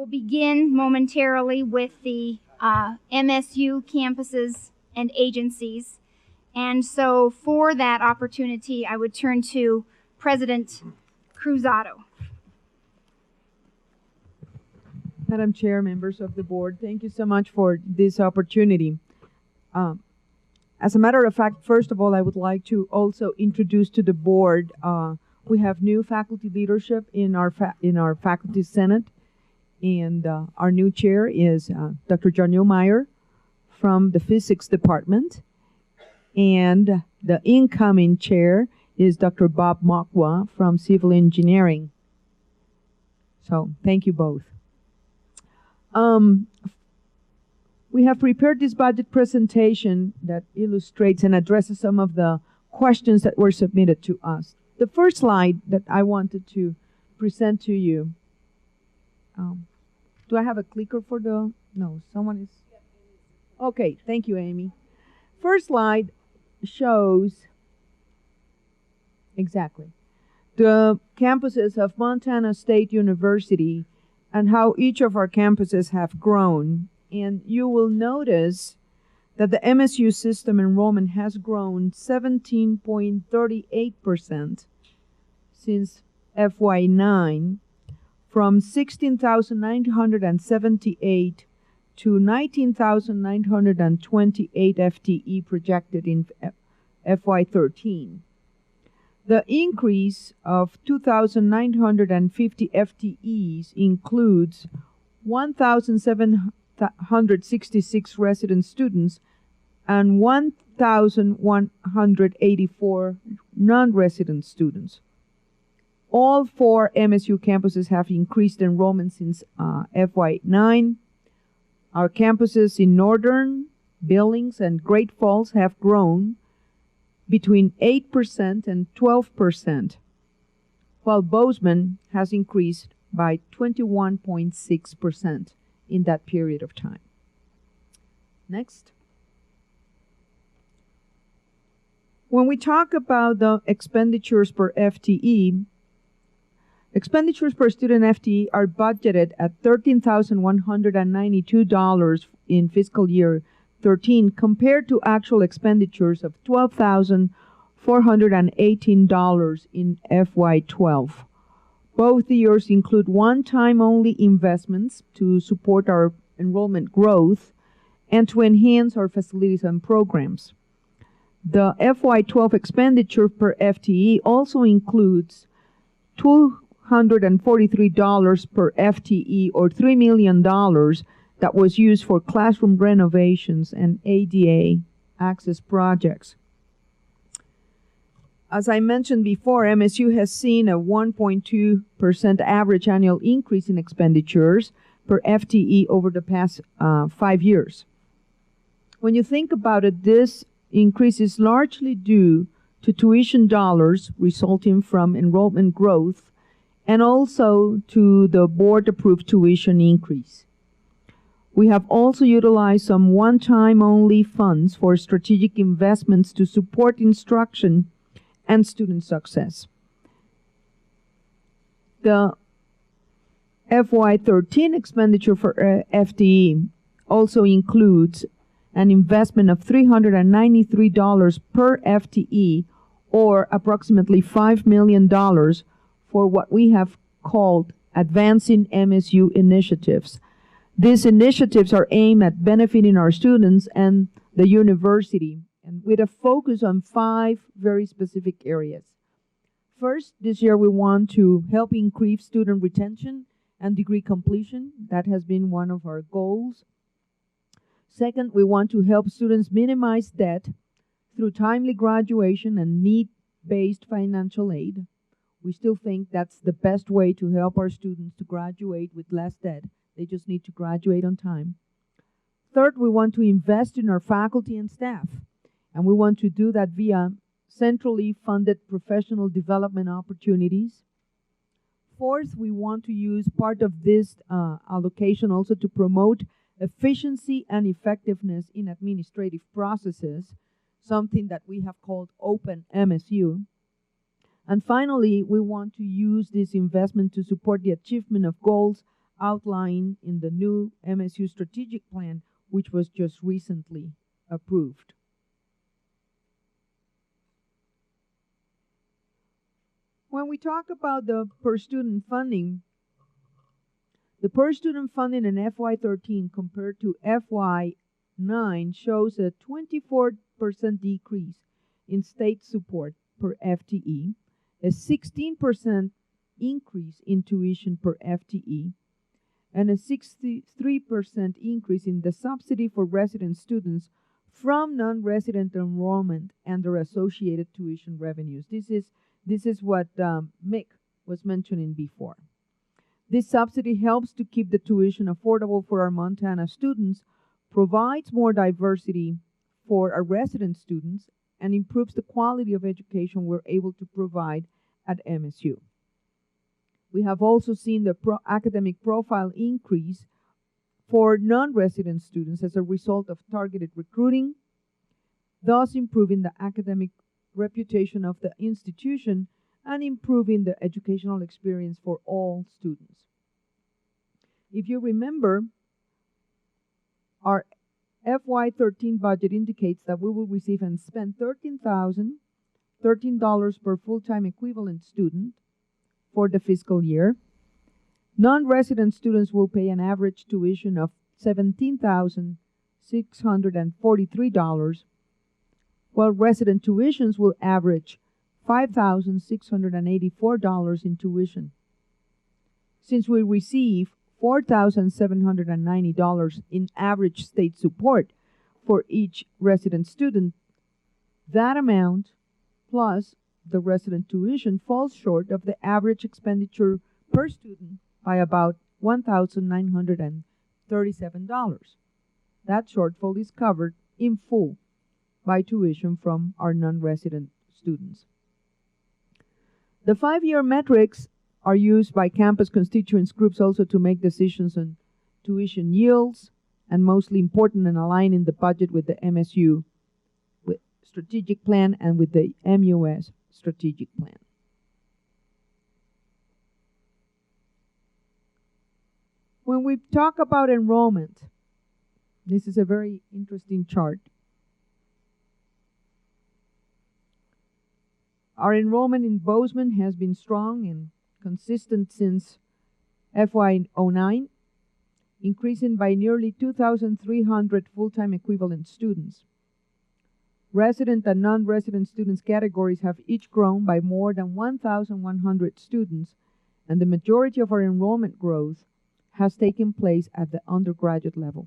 will begin momentarily with the MSU Campuses and Agencies. And so for that opportunity, I would turn to President Cruzado. Madam Chair, members of the board, thank you so much for this opportunity. As a matter of fact, first of all, I would like to also introduce to the board, we have new faculty leadership in our faculty senate, and our new chair is Dr. Janil Meyer from the physics department, and the incoming chair is Dr. Bob Mokwa from civil engineering. So thank you both. We have prepared this budget presentation that illustrates and addresses some of the questions that were submitted to us. The first slide that I wanted to present to you, do I have a clicker for the, no, someone is, okay, thank you, Amy. First slide shows exactly the campuses of Montana State University and how each of our campuses have grown. And you will notice that the MSU system enrollment has grown 17.38% since FY9, from 16,978 to 19,928 FTE projected in FY13. The increase of 2,950 FTEs includes 1,766 resident students and 1,184 non-resident students. All four MSU campuses have increased enrollment since FY9. Our campuses in Northern, Billings, and Great Falls have grown between 8% and 12%, while Bozeman has increased by 21.6% in that period of time. Next. When we talk about the expenditures per FTE, expenditures per student FTE are budgeted at $13,192 in fiscal year 13 compared to actual expenditures of $12,418 in FY12. Both years include one-time only investments to support our enrollment growth and to enhance our facilities and programs. The FY12 expenditure per FTE also includes $243 per FTE, or $3 million, that was used for classroom renovations and ADA access projects. As I mentioned before, MSU has seen a 1.2% average annual increase in expenditures per FTE over the past 5 years. When you think about it, this increase is largely due to tuition dollars resulting from enrollment growth and also to the board-approved tuition increase. We have also utilized some one-time only funds for strategic investments to support instruction and student success. The FY13 expenditure for FTE also includes an investment of $393 per FTE, or approximately $5 million, for what we have called Advancing MSU Initiatives. These initiatives are aimed at benefiting our students and the university, and with a focus on 5 very specific areas. First, this year we want to help increase student retention and degree completion. That has been one of our goals. Second, we want to help students minimize debt through timely graduation and need-based financial aid. We still think that's the best way to help our students to graduate with less debt. They just need to graduate on time. Third, we want to invest in our faculty and staff, and we want to do that via centrally funded professional development opportunities. Fourth, we want to use part of this allocation also to promote efficiency and effectiveness in administrative processes, something that we have called Open MSU. And finally, we want to use this investment to support the achievement of goals outlined in the new MSU strategic plan, which was just recently approved. When we talk about the per student funding, the per student funding in FY13 compared to FY9 shows a 24% decrease in state support per FTE, a 16% increase in tuition per FTE, and a 63% increase in the subsidy for resident students from non-resident enrollment and their associated tuition revenues. This is what Mick was mentioning before. This subsidy helps to keep the tuition affordable for our Montana students, provides more diversity for our resident students, and improves the quality of education we're able to provide at MSU. We have also seen the academic profile increase for non-resident students as a result of targeted recruiting, thus improving the academic reputation of the institution and improving the educational experience for all students. If you remember, our FY13 budget indicates that we will receive and spend $13,013 per full-time equivalent student for the fiscal year. Non-resident students will pay an average tuition of $17,643, while resident tuitions will average $5,684 in tuition. Since we receive $4,790 in average state support for each resident student, that amount plus the resident tuition falls short of the average expenditure per student by about $1,937. That shortfall is covered in full by tuition from our non-resident students. The 5-year metrics are used by campus constituents groups also to make decisions on tuition yields, and mostly important in aligning the budget with the MSU with strategic plan and with the MUS strategic plan. When we talk about enrollment, this is a very interesting chart. Our enrollment in Bozeman has been strong and consistent since FY09, increasing by nearly 2,300 full-time equivalent students. Resident and non-resident students categories have each grown by more than 1,100 students, and the majority of our enrollment growth has taken place at the undergraduate level.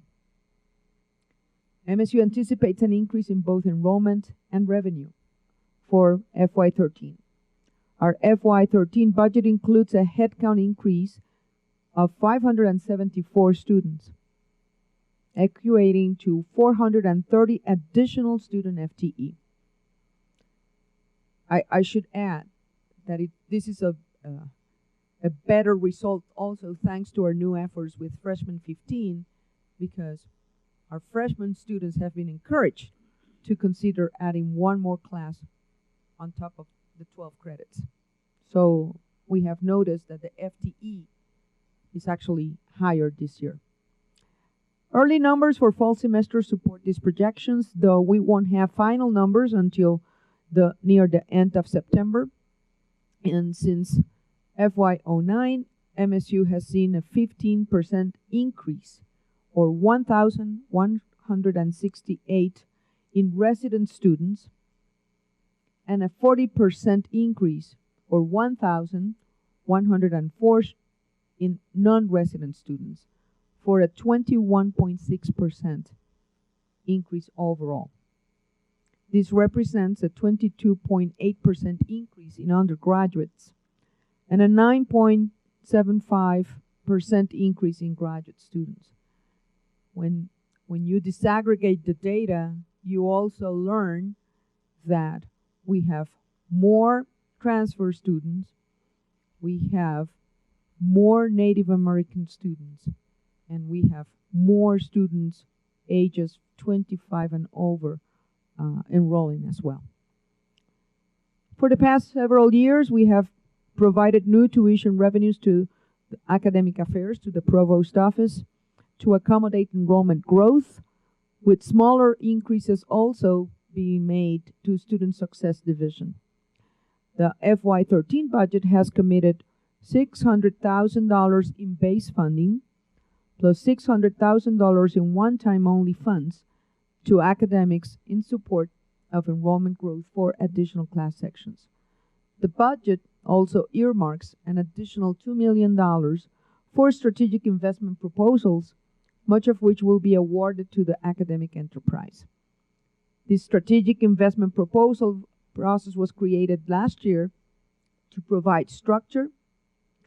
MSU anticipates an increase in both enrollment and revenue for FY13. Our FY13 budget includes a headcount increase of 574 students, equating to 430 additional student FTE. I should add that this is a better result also thanks to our new efforts with Freshman 15, because our freshman students have been encouraged to consider adding one more class on top of the 12 credits. So we have noticed that the FTE is actually higher this year. Early numbers for fall semester support these projections, though we won't have final numbers until near the end of September. And since FY09, MSU has seen a 15% increase, or 1,168 in resident students, and a 40% increase, or 1,104 in non-resident students, for a 21.6% increase overall. This represents a 22.8% increase in undergraduates and a 9.75% increase in graduate students. When you disaggregate the data, you also learn that we have more transfer students, we have more Native American students, and we have more students ages 25 and over enrolling as well. For the past several years, we have provided new tuition revenues to academic affairs to the provost office to accommodate enrollment growth, with smaller increases also being made to Student Success Division. The FY13 budget has committed $600,000 in base funding, plus $600,000 in one-time only funds to academics in support of enrollment growth for additional class sections. The budget also earmarks an additional $2 million for strategic investment proposals, much of which will be awarded to the academic enterprise. This strategic investment proposal process was created last year to provide structure,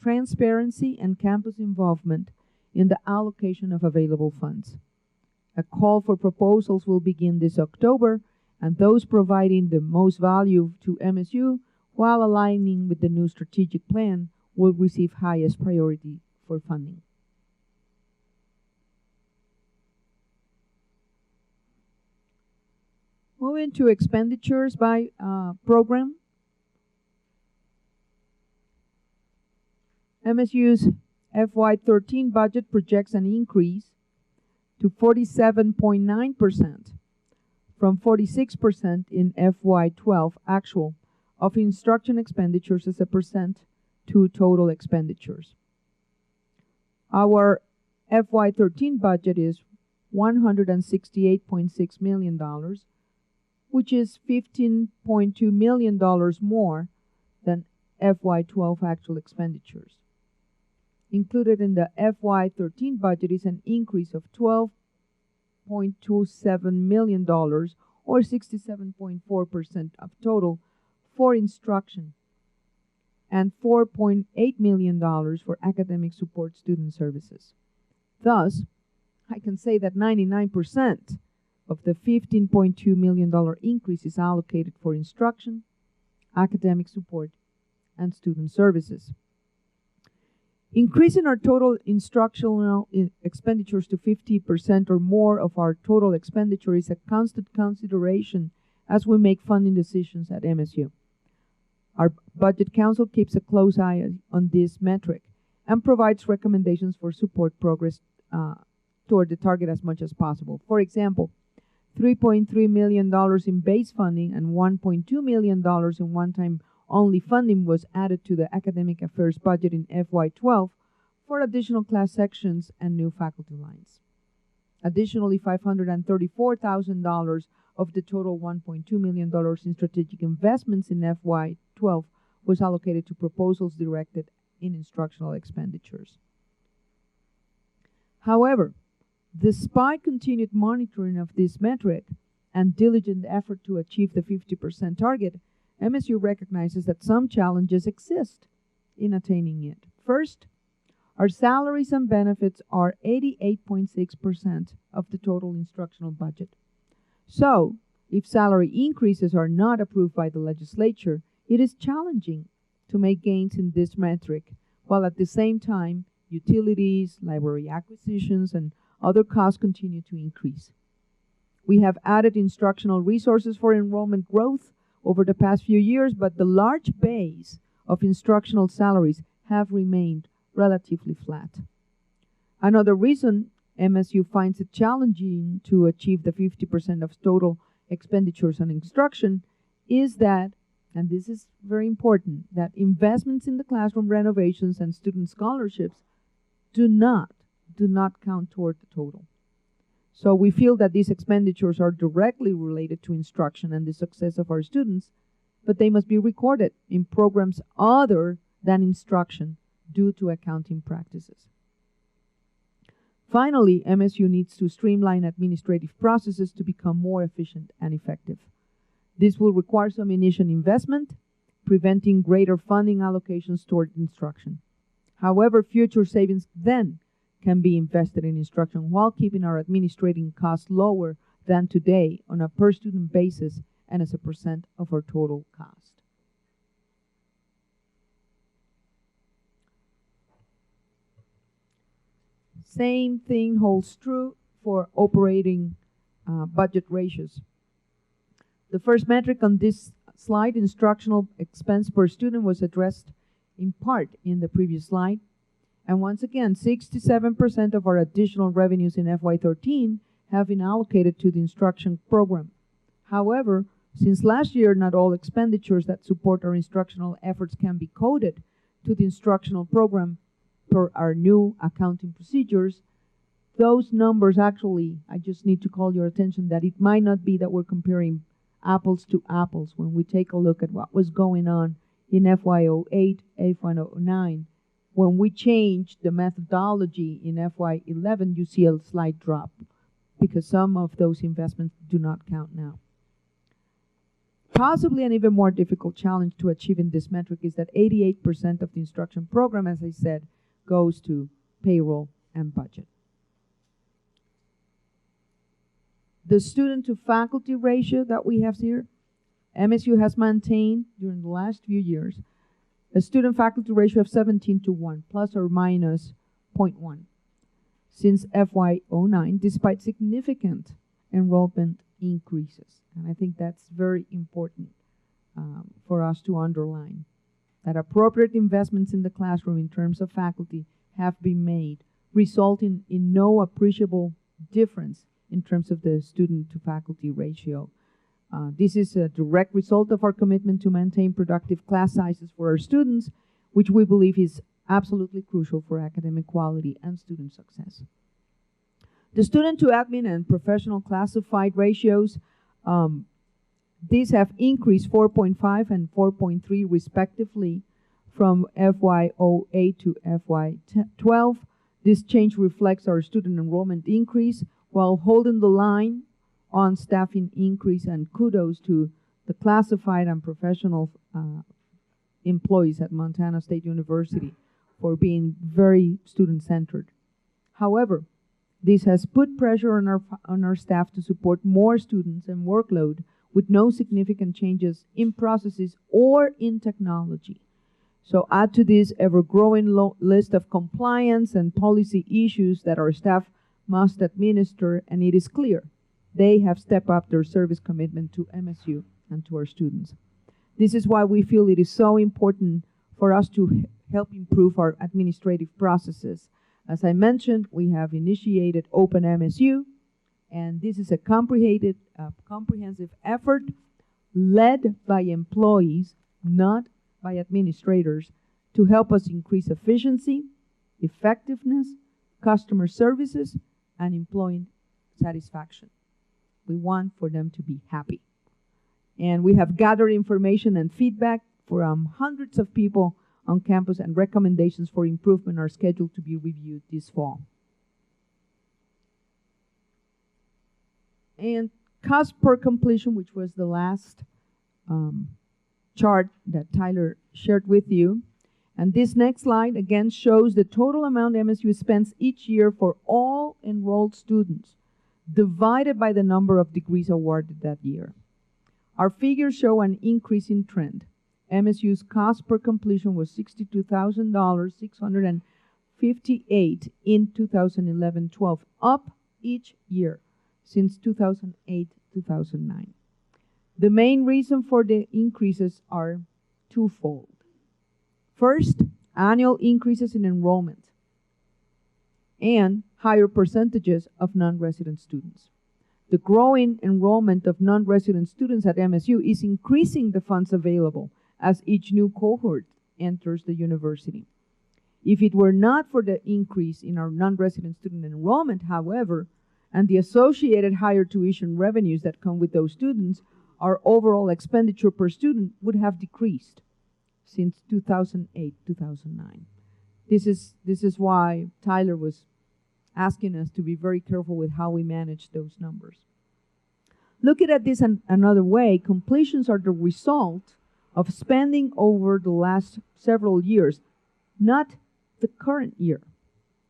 transparency, and campus involvement in the allocation of available funds. A call for proposals will begin this October, and those providing the most value to MSU while aligning with the new strategic plan will receive highest priority for funding. Moving to expenditures by program. MSU's FY13 budget projects an increase to 47.9% from 46% in FY12 actual of instruction expenditures as a percent to total expenditures. Our FY13 budget is $168.6 million, which is $15.2 million more than FY12 actual expenditures. Included in the FY13 budget is an increase of $12.27 million, or 67.4% of total, for instruction, and $4.8 million for academic support student services. Thus, I can say that 99% of the $15.2 million increase is allocated for instruction, academic support, and student services. Increasing our total instructional expenditures to 50% or more of our total expenditure is a constant consideration as we make funding decisions at MSU. Our Budget Council keeps a close eye on this metric and provides recommendations for support progress toward the target as much as possible. For example, $3.3 million in base funding and $1.2 million in one-time only funding was added to the academic affairs budget in FY12 for additional class sections and new faculty lines. Additionally, $534,000 of the total $1.2 million in strategic investments in FY12 was allocated to proposals directed in instructional expenditures. However, despite continued monitoring of this metric and diligent effort to achieve the 50% target, MSU recognizes that some challenges exist in attaining it. First, our salaries and benefits are 88.6% of the total instructional budget. So, if salary increases are not approved by the legislature, it is challenging to make gains in this metric, while at the same time, utilities, library acquisitions, and other costs continue to increase. We have added instructional resources for enrollment growth over the past few years, but the large base of instructional salaries have remained relatively flat. Another reason MSU finds it challenging to achieve the 50% of total expenditures on instruction is that, and this is very important, that investments in the classroom renovations and student scholarships do not count toward the total. So we feel that these expenditures are directly related to instruction and the success of our students, but they must be recorded in programs other than instruction due to accounting practices. Finally, MSU needs to streamline administrative processes to become more efficient and effective. This will require some initial investment, preventing greater funding allocations toward instruction. However, future savings then can be invested in instruction while keeping our administrating costs lower than today on a per student basis and as a percent of our total cost. Same thing holds true for operating budget ratios. The first metric on this slide, instructional expense per student, was addressed in part in the previous slide, And once again, 67% of our additional revenues in FY13 have been allocated to the instruction program. However, since last year, not all expenditures that support our instructional efforts can be coded to the instructional program per our new accounting procedures. Those numbers actually, I just need to call your attention that it might not be that we're comparing apples to apples when we take a look at what was going on in FY08, FY09. When we changed the methodology in FY11, you see a slight drop because some of those investments do not count now. Possibly an even more difficult challenge to achieve in this metric is that 88% of the instruction program, as I said, goes to payroll and budget. The student to faculty ratio that we have here, MSU has maintained during the last few years a student faculty ratio of 17:1, plus or minus 0.1, since FY09, despite significant enrollment increases. And I think that's very important for us to underline, that appropriate investments in the classroom in terms of faculty have been made, resulting in no appreciable difference in terms of the student to faculty ratio. This is a direct result of our commitment to maintain productive class sizes for our students, which we believe is absolutely crucial for academic quality and student success. The student to admin and professional classified ratios, these have increased 4.5 and 4.3 respectively from FY08 to FY12. This change reflects our student enrollment increase while holding the line on staffing increase, and kudos to the classified and professional employees at Montana State University for being very student-centered. However, this has put pressure on our staff to support more students and workload with no significant changes in processes or in technology. So add to this ever-growing list of compliance and policy issues that our staff must administer, and it is clear they have stepped up their service commitment to MSU and to our students. This is why we feel it is so important for us to help improve our administrative processes. As I mentioned, we have initiated Open MSU, and this is a comprehensive effort led by employees, not by administrators, to help us increase efficiency, effectiveness, customer services, and employee satisfaction. We want for them to be happy. And we have gathered information and feedback from hundreds of people on campus, and recommendations for improvement are scheduled to be reviewed this fall. And cost per completion, which was the last chart that Tyler shared with you. And this next slide again shows the total amount MSU spends each year for all enrolled students, divided by the number of degrees awarded that year. Our figures show an increasing trend. MSU's cost per completion was $62,658 in 2011-12, up each year since 2008-2009. The main reason for the increases are twofold. First, annual increases in enrollment and higher percentages of non-resident students. The growing enrollment of non-resident students at MSU is increasing the funds available as each new cohort enters the university. If it were not for the increase in our non-resident student enrollment, however, and the associated higher tuition revenues that come with those students, our overall expenditure per student would have decreased since 2008-2009. This is why Tyler was asking us to be very careful with how we manage those numbers. Looking at this another way, completions are the result of spending over the last several years, not the current year.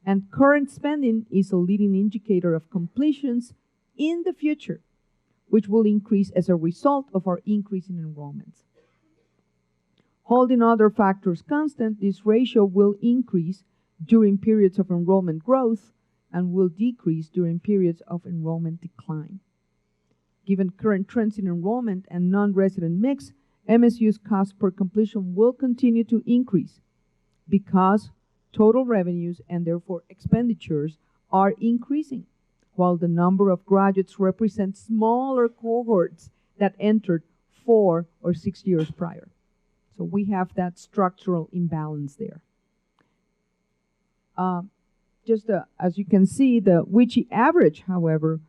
And current spending is a leading indicator of completions in the future, which will increase as a result of our increase in enrollments. Holding other factors constant, this ratio will increase during periods of enrollment growth and will decrease during periods of enrollment decline. Given current trends in enrollment and non-resident mix, MSU's cost per completion will continue to increase because total revenues and therefore expenditures are increasing, while the number of graduates represents smaller cohorts that entered 4 or 6 years prior. So we have that structural imbalance there. As you can see, the WICHE average, however,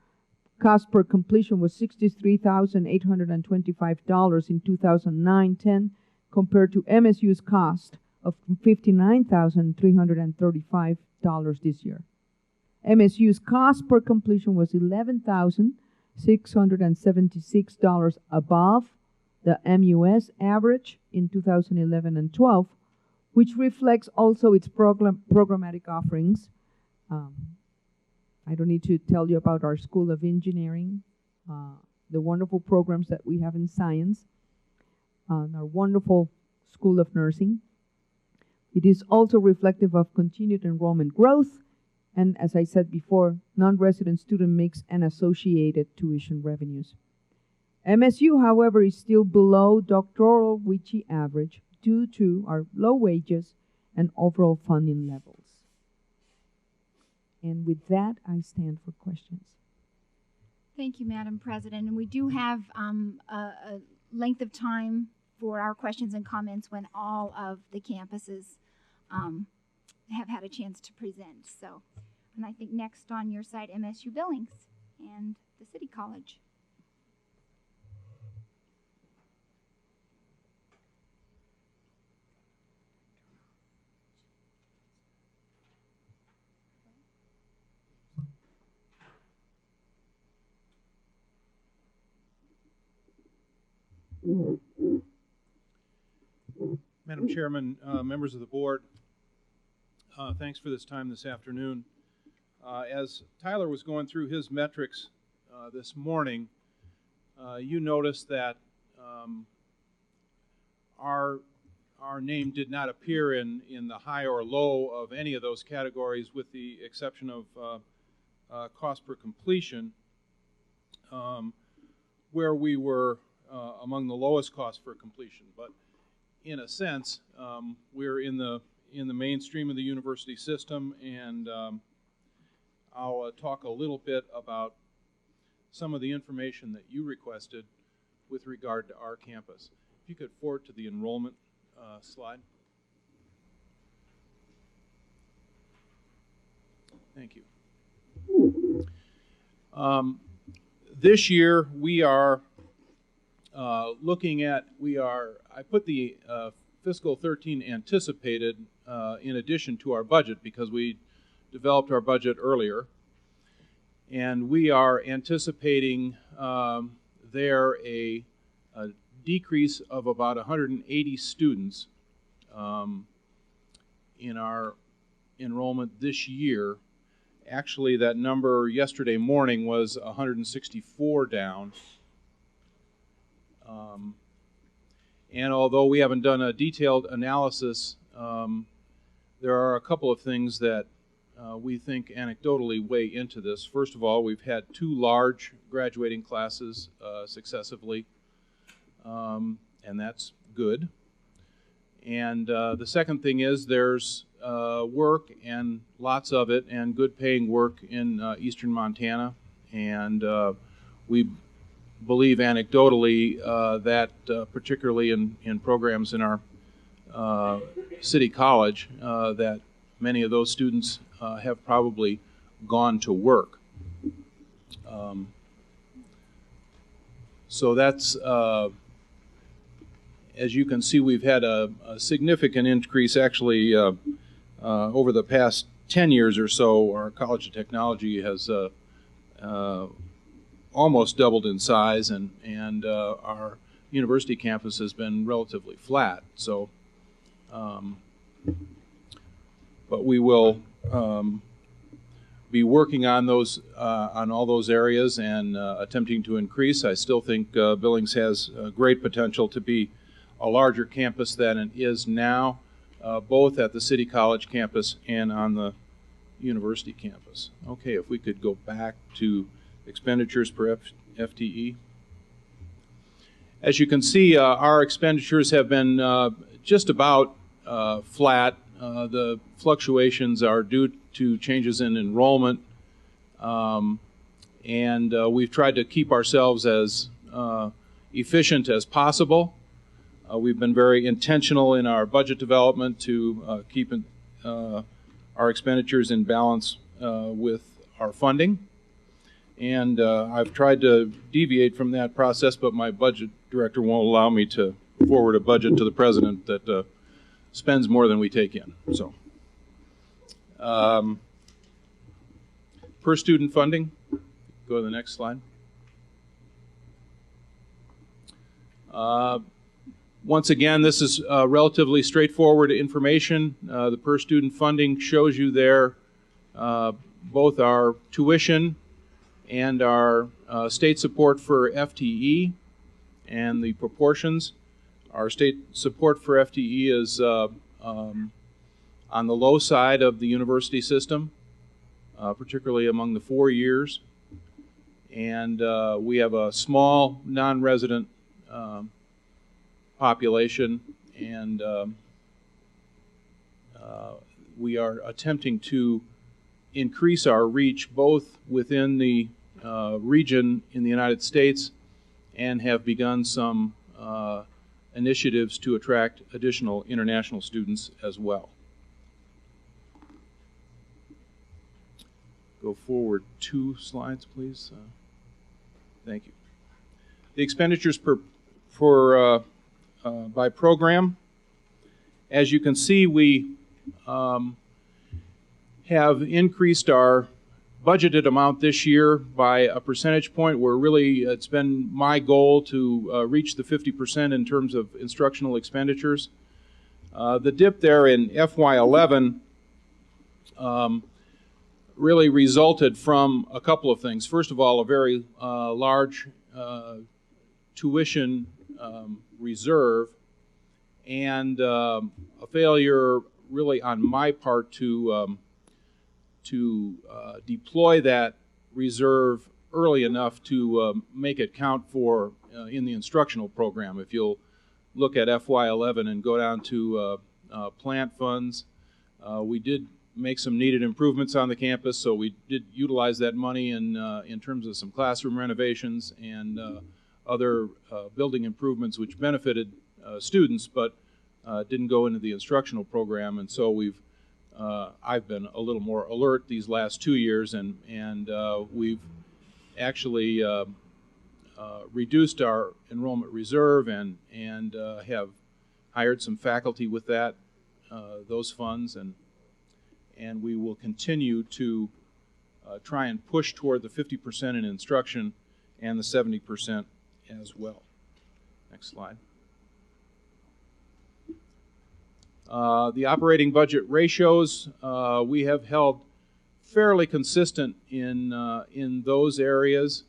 cost per completion was $63,825 in 2009-10 compared to MSU's cost of $59,335 this year. MSU's cost per completion was $11,676 above the MUS average in 2011 and 12, which reflects also its programmatic offerings. I don't need to tell you about our School of Engineering, the wonderful programs that we have in science, our wonderful School of Nursing. It is also reflective of continued enrollment growth, and as I said before, non-resident student mix and associated tuition revenues. MSU, however, is still below doctoral WICHE average due to our low wages and overall funding levels. And with that, I stand for questions. Thank you, Madam President. And we do have a length of time for our questions and comments when all of the campuses have had a chance to present. So, and I think next on your side, MSU Billings and the City College. Madam Chairman, members of the board, thanks for this time this afternoon. As Tyler was going through his metrics this morning, you noticed that our name did not appear in the high or low of any of those categories, with the exception of cost per completion, where we were among the lowest cost for completion. But in a sense, we're in the mainstream of the university system, and I'll talk a little bit about some of the information that you requested with regard to our campus. If you could forward to the enrollment slide. Thank you. This year we are looking at, I put the fiscal 13 anticipated in addition to our budget because we developed our budget earlier. And we are anticipating there a decrease of about 180 students in our enrollment this year. Actually, that number yesterday morning was 164 down. And although we haven't done a detailed analysis, there are a couple of things that we think anecdotally weigh into this. First of all, we've had 2 large graduating classes successively, and that's good. And the second thing is there's work, and lots of it, and good paying work in eastern Montana, and we believe anecdotally that particularly in programs in our city college, that many of those students have probably gone to work. So that's, as you can see, we've had a significant increase actually over the past 10 years or so. Our College of Technology has almost doubled in size, and our university campus has been relatively flat. So, but we will be working on those, on all those areas, and attempting to increase. I still think Billings has great potential to be a larger campus than it is now, both at the City College campus and on the university campus. Okay, if we could go back to expenditures per FTE. As you can see, our expenditures have been just about flat the fluctuations are due to changes in enrollment, and we've tried to keep ourselves as efficient as possible. We've been very intentional in our budget development to keep our expenditures in balance with our funding. And I've tried to deviate from that process, but my budget director won't allow me to forward a budget to the president that spends more than we take in. So, per student funding, go to the next slide. Once again, this is relatively straightforward information. The per student funding shows you there both our tuition and our state support for FTE and the proportions. Our state support for FTE is on the low side of the university system, particularly among the 4 years. And we have a small non-resident population, and we are attempting to increase our reach both within the region in the United States and have begun some initiatives to attract additional international students as well. Go forward 2 slides, please. Thank you. The expenditures by program. As you can see, we have increased our budgeted amount this year by a percentage point. It's been my goal to reach the 50% in terms of instructional expenditures. The dip there in FY11 really resulted from a couple of things. First of all, a very large tuition reserve, and a failure really on my part to deploy that reserve early enough to make it count for in the instructional program. If you'll look at FY11 and go down to plant funds, we did make some needed improvements on the campus, so we did utilize that money in terms of some classroom renovations and other building improvements which benefited students but didn't go into the instructional program. And so I've been a little more alert these last 2 years, and we've actually reduced our enrollment reserve and have hired some faculty with those funds, and we will continue to try and push toward the 50% in instruction and the 70% as well. Next slide. The operating budget ratios, we have held fairly consistent in those areas.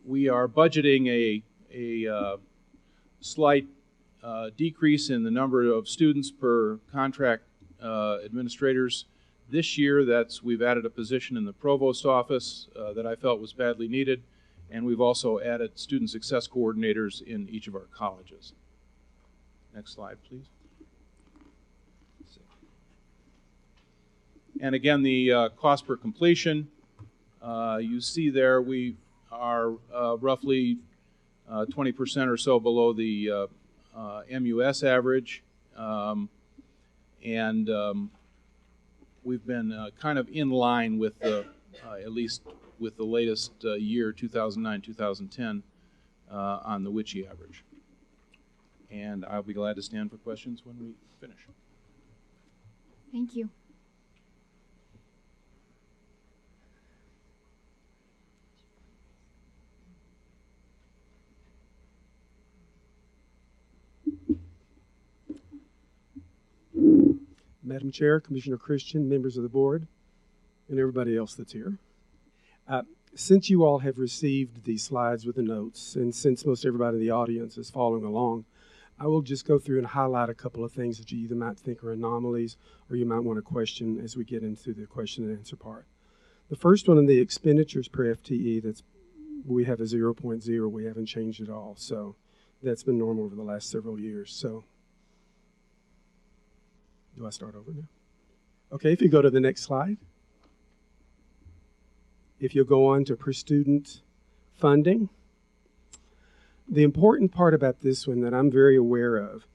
We are budgeting a slight decrease in the number of students per contract administrators this year. We've added a position in the provost office that I felt was badly needed, and we've also added student success coordinators in each of our colleges. Next slide, please. And again, the cost per completion, you see there we are roughly 20% or so below the MUS average, and we've been kind of in line with at least with the latest year, 2009-2010, on the WICHE average. And I'll be glad to stand for questions when we finish. Thank you. Madam Chair, Commissioner Christian, members of the board, and everybody else that's here. Since you all have received these slides with the notes, and since most everybody in the audience is following along, I will just go through and highlight a couple of things that you either might think are anomalies or you might want to question as we get into the question and answer part. The first one in the expenditures per FTE, we have a 0.0. We haven't changed at all. So that's been normal over the last several years. So Do I start over now? Okay, if you go to the next slide. If you go on to per student funding, the important part about this one that I'm very aware of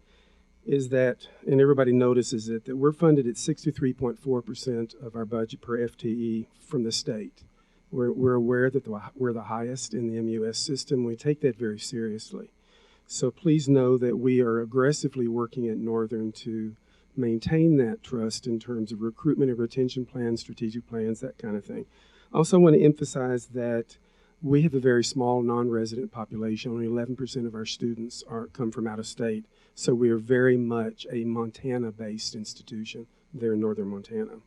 is that, and everybody notices it, that we're funded at 63.4% of our budget per FTE from the state. We're aware that we're the highest in the MUS system. We take that very seriously. So please know that we are aggressively working at Northern to maintain that trust in terms of recruitment and retention plans, strategic plans, that kind of thing. I also want to emphasize that we have a very small non-resident population. Only 11% of our students come from out of state. So we are very much a Montana-based institution there in northern Montana.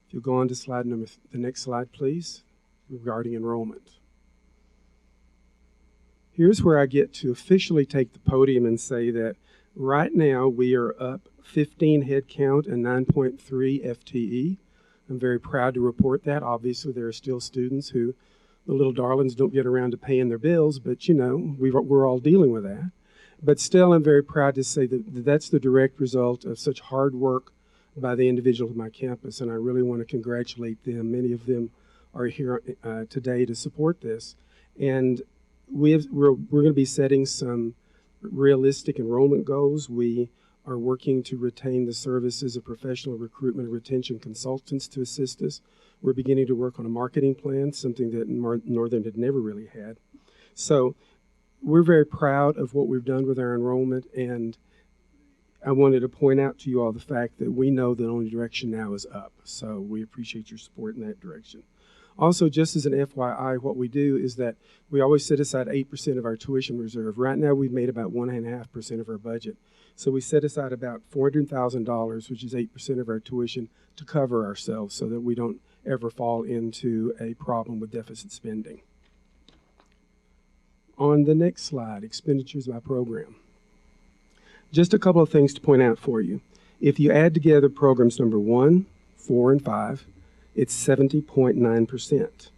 If you'll go on to the next slide, please, regarding enrollment. Here's where I get to officially take the podium and say that right now we are up 15 head count and 9.3 FTE. I'm very proud to report that. Obviously, there are still students who, the little darlings, don't get around to paying their bills, but you know, we're all dealing with that. But still, I'm very proud to say that that's the direct result of such hard work by the individuals on my campus, and I really want to congratulate them. Many of them are here today to support this. And we're going to be setting some realistic enrollment goals. We are working to retain the services of professional recruitment and retention consultants to assist us. We're beginning to work on a marketing plan, something that Northern had never really had. So we're very proud of what we've done with our enrollment, and I wanted to point out to you all the fact that we know the only direction now is up. So we appreciate your support in that direction. Also, just as an FYI, what we do is that we always set aside 8% of our tuition reserve. Right now, we've made about 1.5% of our budget. So we set aside about $400,000, which is 8% of our tuition, to cover ourselves so that we don't ever fall into a problem with deficit spending. On the next slide, expenditures by program. Just a couple of things to point out for you. If you add together programs number 1, 4, and 5, it's 70.9%.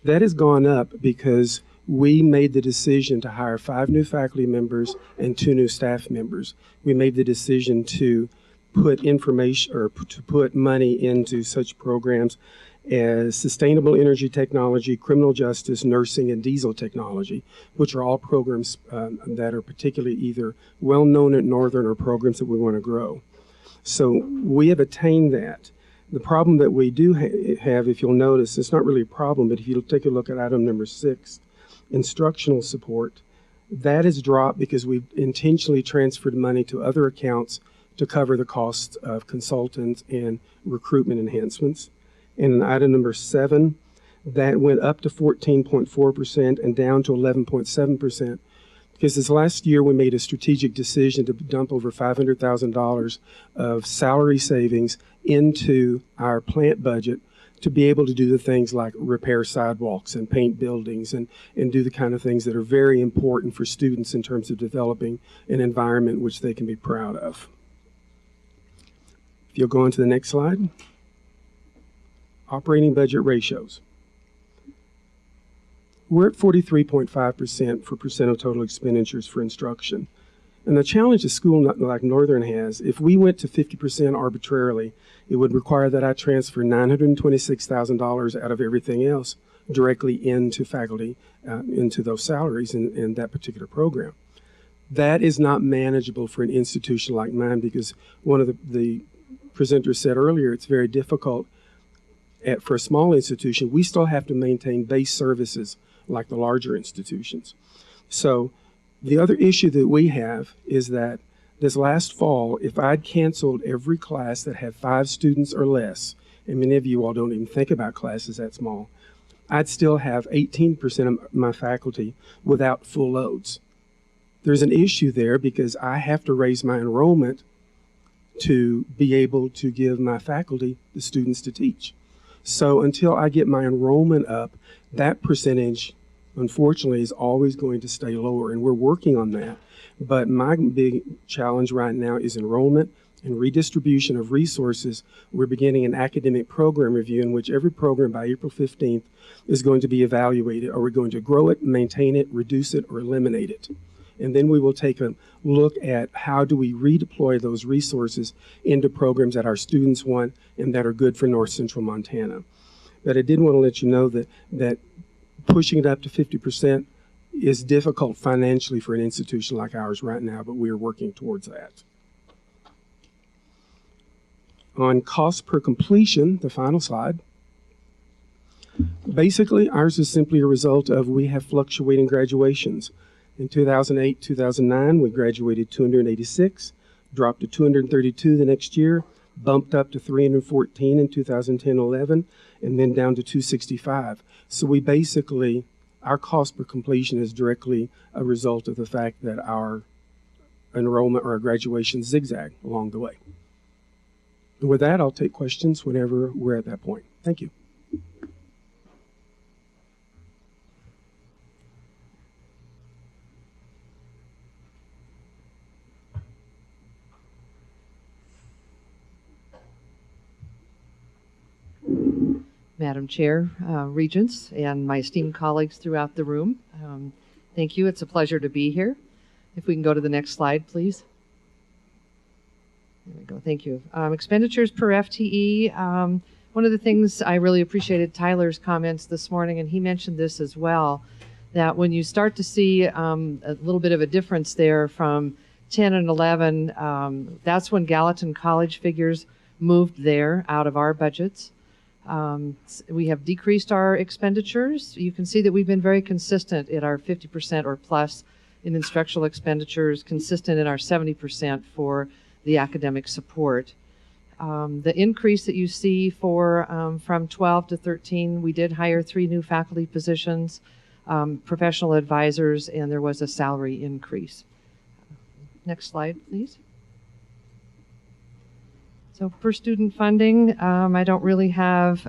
That has gone up because we made the decision to hire 5 new faculty members and 2 new staff members. We made the decision to put information or to put money into such programs as sustainable energy technology, criminal justice, nursing, and diesel technology, which are all programs that are particularly either well known at Northern or programs that we want to grow. So we have attained that. The problem that we do have, if you'll notice, it's not really a problem, but if you'll take a look at item number 6, instructional support, that has dropped because we've intentionally transferred money to other accounts to cover the costs of consultants and recruitment enhancements. And in item number 7, that went up to 14.4% and down to 11.7%. Because this last year we made a strategic decision to dump over $500,000 of salary savings into our plant budget to be able to do the things like repair sidewalks and paint buildings and do the kind of things that are very important for students in terms of developing an environment which they can be proud of. If you'll go on to the next slide. Operating budget ratios. We're at 43.5% for percent of total expenditures for instruction. And the challenge a school like Northern has, if we went to 50% arbitrarily, it would require that I transfer $926,000 out of everything else directly into faculty, into those salaries in that particular program. That is not manageable for an institution like mine because one of the presenters said earlier, it's very difficult for a small institution. We still have to maintain base services like the larger institutions. So the other issue that we have is that this last fall, if I'd canceled every class that had 5 students or less, and many of you all don't even think about classes that small, I'd still have 18% of my faculty without full loads. There's an issue there because I have to raise my enrollment to be able to give my faculty the students to teach. So until I get my enrollment up, that percentage, unfortunately, is always going to stay lower, and we're working on that. But my big challenge right now is enrollment and redistribution of resources. We're beginning an academic program review in which every program by April 15th is going to be evaluated. Are we going to grow it, maintain it, reduce it, or eliminate it? And then we will take a look at how do we redeploy those resources into programs that our students want and that are good for North Central Montana. But I did want to let you know that pushing it up to 50% is difficult financially for an institution like ours right now, but we are working towards that. On cost per completion, the final slide, basically ours is simply a result of we have fluctuating graduations. In 2008, 2009, we graduated 286, dropped to 232 the next year, bumped up to 314 in 2010-11, and then down to 265. So we basically, our cost per completion is directly a result of the fact that our enrollment or our graduation zigzag along the way. And with that, I'll take questions whenever we're at that point. Thank you. Madam Chair, Regents, and my esteemed colleagues throughout the room. Thank you. It's a pleasure to be here. If we can go to the next slide, please. There we go. Thank you. Expenditures per FTE. One of the things I really appreciated Tyler's comments this morning, and he mentioned this as well, that when you start to see a little bit of a difference there from 10 and 11, that's when Gallatin College figures moved there out of our budgets. We have decreased our expenditures. You can see that we've been very consistent at our 50% or plus in instructional expenditures, consistent in our 70% for the academic support. The increase that you see for from 12 to 13, we did hire 3 new faculty positions, professional advisors, and there was a salary increase. Next slide, please. So per student funding, I don't really have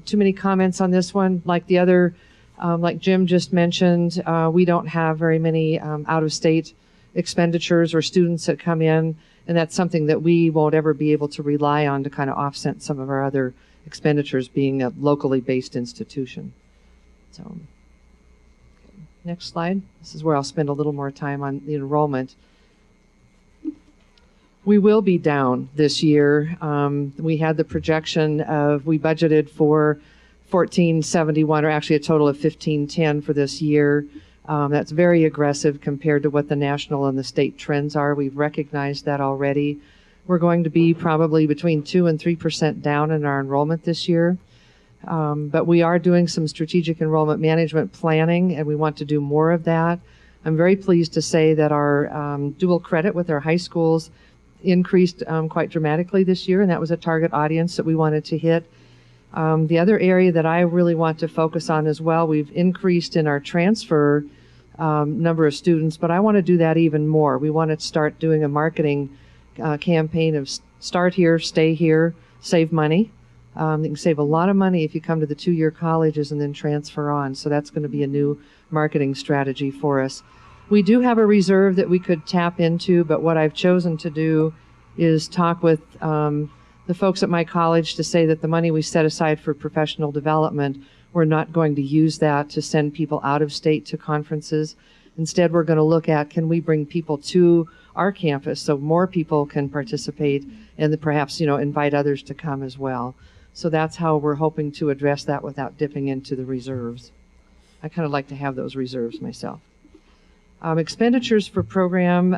too many comments on this one. Like the other, like Jim just mentioned, we don't have very many out-of-state expenditures or students that come in, and that's something that we won't ever be able to rely on to kind of offset some of our other expenditures being a locally based institution. So, okay. Next slide. This is where I'll spend a little more time on the enrollment. We will be down this year. We had the projection of, we budgeted for 1471, or actually a total of 1510 for this year. That's very aggressive compared to what the national and the state trends are. We've recognized that already. We're going to be probably between 2 and 3% down in our enrollment this year. But we are doing some strategic enrollment management planning, and we want to do more of that. I'm very pleased to say that our dual credit with our high schools increased quite dramatically this year, and that was a target audience that we wanted to hit. The other area that I really want to focus on as well, we've increased in our transfer number of students, but I want to do that even more. We want to start doing a marketing campaign of start here, stay here, save money. You can save a lot of money if you come to the 2-year colleges and then transfer on, so that's going to be a new marketing strategy for us. We do have a reserve that we could tap into, but what I've chosen to do is talk with the folks at my college to say that the money we set aside for professional development, we're not going to use that to send people out of state to conferences. Instead, we're going to look at, can we bring people to our campus so more people can participate and perhaps, invite others to come as well. So that's how we're hoping to address that without dipping into the reserves. I kind of like to have those reserves myself. Expenditures for program.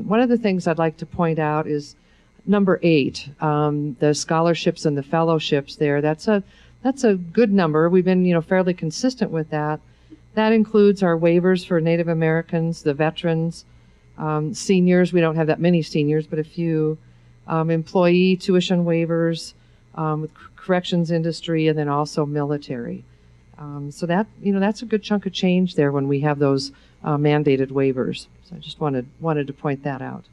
One of the things I'd like to point out is number 8, the scholarships and the fellowships there. That's a good number. We've been, fairly consistent with that. That includes our waivers for Native Americans, the veterans, seniors. We don't have that many seniors, but a few. Employee tuition waivers, with corrections industry, and then also military. So that, that's a good chunk of change there when we have those mandated waivers. So I just wanted to point that out.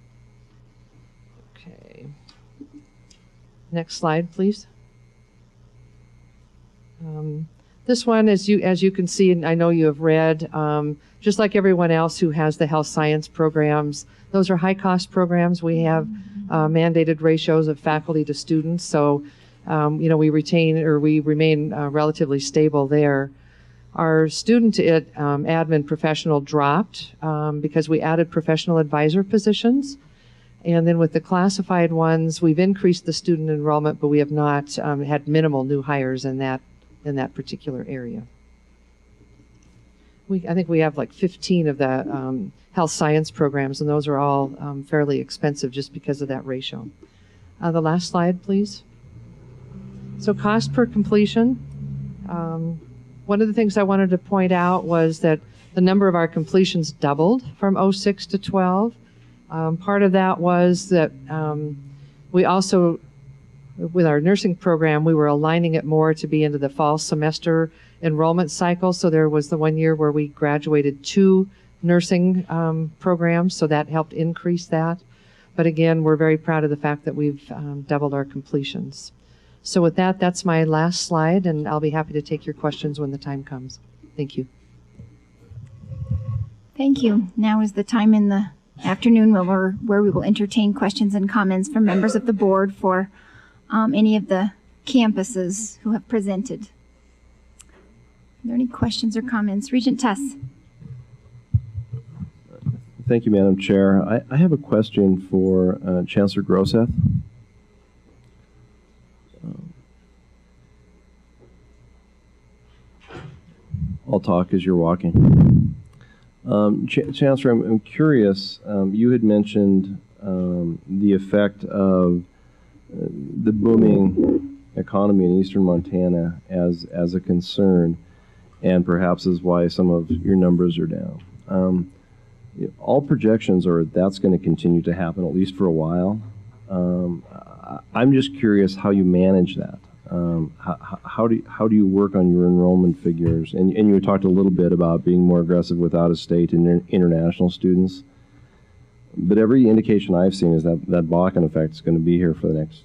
Okay. Next slide, please. This one, as you can see, and I know you have read, just like everyone else who has the health science programs, those are high-cost programs. We have mandated ratios of faculty to students, so we remain relatively stable there. Our student admin professional dropped because we added professional advisor positions. And then with the classified ones, we've increased the student enrollment, but we have not had minimal new hires in that particular area. I think we have like 15 of the health science programs, and those are all fairly expensive just because of that ratio. The last slide, please. So cost per completion. One of the things I wanted to point out was that the number of our completions doubled from 06 to 12. Part of that was that we also, with our nursing program, we were aligning it more to be into the fall semester enrollment cycle. So there was the 1 year where we graduated 2 nursing programs, so that helped increase that. But again, we're very proud of the fact that we've doubled our completions. So with that, that's my last slide, and I'll be happy to take your questions when the time comes. Thank you. Thank you. Now is the time in the afternoon where we will entertain questions and comments from members of the board for any of the campuses who have presented. Are there any questions or comments? Regent Tuss. Thank you, Madam Chair. I have a question for Chancellor Groseth. I'll talk as you're walking. Chancellor, I'm curious, you had mentioned the effect of the booming economy in eastern Montana as a concern, and perhaps is why some of your numbers are down. All projections are that's going to continue to happen, at least for a while. I'm just curious how you manage that. How do you work on your enrollment figures? And you talked a little bit about being more aggressive with out-of-state and international students. But every indication I've seen is that Bakken effect is going to be here for the next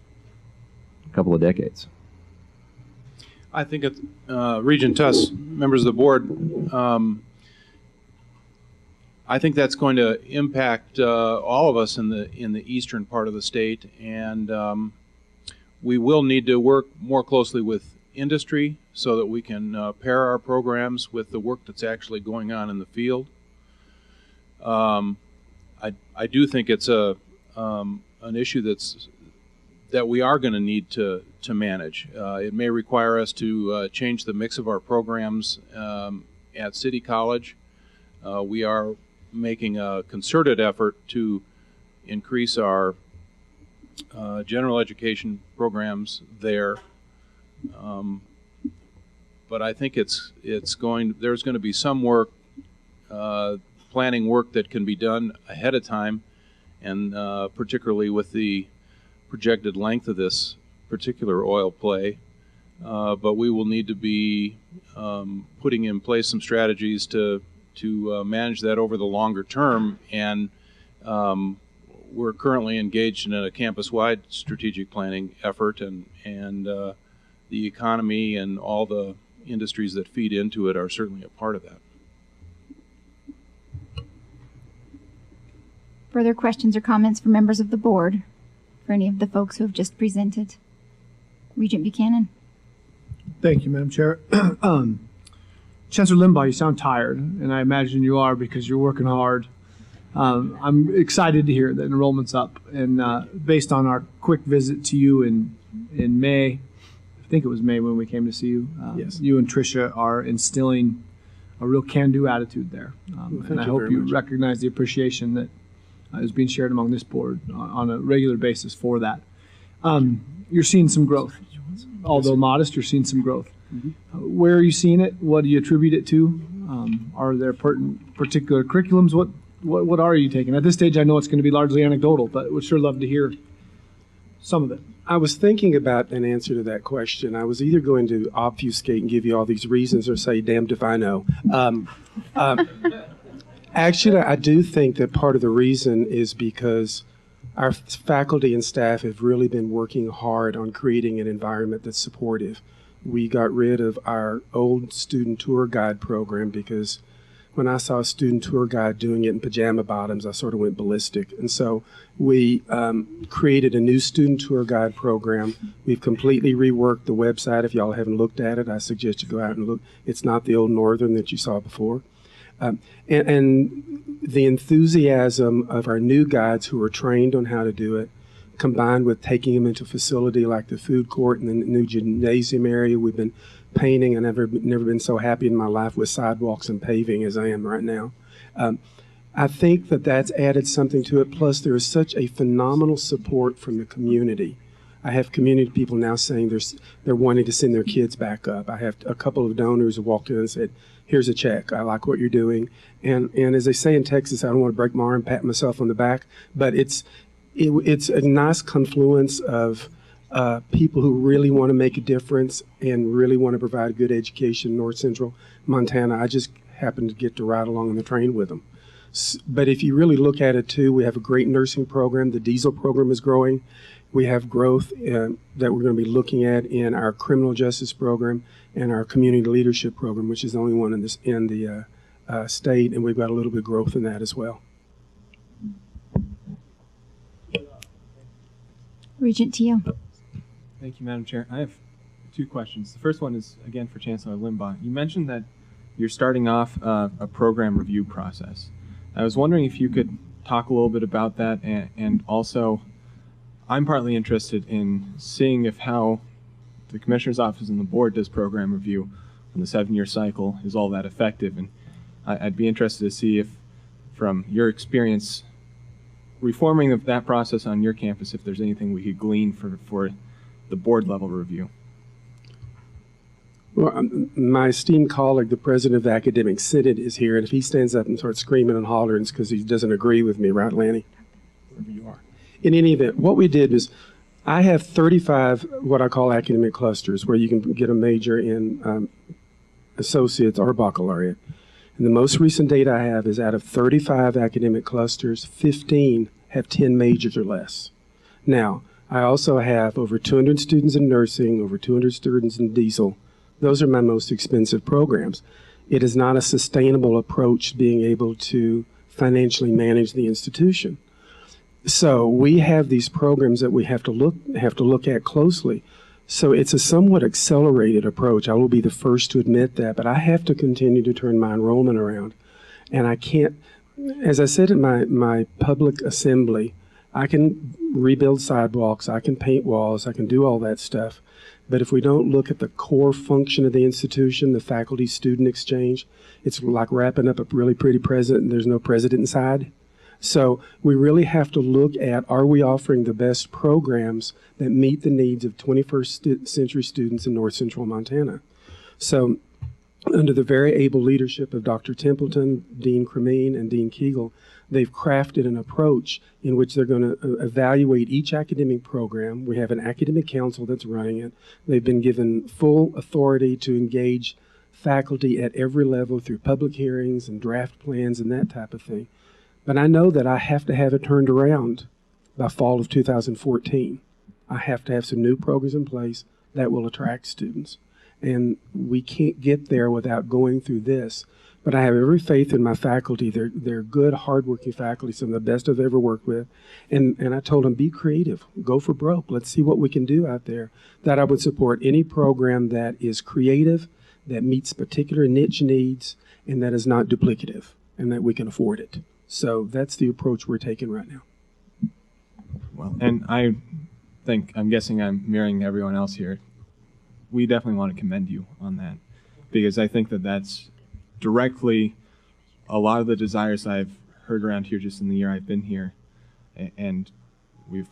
couple of decades. I think it's Regent Tuss, members of the board. I think that's going to impact all of us in the eastern part of the state, and we will need to work more closely with industry so that we can pair our programs with the work that's actually going on in the field. I do think it's an issue that we are going to need to manage. It may require us to change the mix of our programs at City College. We are making a concerted effort to increase our general education programs there, but I think there's going to be some work, planning work that can be done ahead of time, and particularly with the projected length of this particular oil play. But we will need to be putting in place some strategies to manage that over the longer term, and we're currently engaged in a campus-wide strategic planning effort, and the economy and all the industries that feed into it are certainly a part of that. Further questions or comments from members of the board for any of the folks who have just presented? Regent Buchanan. Thank you, Madam Chair. Chancellor Limbaugh, you sound tired, and I imagine you are because you're working hard. I'm excited to hear that enrollment's up, and based on our quick visit to you in May, I think it was May when we came to see you, Yes. You and Tricia are instilling a real can-do attitude there, and I hope you recognize the appreciation that is being shared among this board on a regular basis for that. You're seeing some growth. Although modest, you're seeing some growth. Mm-hmm. Where are you seeing it? What do you attribute it to? Are there particular curriculums? What are you taking? At this stage, I know it's going to be largely anecdotal, but would sure love to hear some of it. I was thinking about an answer to that question. I was either going to obfuscate and give you all these reasons or say, damned if I know. Actually, I do think that part of the reason is because our faculty and staff have really been working hard on creating an environment that's supportive. We got rid of our old student tour guide program because when I saw a student tour guide doing it in pajama bottoms, I sort of went ballistic. And so we created a new student tour guide program. We've completely reworked the website. If y'all haven't looked at it, I suggest you go out and look. It's not the old Northern that you saw before. And the enthusiasm of our new guides who are trained on how to do it, combined with taking them into a facility like the food court and the new gymnasium area. We've been painting. I've never been so happy in my life with sidewalks and paving as I am right now. I think that that's added something to it. Plus, there is such a phenomenal support from the community. I have community people now saying they're wanting to send their kids back up. I have a couple of donors who walked in and said, "Here's a check. I like what you're doing." And as they say in Texas, I don't want to break my arm, pat myself on the back, but it's a nice confluence of people who really want to make a difference and really want to provide a good education in North Central Montana. I just happened to get to ride along on the train with them. But if you really look at it too, we have a great nursing program. The diesel program is growing. We have growth that we're going to be looking at in our criminal justice program and our community leadership program, which is the only one in the state, and we've got a little bit of growth in that as well. Regent Teo. Thank you, Madam Chair. I have two questions. The first one is, again, for Chancellor Limbaugh. You mentioned that you're starting off a program review process. I was wondering if you could talk a little bit about that, and also, I'm partly interested in seeing if how the Commissioner's Office and the Board does program review on the 7-year cycle is all that effective, and I'd be interested to see if, from your experience reforming of that process on your campus, if there's anything we could glean for the board level review. Well, my esteemed colleague, the president of the Academic Senate, is here, and if he stands up and starts screaming and hollering, it's because he doesn't agree with me, right, Lanny? Wherever you are. In any event, what we did was, I have 35 what I call academic clusters, where you can get a major in associates or baccalaureate. And the most recent data I have is out of 35 academic clusters, 15 have 10 majors or less. Now, I also have over 200 students in nursing, over 200 students in diesel. Those are my most expensive programs. It is not a sustainable approach to being able to financially manage the institution. So we have these programs that we have to look at closely. So it's a somewhat accelerated approach. I will be the first to admit that, but I have to continue to turn my enrollment around. And I can't, as I said at my public assembly, I can rebuild sidewalks, I can paint walls, I can do all that stuff. But if we don't look at the core function of the institution, the faculty-student exchange, it's like wrapping up a really pretty present and there's no president inside. So we really have to look at, are we offering the best programs that meet the needs of 21st century students in North Central Montana? So under the very able leadership of Dr. Templeton, Dean Cremeen, and Dean Kegel, they've crafted an approach in which they're going to evaluate each academic program. We have an academic council that's running it. They've been given full authority to engage faculty at every level through public hearings and draft plans and that type of thing. But I know that I have to have it turned around by fall of 2014. I have to have some new programs in place that will attract students. And we can't get there without going through this. But I have every faith in my faculty. They're good, hardworking faculty, some of the best I've ever worked with. And I told them, be creative, go for broke. Let's see what we can do out there. That I would support any program that is creative, that meets particular niche needs, and that is not duplicative, and that we can afford it. So that's the approach we're taking right now. Well, and I'm guessing I'm mirroring everyone else here. We definitely want to commend you on that, because I think that that's directly a lot of the desires I've heard around here just in the year I've been here. And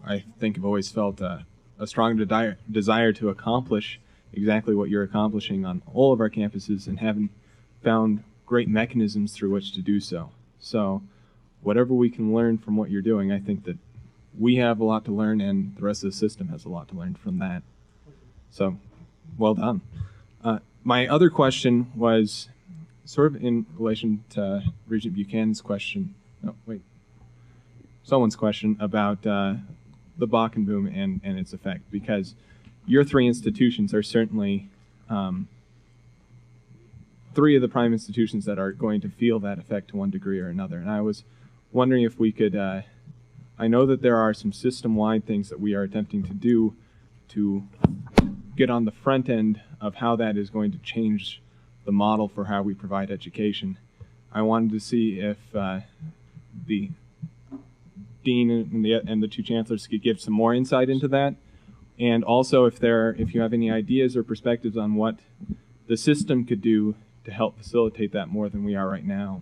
I think I've always felt a strong desire to accomplish exactly what you're accomplishing on all of our campuses, and haven't found great mechanisms through which to do so. So whatever we can learn from what you're doing, I think that we have a lot to learn, and the rest of the system has a lot to learn from that. So, well done. My other question was sort of in relation to Regent Buchanan's question. Someone's question about the Bakken boom and its effect, because your three institutions are certainly three of the prime institutions that are going to feel that effect to one degree or another. And I was wondering if we could, I know that there are some system-wide things that we are attempting to do to get on the front end of how that is going to change the model for how we provide education. I wanted to see if the dean and the two chancellors could give some more insight into that, and also if you have any ideas or perspectives on what the system could do to help facilitate that more than we are right now.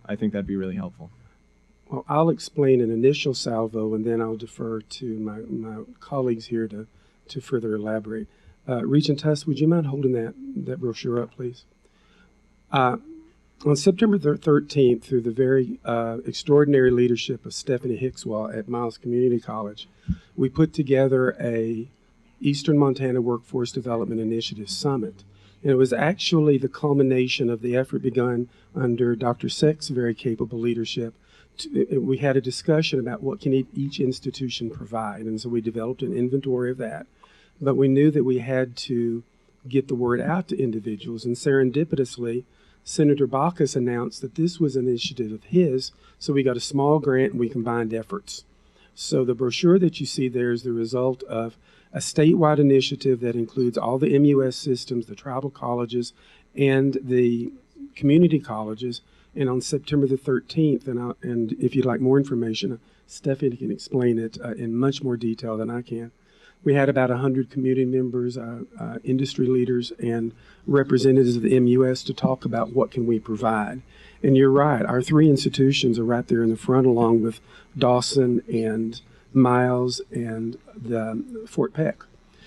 I think that'd be really helpful. Well, I'll explain an initial salvo, and then I'll defer to my colleagues here to further elaborate. Regent Tuss, would you mind holding that brochure up, please? On September 13th, through the very extraordinary leadership of Stephanie Hickswell at Miles Community College, we put together a Eastern Montana Workforce Development Initiative Summit. And it was actually the culmination of the effort begun under Dr. Seck's very capable leadership. We had a discussion about what can each institution provide, and so we developed an inventory of that. But we knew that we had to get the word out to individuals, and serendipitously, Senator Baucus announced that this was an initiative of his, so we got a small grant and we combined efforts. So the brochure that you see there is the result of a statewide initiative that includes all the MUS systems, the tribal colleges, and the community colleges. And on September the 13th, and if you'd like more information, Stephanie can explain it in much more detail than I can. We had about 100 community members, industry leaders, and representatives of the MUS to talk about what can we provide. And you're right, our three institutions are right there in the front, along with Dawson and Miles and the Fort Peck.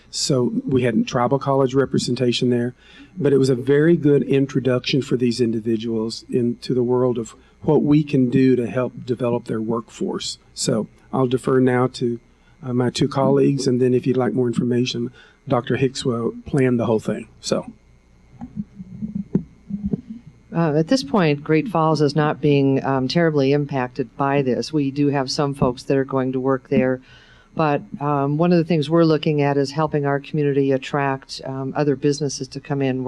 So we had tribal college representation there, but it was a very good introduction for these individuals into the world of what we can do to help develop their workforce. So I'll defer now to my two colleagues, and then if you'd like more information, Dr. Hickswell planned the whole thing. So. At this point, Great Falls is not being terribly impacted by this. We do have some folks that are going to work there, but one of the things we're looking at is helping our community attract other businesses to come in.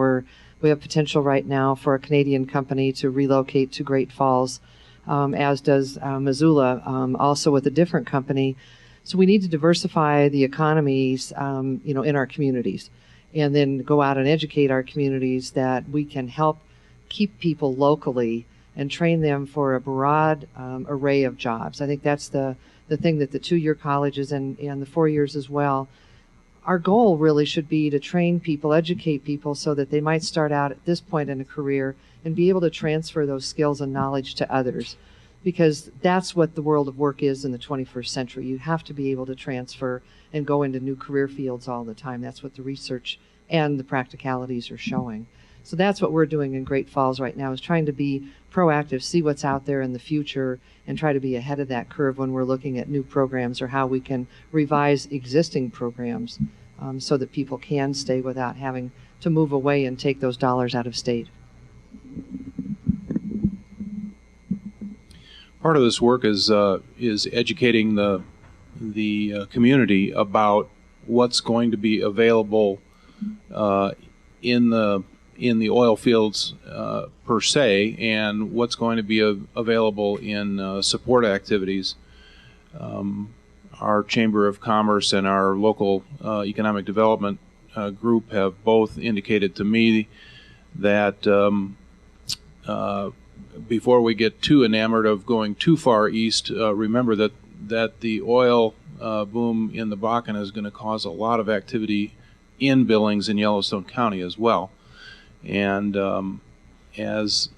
We have potential right now for a Canadian company to relocate to Great Falls, as does Missoula, also with a different company. So we need to diversify the economies, in our communities, and then go out and educate our communities that we can help keep people locally and train them for a broad array of jobs. I think that's the thing that the 2-year colleges and the 4 years as well. Our goal really should be to train people, educate people so that they might start out at this point in a career and be able to transfer those skills and knowledge to others. Because that's what the world of work is in the 21st century. You have to be able to transfer and go into new career fields all the time. That's what the research and the practicalities are showing. So that's what we're doing in Great Falls right now, is trying to be proactive, see what's out there in the future, and try to be ahead of that curve when we're looking at new programs or how we can revise existing programs so that people can stay without having to move away and take those dollars out of state. Part of this work is educating the community about what's going to be available in the oil fields per se, and what's going to be available in support activities. Our Chamber of Commerce and our local economic development group have both indicated to me that before we get too enamored of going too far east, remember that the oil boom in the Bakken is going to cause a lot of activity in Billings and Yellowstone County as well. And as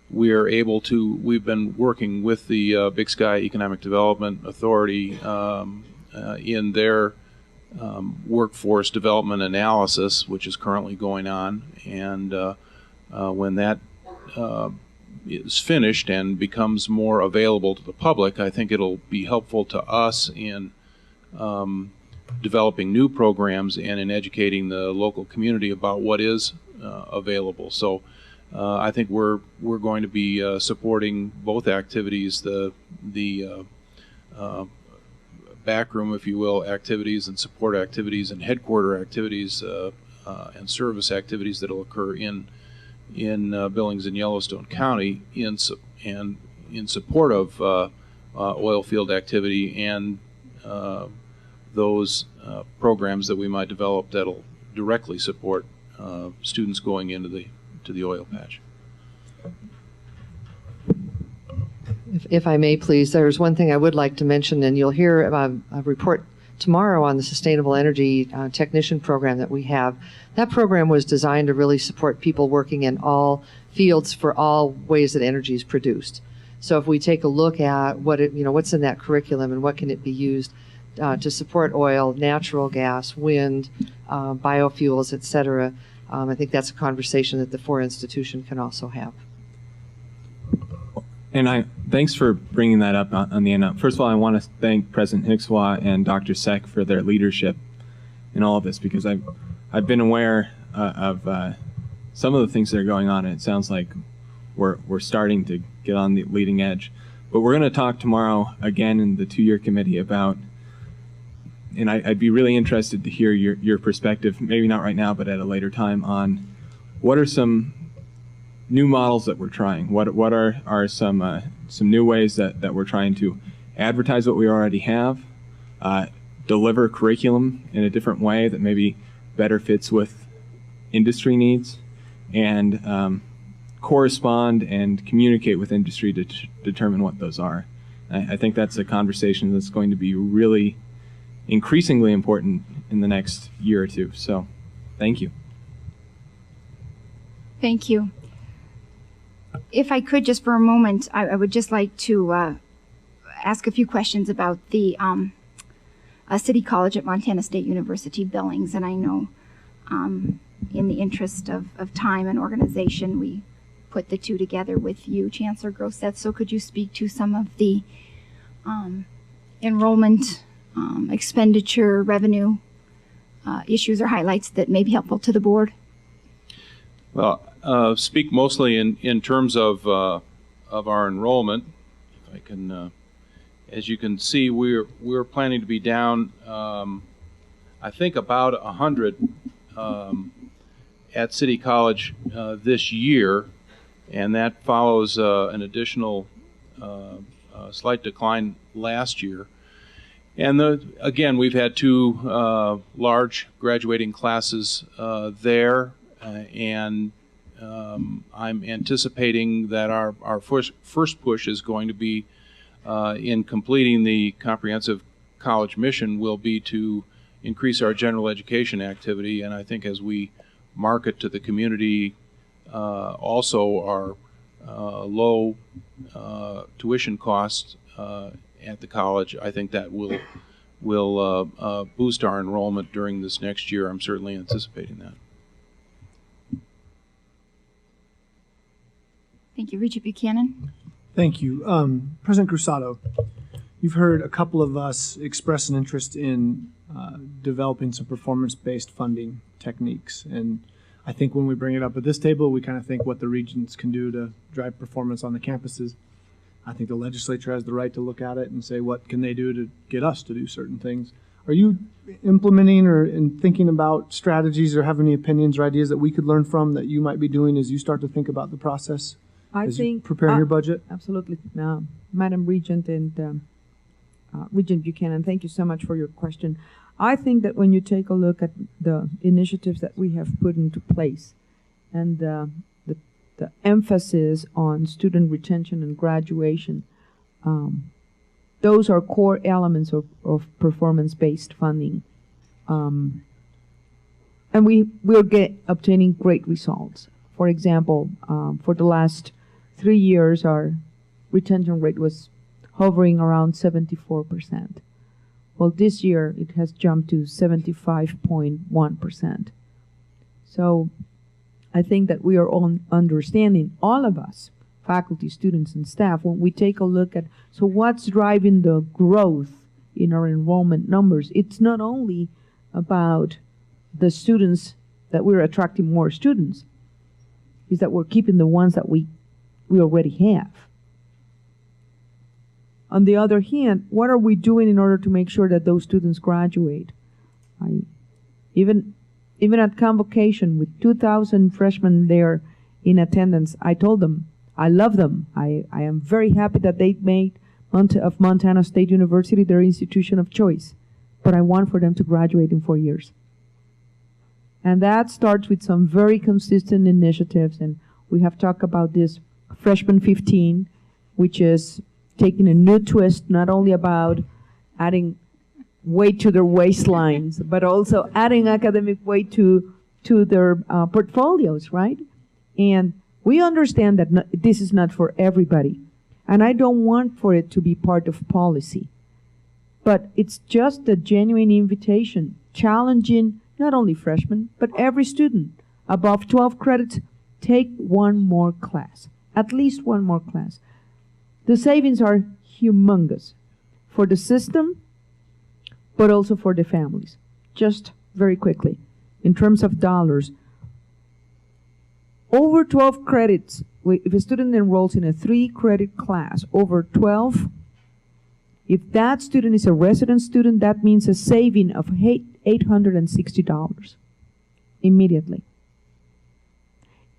we're able to, we've been working with the Big Sky Economic Development Authority in their workforce development analysis, which is currently going on. And when that is finished and becomes more available to the public, I think it'll be helpful to us in developing new programs and in educating the local community about what is available. So I think we're going to be supporting both activities, the backroom, if you will, activities and support activities and headquarter activities and service activities that will occur in Billings and Yellowstone County in support of oil field activity and those programs that we might develop that'll directly support students going into the oil patch. If I may, please, there's one thing I would like to mention, and you'll hear a report tomorrow on the Sustainable Energy Technician program that we have. That program was designed to really support people working in all fields for all ways that energy is produced. So if we take a look at what's in that curriculum and what can it be used to support oil, natural gas, wind, biofuels, et cetera, I think that's a conversation that the four institution can also have. And thanks for bringing that up on the end. First of all, I want to thank President Hickswa and Dr. Seck for their leadership in all of this, because I've been aware of some of the things that are going on, and it sounds like we're starting to get on the leading edge. But we're going to talk tomorrow again in the two-year committee about, and I'd be really interested to hear your perspective, maybe not right now, but at a later time, on what are some new models that we're trying. What are some new ways that we're trying to advertise what we already have, deliver curriculum in a different way that maybe better fits with industry needs, and correspond and communicate with industry to determine what those are. I think that's a conversation that's going to be really increasingly important in the next year or two. So, thank you. Thank you. If I could just for a moment, I would just like to ask a few questions about the City College at Montana State University, Billings. And I know in the interest of time and organization, we put the two together with you, Chancellor Grosset. So could you speak to some of the enrollment, expenditure, revenue issues or highlights that may be helpful to the board? Well, speak mostly in terms of our enrollment. If I can, as you can see, we're planning to be down, I think about 100 at City College this year, and that follows an additional slight decline last year. And again, we've had two large graduating classes there, and I'm anticipating that our first push is going to be in completing the comprehensive college mission will be to increase our general education activity. And I think as we market to the community also our low tuition costs at the college, I think that will boost our enrollment during this next year. I'm certainly anticipating that. Thank you. Regent Buchanan. Thank you. President Cruzado, you've heard a couple of us express an interest in developing some performance-based funding techniques. And I think when we bring it up at this table, we kind of think what the regents can do to drive performance on the campuses. I think the legislature has the right to look at it and say, what can they do to get us to do certain things? Are you implementing or thinking about strategies or have any opinions or ideas that we could learn from that you might be doing as you start to think about the process? I think prepare your budget. Absolutely, Madam Regent and Regent Buchanan. Thank you so much for your question. I think that when you take a look at the initiatives that we have put into place, and the emphasis on student retention and graduation, those are core elements of performance-based funding, and we're obtaining great results. For example, for the last 3 years, our retention rate was hovering around 74%. Well, this year it has jumped to 75.1%. So I think that we are all understanding, all of us, faculty, students, and staff, when we take a look at, so what's driving the growth in our enrollment numbers? It's not only about the students, that we're attracting more students, is that we're keeping the ones that we already have. On the other hand, what are we doing in order to make sure that those students graduate? Even at convocation with 2,000 freshmen there in attendance. I told them I love them. I am very happy that they made of Montana State University their institution of choice. But I want for them to graduate in 4 years. And that starts with some very consistent initiatives. And we have talked about this Freshman 15, which is taking a new twist, not only about adding weight to their waistlines, but also adding academic weight to their portfolios, right? And we understand that this is not for everybody. And I don't want for it to be part of policy. But it's just a genuine invitation, challenging not only freshmen, but every student above 12 credits, take one more class, at least one more class. The savings are humongous for the system, but also for the families. Just very quickly, in terms of dollars, over 12 credits, if a student enrolls in a 3-credit class over 12, if that student is a resident student, that means a saving of $860 immediately.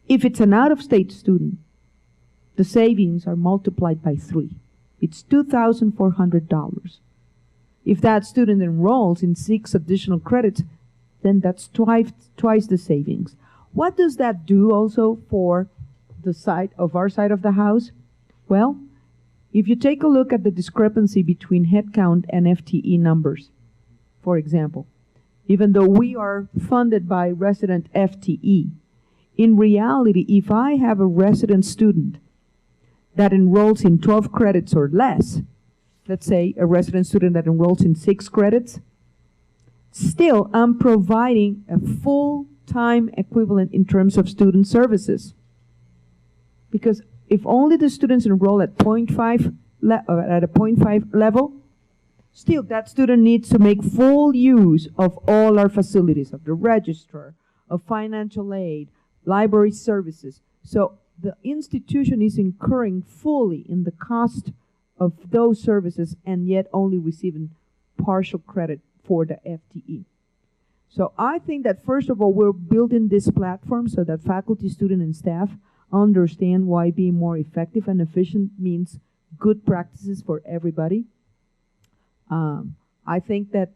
If it's an out-of-state student, the savings are multiplied by 3. It's $2,400. If that student enrolls in 6 additional credits, then that's twice the savings. What does that do also for the side of our side of the house? Well, if you take a look at the discrepancy between headcount and FTE numbers, for example, even though we are funded by resident FTE, in reality, if I have a resident student that enrolls in 12 credits or less, let's say a resident student that enrolls in 6 credits, still I'm providing a full-time equivalent in terms of student services. Because if only the students enroll at 0.5 at a 0.5 level, still that student needs to make full use of all our facilities, of the registrar, of financial aid, library services. So the institution is incurring fully in the cost of those services and yet only receiving partial credit for the FTE. So I think that first of all, we're building this platform so that faculty, student, and staff understand why being more effective and efficient means good practices for everybody. I think that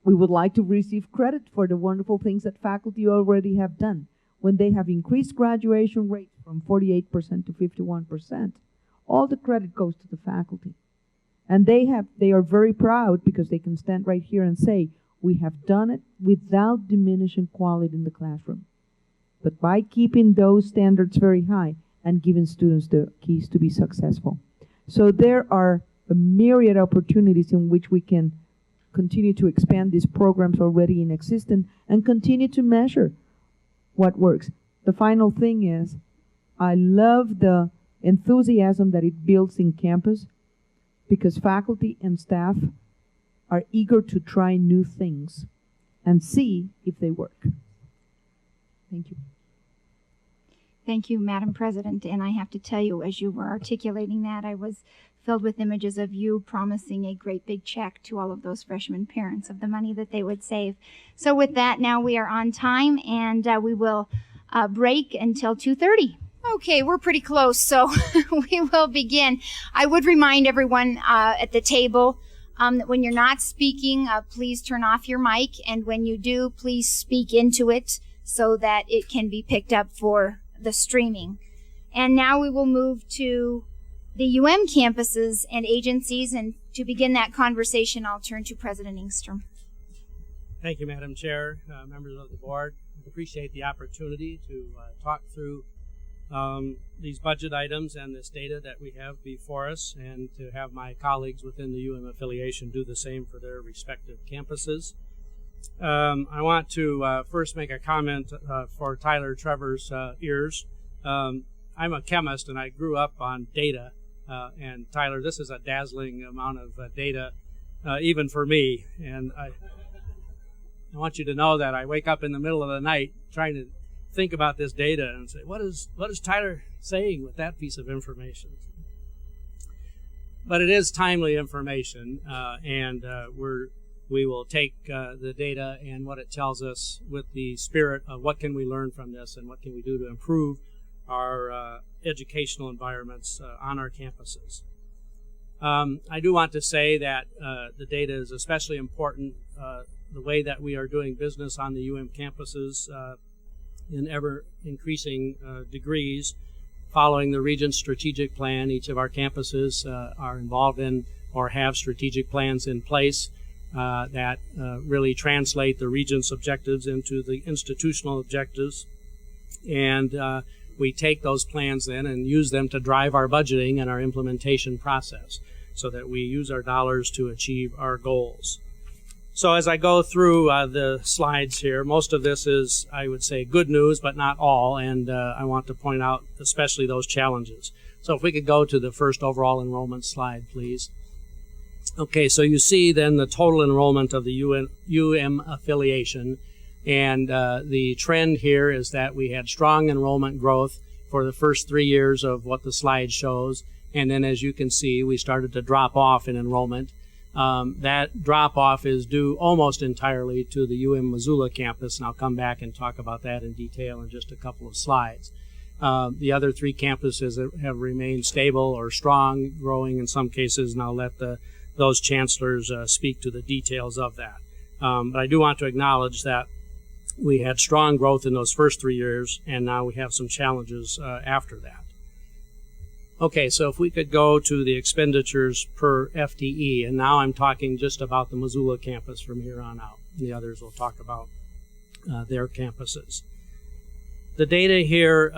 we would like to receive credit for the wonderful things that faculty already have done. When they have increased graduation rates from 48% to 51%, all the credit goes to the faculty. And they are very proud because they can stand right here and say, we have done it without diminishing quality in the classroom, but by keeping those standards very high and giving students the keys to be successful. So there are a myriad opportunities in which we can continue to expand these programs already in existence and continue to measure what works. The final thing is, I love the enthusiasm that it builds in campus because faculty and staff are eager to try new things and see if they work. Thank you. Thank you, Madam President. And I have to tell you, as you were articulating that, I was filled with images of you promising a great big check to all of those freshman parents of the money that they would save. So with that, now we are on time, and we will break until 2:30. Okay, we're pretty close, so we will begin. I would remind everyone at the table that when you're not speaking, please turn off your mic, and when you do, please speak into it so that it can be picked up for the streaming. And now we will move to the campuses and agencies, and to begin that conversation, I'll turn to President Engstrom. Thank you, Madam Chair, members of the board. I appreciate the opportunity to talk through these budget items and this data that we have before us, and to have my colleagues within the affiliation do the same for their respective campuses. I want to first make a comment for Tyler Trevor's ears. I'm a chemist and I grew up on data, and Tyler, this is a dazzling amount of data, even for me. And I want you to know that I wake up in the middle of the night trying to think about this data and say, what is Tyler saying with that piece of information? But it is timely information, and we will take the data and what it tells us with the spirit of what can we learn from this and what can we do to improve our educational environments on our campuses. I do want to say that the data is especially important, the way that we are doing business on the campuses in ever-increasing degrees. Following the Regents' strategic plan, each of our campuses are involved in or have strategic plans in place that really translate the Regents' objectives into the institutional objectives. And we take those plans then and use them to drive our budgeting and our implementation process so that we use our dollars to achieve our goals. So as I go through the slides here, most of this is, I would say, good news, but not all, and I want to point out especially those challenges. So if we could go to the first overall enrollment slide, please. Okay, so you see then the total enrollment of the affiliation, and the trend here is that we had strong enrollment growth for the first 3 years of what the slide shows, and then as you can see, we started to drop off in enrollment. That drop-off is due almost entirely to the Missoula campus, and I'll come back and talk about that in detail in just a couple of slides. The other 3 campuses have remained stable or strong, growing in some cases, and I'll let those chancellors speak to the details of that. But I do want to acknowledge that we had strong growth in those first 3 years, and now we have some challenges after that. Okay, so if we could go to the expenditures per FTE, and now I'm talking just about the Missoula campus from here on out. The others will talk about their campuses. The data here,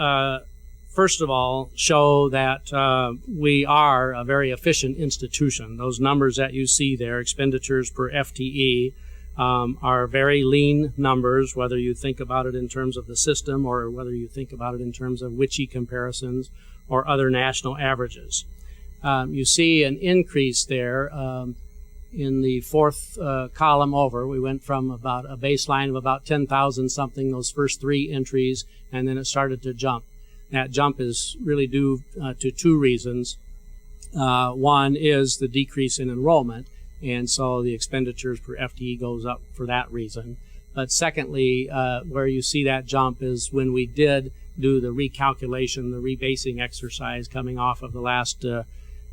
first of all, show that we are a very efficient institution. Those numbers that you see there, expenditures per FTE, are very lean numbers, whether you think about it in terms of the system or whether you think about it in terms of WICHE comparisons or other national averages. You see an increase there in the fourth column over. We went from about a baseline of about 10,000 something, those first 3 entries, and then it started to jump. That jump is really due to 2 reasons. One is the decrease in enrollment, and so the expenditures per FTE goes up for that reason. But secondly, where you see that jump is when we did do the recalculation, the rebasing exercise coming off of the last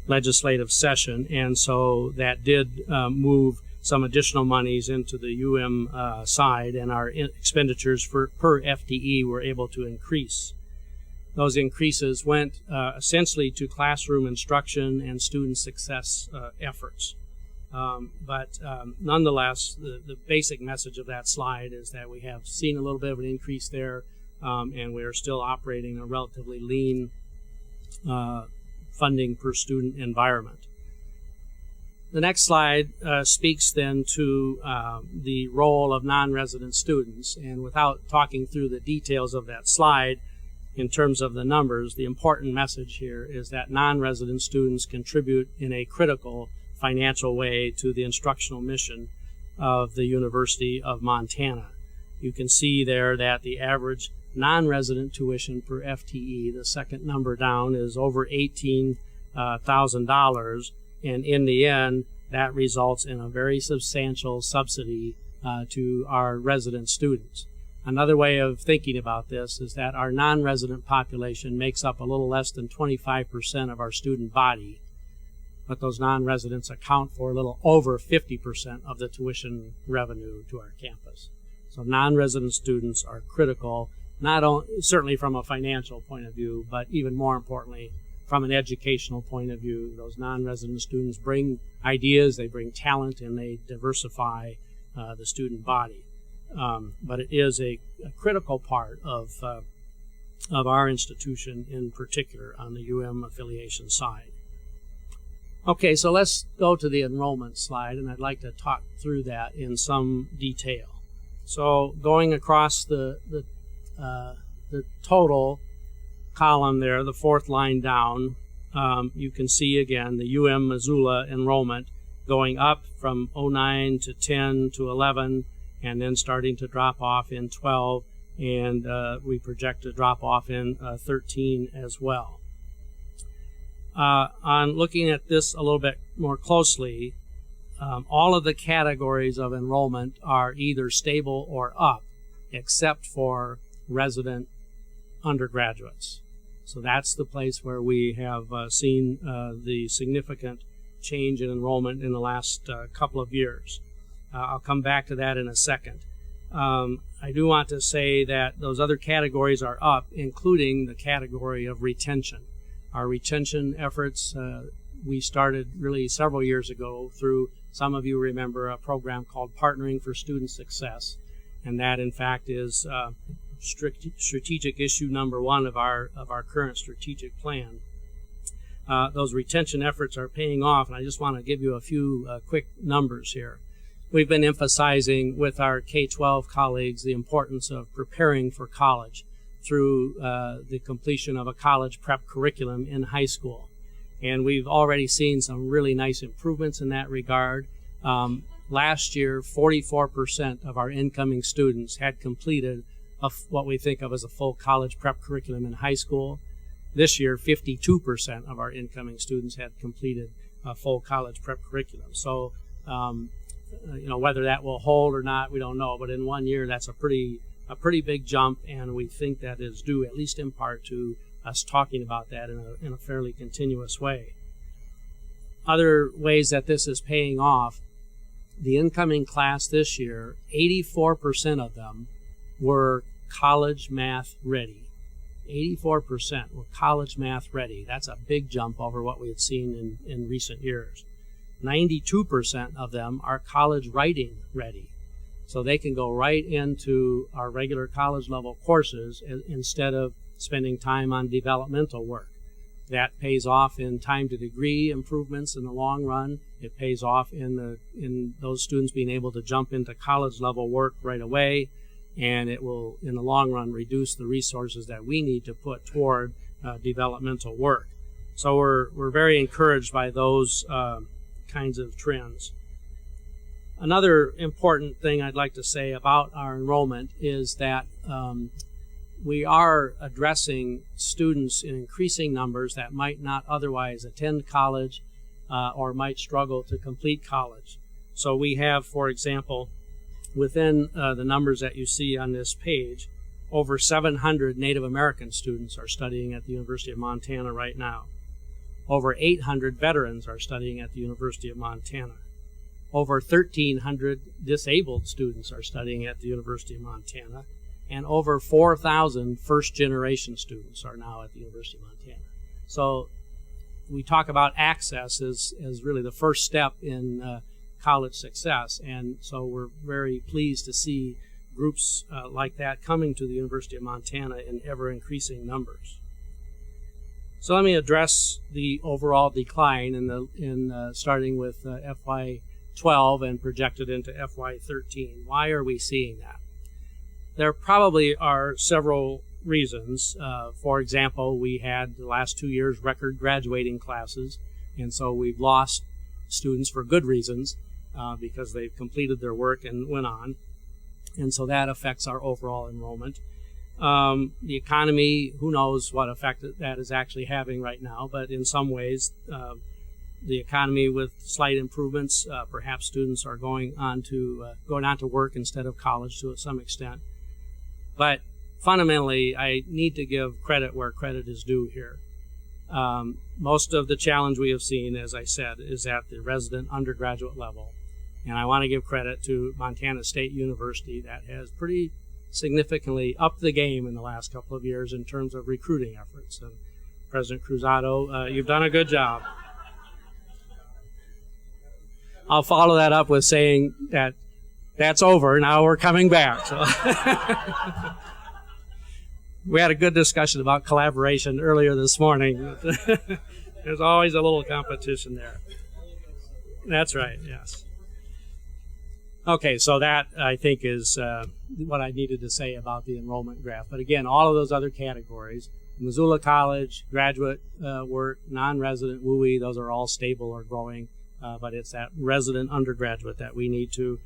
legislative session, and so that did move some additional monies into the side, and our expenditures per FTE were able to increase. Those increases went essentially to classroom instruction and student success efforts. But nonetheless, the basic message of that slide is that we have seen a little bit of an increase there, and we are still operating a relatively lean funding per student environment. The next slide speaks then to the role of non-resident students, and without talking through the details of that slide in terms of the numbers, the important message here is that non-resident students contribute in a critical financial way to the instructional mission of the University of Montana. You can see there that the average non-resident tuition per FTE, the second number down, is over $18,000, and in the end, that results in a very substantial subsidy to our resident students. Another way of thinking about this is that our non-resident population makes up a little less than 25% of our student body, but those non-residents account for a little over 50% of the tuition revenue to our campus. So non-resident students are critical, not only certainly from a financial point of view, but even more importantly, from an educational point of view. Those non-resident students bring ideas, they bring talent, and they diversify the student body. But it is a critical part of our institution, in particular on the affiliation side. Okay, so let's go to the enrollment slide, and I'd like to talk through that in some detail. So going across the total column there, the fourth line down, you can see again the Missoula enrollment going up from 09 to 10 to 11, and then starting to drop off in 12, and we project to drop off in 13 as well. On looking at this a little bit more closely, all of the categories of enrollment are either stable or up, except for resident undergraduates. So that's the place where we have seen the significant change in enrollment in the last couple of years. I'll come back to that in a second. I do want to say that those other categories are up, including the category of retention. Our retention efforts, we started really several years ago through, some of you remember, a program called Partnering for Student Success. And that, in fact, is strategic issue number one of our current strategic plan. Those retention efforts are paying off, and I just want to give you a few quick numbers here. We've been emphasizing with our K-12 colleagues the importance of preparing for college through the completion of a college prep curriculum in high school. And we've already seen some really nice improvements in that regard. Last year, 44% of our incoming students had completed what we think of as a full college prep curriculum in high school. This year, 52% of our incoming students had completed a full college prep curriculum. So, whether that will hold or not, we don't know. But in 1 year, that's a pretty big jump, and we think that is due, at least in part, to us talking about that in a fairly continuous way. Other ways that this is paying off, the incoming class this year, 84% of them were college math ready. 84% were college math ready. That's a big jump over what we had seen in recent years. 92% of them are college writing ready. So they can go right into our regular college level courses instead of spending time on developmental work. That pays off in time to degree improvements in the long run. It pays off in those students being able to jump into college level work right away, and it will, in the long run, reduce the resources that we need to put toward developmental work. So we're very encouraged by those kinds of trends. Another important thing I'd like to say about our enrollment is that we are addressing students in increasing numbers that might not otherwise attend college or might struggle to complete college. So we have, for example, within the numbers that you see on this page, over 700 Native American students are studying at the University of Montana right now. Over 800 veterans are studying at the University of Montana. Over 1,300 disabled students are studying at the University of Montana. And over 4,000 first-generation students are now at the University of Montana. So we talk about access as really the first step in college success, and so we're very pleased to see groups like that coming to the University of Montana in ever-increasing numbers. So let me address the overall decline in starting with FY12 and projected into FY13. Why are we seeing that? There probably are several reasons. For example, we had the last 2 years record graduating classes, and so we've lost students for good reasons because they've completed their work and went on, and so that affects our overall enrollment. The economy, who knows what effect that is actually having right now, but in some ways, the economy with slight improvements, perhaps students are going on to work instead of college to some extent. But fundamentally, I need to give credit where credit is due here. Most of the challenge we have seen, as I said, is at the resident undergraduate level. And I want to give credit to Montana State University that has pretty significantly upped the game in the last couple of years in terms of recruiting efforts. And President Cruzado, you've done a good job. I'll follow that up with saying that that's over. Now we're coming back. So we had a good discussion about collaboration earlier this morning. There's always a little competition there. That's right, yes. Okay, so that, I think, is what I needed to say about the enrollment graph. But again, all of those other categories, Missoula College, graduate work, non-resident, WUI, those are all stable or growing. But it's that resident undergraduate that we need to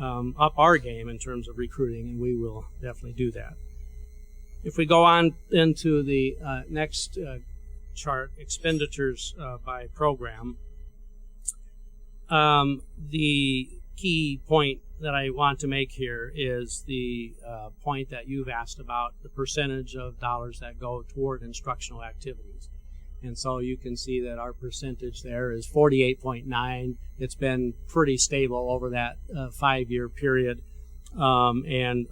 up our game in terms of recruiting, and we will definitely do that. If we go on into the next chart, expenditures by program, the key point that I want to make here is the point that you've asked about the percentage of dollars that go toward instructional activities. And so you can see that our percentage there is 48.9. It's been pretty stable over that 5-year period, and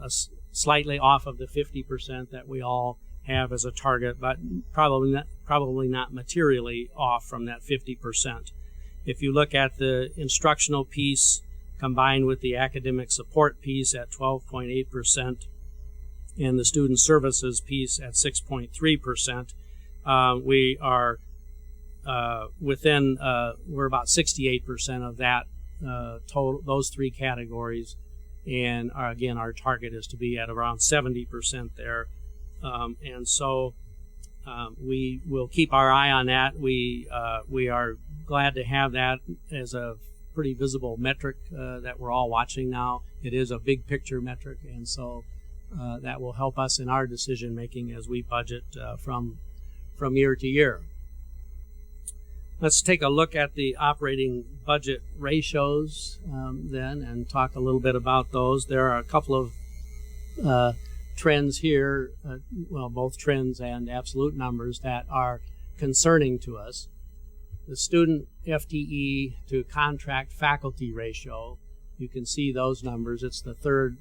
slightly off of the 50% that we all have as a target, but probably not materially off from that 50%. If you look at the instructional piece combined with the academic support piece at 12.8% and the student services piece at 6.3%, we are we're about 68% of that total, those three categories, and again, our target is to be at around 70% there, and so we will keep our eye on that. We are glad to have that as a pretty visible metric that we're all watching now. It is a big picture metric, and so that will help us in our decision making as we budget from year to year. Let's take a look at the operating budget ratios then and talk a little bit about those. There are a couple of trends here, both trends and absolute numbers that are concerning to us. The student FTE to contract faculty ratio, you can see those numbers. It's the third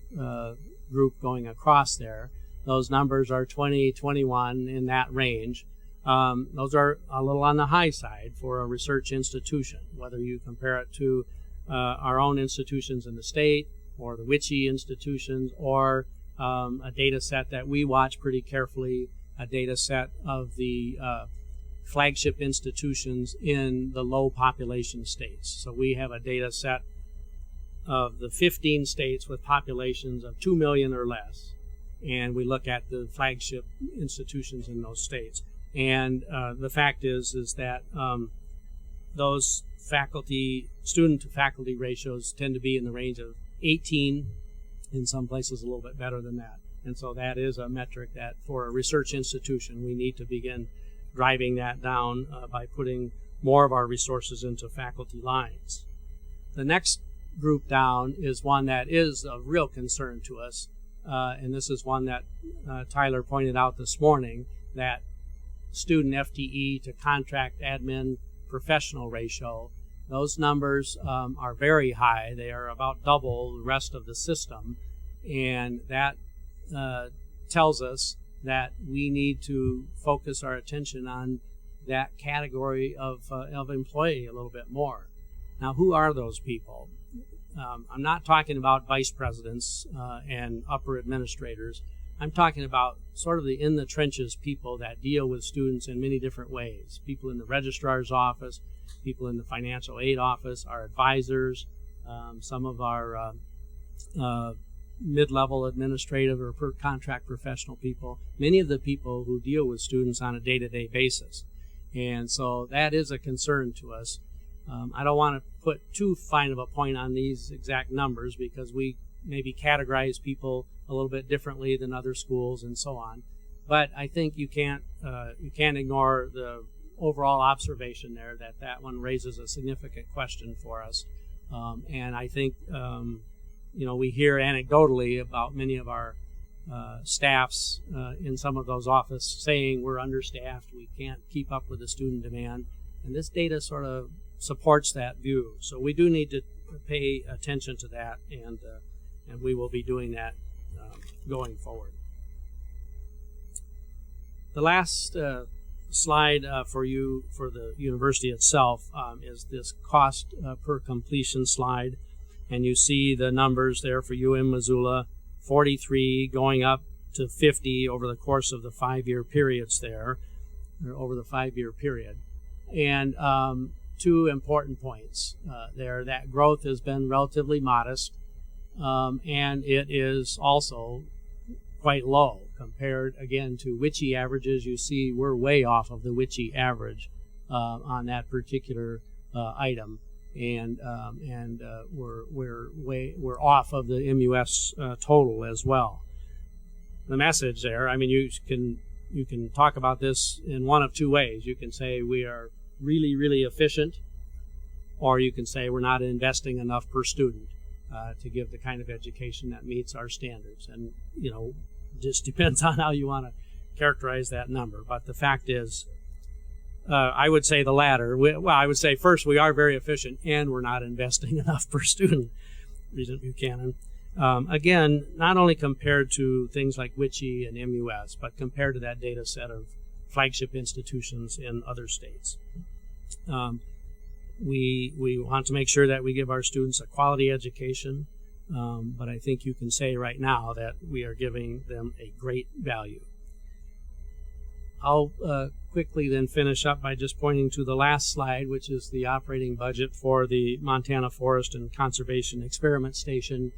group going across there. Those numbers are 20, 21 in that range. Those are a little on the high side for a research institution, whether you compare it to our own institutions in the state or the WICHE institutions or a data set that we watch pretty carefully, a data set of the flagship institutions in the low population states. So we have a data set of the 15 states with populations of 2 million or less, and we look at the flagship institutions in those states. And the fact is that those student to faculty ratios tend to be in the range of 18, in some places a little bit better than that. And so that is a metric that for a research institution we need to begin driving that down by putting more of our resources into faculty lines. The next group down is one that is of real concern to us, and this is one that Tyler pointed out this morning, that student FTE to contract admin professional ratio. Those numbers are very high. They are about double the rest of the system, and that tells us that we need to focus our attention on that category of employee a little bit more. Now, who are those people? I'm not talking about vice presidents and upper administrators. I'm talking about sort of the in the trenches people that deal with students in many different ways. People in the registrar's office, people in the financial aid office, our advisors, some of our mid-level administrative or per contract professional people, many of the people who deal with students on a day-to-day basis. And so that is a concern to us. I don't want to put too fine of a point on these exact numbers because we maybe categorize people a little bit differently than other schools and so on. But I think you can't ignore the overall observation there that one raises a significant question for us. And I think we hear anecdotally about many of our staffs in some of those offices saying we're understaffed, we can't keep up with the student demand, and this data sort of supports that view. So we do need to pay attention to that, and we will be doing that going forward. The last slide for you for the university itself is this cost per completion slide, and you see the numbers there for Missoula, 43 going up to 50 over the course of the 5-year periods there, or over the 5-year period. And two important points there. That growth has been relatively modest, and it is also quite low compared, again, to WICHE averages. You see we're way off of the WICHE average on that particular item, and we're off of the MUS total as well. The message there, I mean, you can talk about this in one of two ways. You can say we are really, really efficient, or you can say we're not investing enough per student. to give the kind of education that meets our standards. And, just depends on how you want to characterize that number. But the fact is, I would say the latter. I would say first, we are very efficient and we're not investing enough per student, Regent Buchanan. Again, not only compared to things like WICHE and MUS, but compared to that data set of flagship institutions in other states. We want to make sure that we give our students a quality education, but I think you can say right now that we are giving them a great value. I'll quickly then finish up by just pointing to the last slide, which is the operating budget for the Montana Forest and Conservation Experiment Station.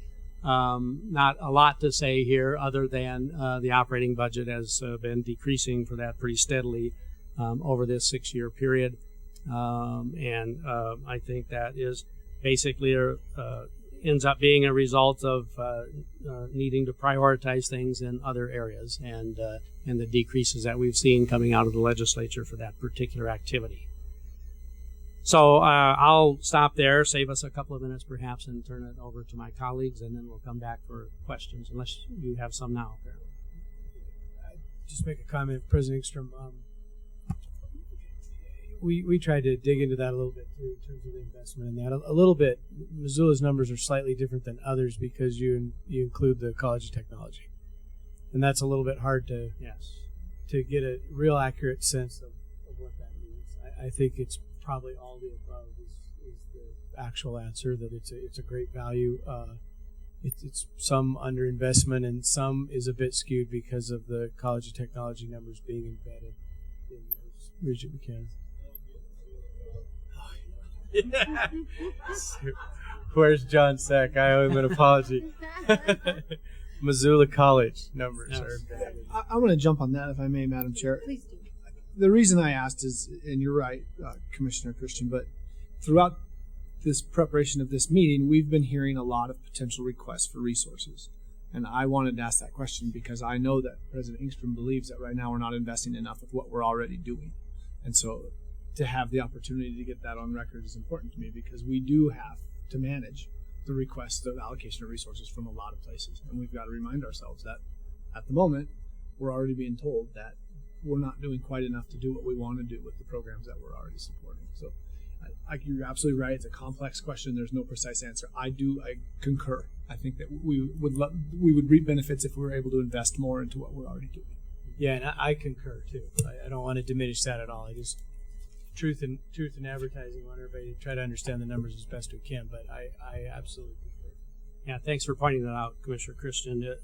Not a lot to say here other than the operating budget has been decreasing for that pretty steadily over this 6-year period. I think that is basically ends up being a result of needing to prioritize things in other areas and the decreases that we've seen coming out of the legislature for that particular activity. So I'll stop there, save us a couple of minutes perhaps, and turn it over to my colleagues, and then we'll come back for questions, unless you have some now, apparently. Just make a comment, President Engstrom. We tried to dig into that a little bit too, in terms of the investment in that. A little bit. Missoula's numbers are slightly different than others because you include the College of Technology, and that's a little bit hard to get a real accurate sense of what that means. I think it's probably all the above is the actual answer, that it's a great value. It's some underinvestment and some is a bit skewed because of the College of Technology numbers being embedded in those. Regent Buchanan. Where's John Sack? I owe him an apology. Missoula College numbers are embedded. I want to jump on that, if I may, Madam Chair. Please do. The reason I asked is, and you're right, Commissioner Christian, but throughout this preparation of this meeting, we've been hearing a lot of potential requests for resources. And I wanted to ask that question because I know that President Engstrom believes that right now we're not investing enough with what we're already doing. And so to have the opportunity to get that on record is important to me, because we do have to manage the request of allocation of resources from a lot of places. And we've got to remind ourselves that at the moment, we're already being told that we're not doing quite enough to do what we want to do with the programs that we're already supporting. So you're absolutely right. It's a complex question. There's no precise answer. I concur. I think that we would reap benefits if we were able to invest more into what we're already doing. Yeah, and I concur too. I don't want to diminish that at all. I just truth in advertising. I want everybody to try to understand the numbers as best we can. But I absolutely concur. Yeah, thanks for pointing that out, Commissioner Christian.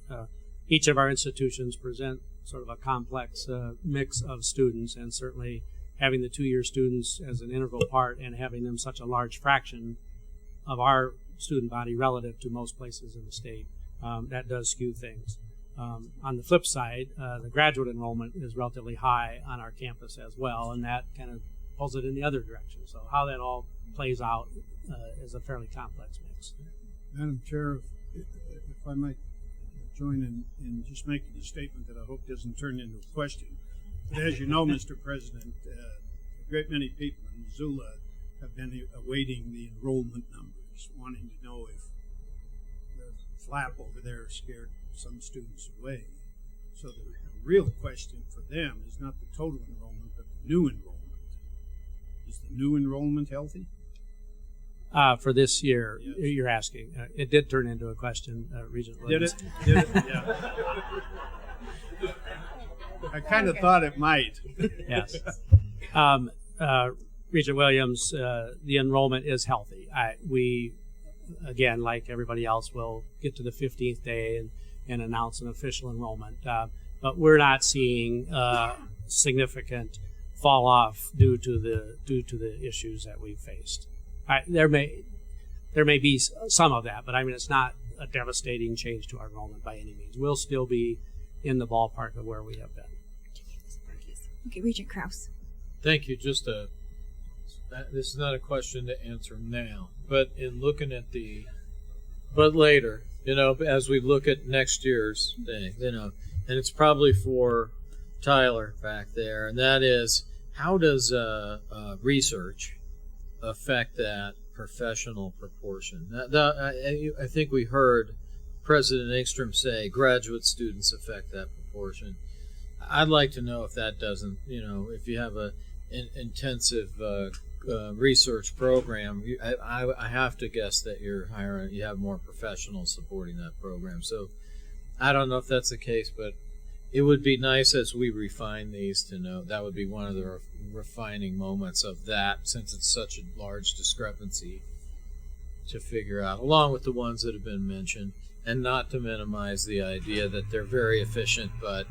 Each of our institutions present sort of a complex mix of students, and certainly having the 2-year students as an integral part and having them such a large fraction of our student body relative to most places in the state, that does skew things. On the flip side, the graduate enrollment is relatively high on our campus as well, and that kind of pulls it in the other direction. So how that all plays out is a fairly complex mix. Madam Chair, if I might join in just making a statement that I hope doesn't turn into a question. But as you know, Mr. President, a great many people in Missoula have been awaiting the enrollment numbers, wanting to know if the flap over there scared some students away. So the real question for them is not the total enrollment, but the new enrollment. Is the new enrollment healthy? For this year, yes. You're asking. It did turn into a question, Regent Williams. Did it? Yeah. I kind of thought it might. Yes. Regent Williams, the enrollment is healthy. We, again, like everybody else, will get to the 15th day and announce an official enrollment. But we're not seeing significant fall off due to the issues that we've faced. There may be some of that, but I mean, it's not a devastating change to our enrollment by any means. We'll still be in the ballpark of where we have been. Okay, Regent Krause. Thank you. Just this is not a question to answer now, but in looking at but later, as we look at next year's thing, and it's probably for Tyler back there, and that is, how does research affect that professional proportion. I think we heard President Engstrom say graduate students affect that proportion. I'd like to know if that doesn't, if you have an intensive research program, I have to guess that you have more professionals supporting that program. So I don't know if that's the case, but it would be nice as we refine these to know. That would be one of the refining moments of that, since it's such a large discrepancy to figure out, along with the ones that have been mentioned, and not to minimize the idea that they're very efficient, but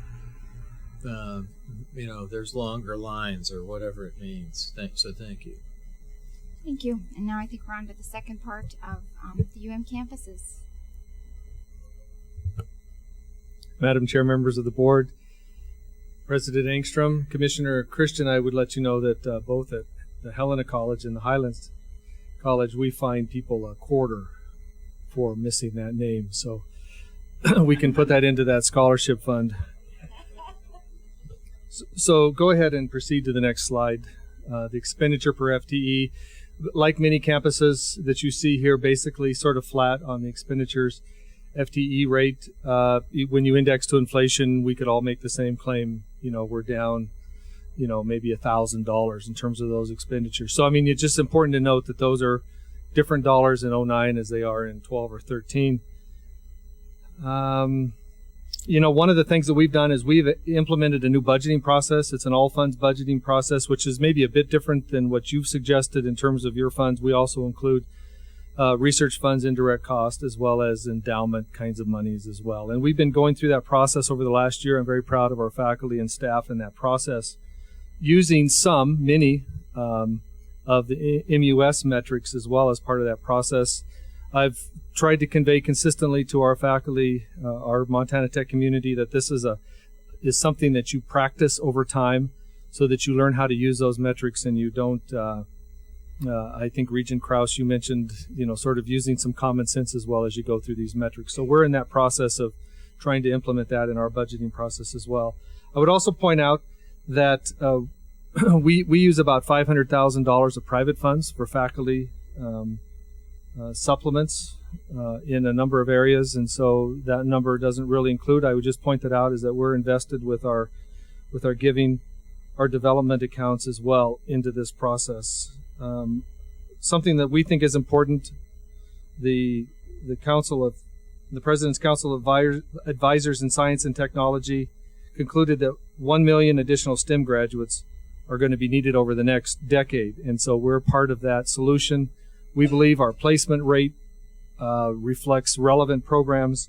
there's longer lines or whatever it means. So thank you. Thank you. And now I think we're on to the second part of the UM campuses. Madam Chair, members of the board, President Engstrom, Commissioner Christian, I would let you know that both at the Helena College and the Highlands College, we fine people a quarter for missing that name. So we can put that into that scholarship fund. So go ahead and proceed to the next slide. The expenditure per FTE, like many campuses that you see here, basically sort of flat on the expenditures. FTE rate, when you index to inflation, we could all make the same claim. We're down, maybe $1,000 in terms of those expenditures. So, it's just important to note that those are different dollars in 09 as they are in 12 or 13. One of the things that we've done is we've implemented a new budgeting process. It's an all funds budgeting process, which is maybe a bit different than what you've suggested in terms of your funds. We also include research funds, indirect cost, as well as endowment kinds of monies as well. And we've been going through that process over the last year. I'm very proud of our faculty and staff in that process, using many of the MUS metrics as well as part of that process. I've tried to convey consistently to our faculty, our Montana Tech community, that this is something that you practice over time so that you learn how to use those metrics and you don't I think Regent Krause, you mentioned, sort of using some common sense as well as you go through these metrics. So we're in that process of trying to implement that in our budgeting process as well. I would also point out that we use about $500,000 of private funds for faculty supplements in a number of areas, and so that number doesn't really include. I would just point that out is that we're invested with our giving, our development accounts as well into this process. Something that we think is important, the President's Council of Advisors in Science and Technology concluded that 1 million additional STEM graduates are going to be needed over the next decade, and so we're part of that solution. We believe our placement rate reflects relevant programs.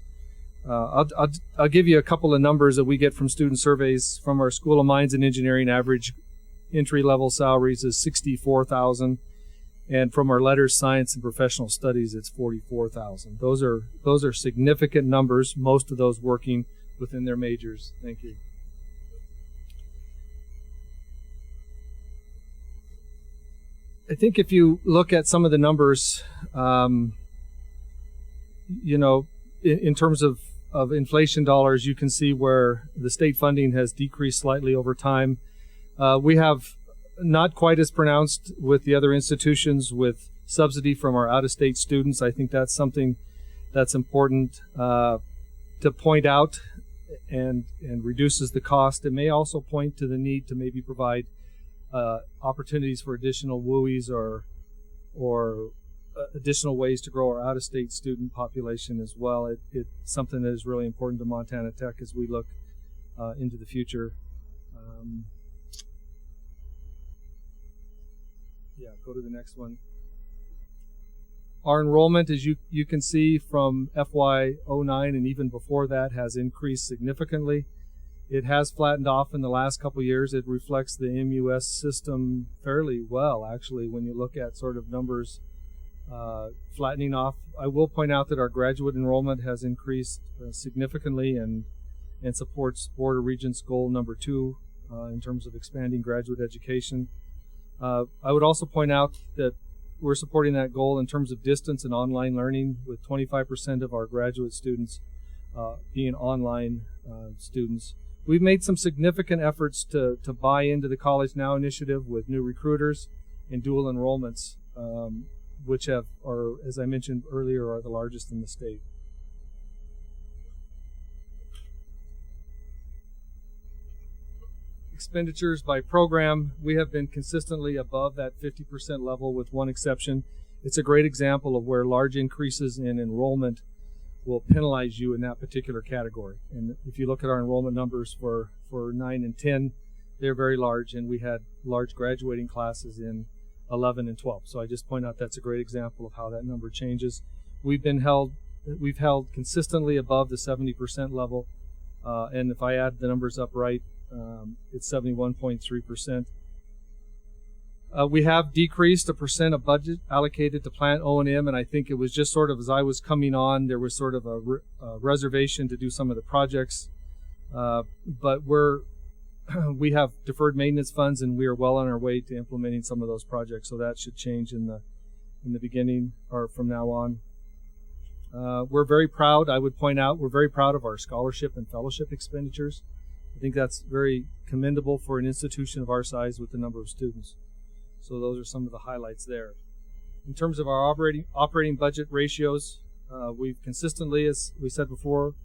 I'll give you a couple of numbers that we get from student surveys. From our School of Mines and Engineering, average entry-level salaries is $64,000, and from our Letters, Science, and Professional Studies, it's $44,000. Those are significant numbers. Most of those working within their majors. Thank you. I think if you look at some of the numbers, in terms of inflation dollars, you can see where the state funding has decreased slightly over time. We have not quite as pronounced with the other institutions with subsidy from our out-of-state students. I think that's something that's important to point out and reduces the cost. It may also point to the need to maybe provide opportunities for additional WUIs or additional ways to grow our out-of-state student population as well. It's something that is really important to Montana Tech as we look into the future. Go to the next one. Our enrollment, as you can see from FY09 and even before that, has increased significantly. It has flattened off in the last couple of years. It reflects the MUS system fairly well, actually, when you look at sort of numbers flattening off. I will point out that our graduate enrollment has increased significantly and supports Board of Regents goal number 2 in terms of expanding graduate education. I would also point out that we're supporting that goal in terms of distance and online learning, with 25% of our graduate students being online students. We've made some significant efforts to buy into the College Now initiative with new recruiters and dual enrollments. which are, as I mentioned earlier, are the largest in the state. Expenditures by program, we have been consistently above that 50% level with one exception. It's a great example of where large increases in enrollment will penalize you in that particular category. And if you look at our enrollment numbers for 9 and 10, they're very large, and we had large graduating classes in 11 and 12. So I just point out that's a great example of how that number changes. We've held consistently above the 70% level, and if I add the numbers up right, it's 71.3%. We have decreased a percent of budget allocated to plant O&M, and I think it was just sort of as I was coming on, there was sort of a reservation to do some of the projects, but we have deferred maintenance funds, and we are well on our way to implementing some of those projects, so that should change in the beginning or from now on. We're very proud, I would point out, we're very proud of our scholarship and fellowship expenditures. I think that's very commendable for an institution of our size with the number of students. So those are some of the highlights there. In terms of our operating budget ratios, we've consistently, as we said before,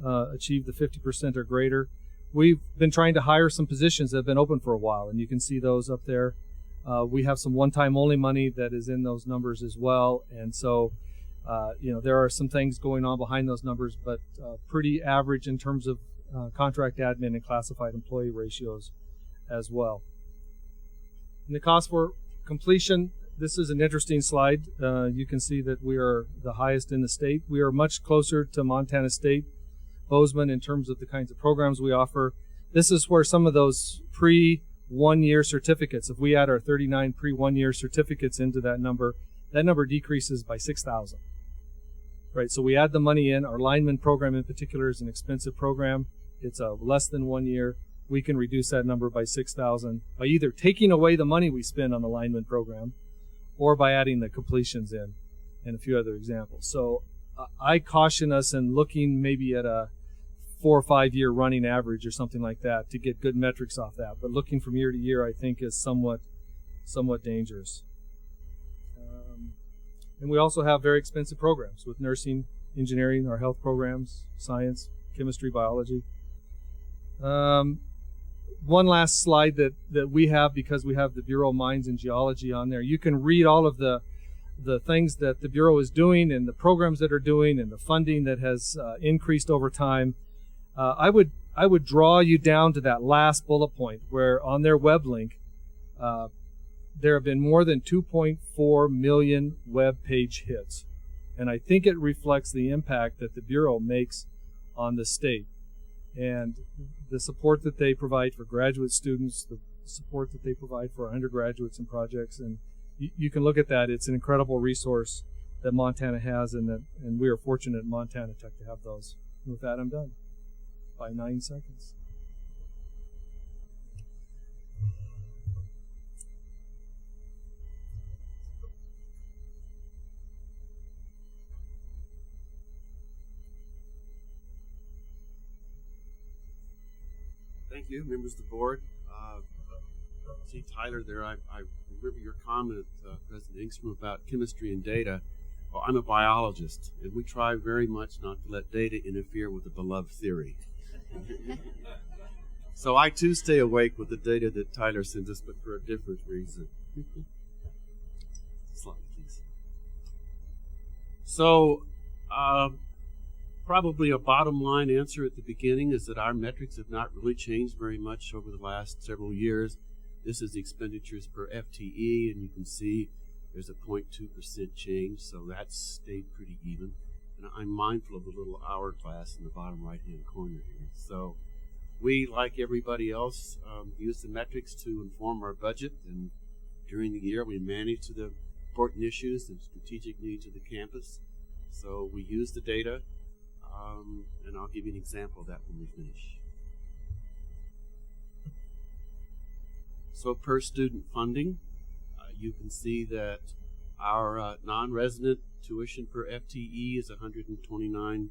achieved the 50% or greater. We've been trying to hire some positions that have been open for a while, and you can see those up there. We have some one-time only money that is in those numbers as well, and so there are some things going on behind those numbers, but pretty average in terms of contract admin and classified employee ratios as well. In the cost for completion, this is an interesting slide. You can see that we are the highest in the state. We are much closer to Montana State, Bozeman, in terms of the kinds of programs we offer. This is where some of those pre-1-year certificates, if we add our 39 pre-1-year certificates into that number decreases by 6,000. Right, so we add the money in. Our lineman program in particular is an expensive program. It's less than 1 year. We can reduce that number by 6,000 by either taking away the money we spend on the lineman program or by adding the completions in and a few other examples. So I caution us in looking maybe at a 4 or 5 year running average or something like that to get good metrics off that. But looking from year to year, I think, is somewhat dangerous. And we also have very expensive programs with nursing, engineering, our health programs, science, chemistry, biology. One last slide that we have, because we have the Bureau of Mines and Geology on there. You can read all of the things that the Bureau is doing and the programs that are doing and the funding that has increased over time. I would draw you down to that last bullet point where on their web link, there have been more than 2.4 million web page hits. And I think it reflects the impact that the Bureau makes on the state. And the support that they provide for graduate students, the support that they provide for our undergraduates and projects. And you can look at that. It's an incredible resource that Montana has, and we are fortunate at Montana Tech to have those. And with that, I'm done by 9 seconds. Thank you, members of the board. See Tyler there. I remember your comment, President Engstrom, about chemistry and data. Well, I'm a biologist, and we try very much not to let data interfere with the beloved theory. So I too stay awake with the data that Tyler sends us, but for a different reason. Slide, please. So, probably a bottom line answer at the beginning is that our metrics have not really changed very much over the last several years. This is the expenditures per FTE, and you can see there's a 0.2% change, so that's stayed pretty even. And I'm mindful of the little hourglass in the bottom right-hand corner here. So we, like everybody else, use the metrics to inform our budget, and during the year we manage to the important issues and strategic needs of the campus. So we use the data. And I'll give you an example of that when we finish. So per student funding, you can see that our non-resident tuition per FTE is 129%,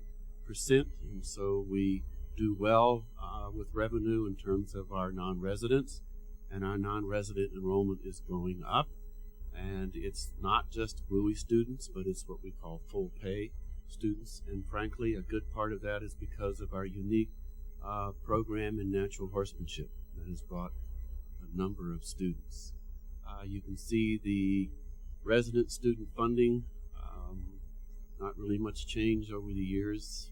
and so we do well with revenue in terms of our non-residents, and our non-resident enrollment is going up. And it's not just WUI students, but it's what we call full pay students. And frankly, a good part of that is because of our unique program in natural horsemanship that has brought a number of students. You can see the resident student funding, not really much change over the years.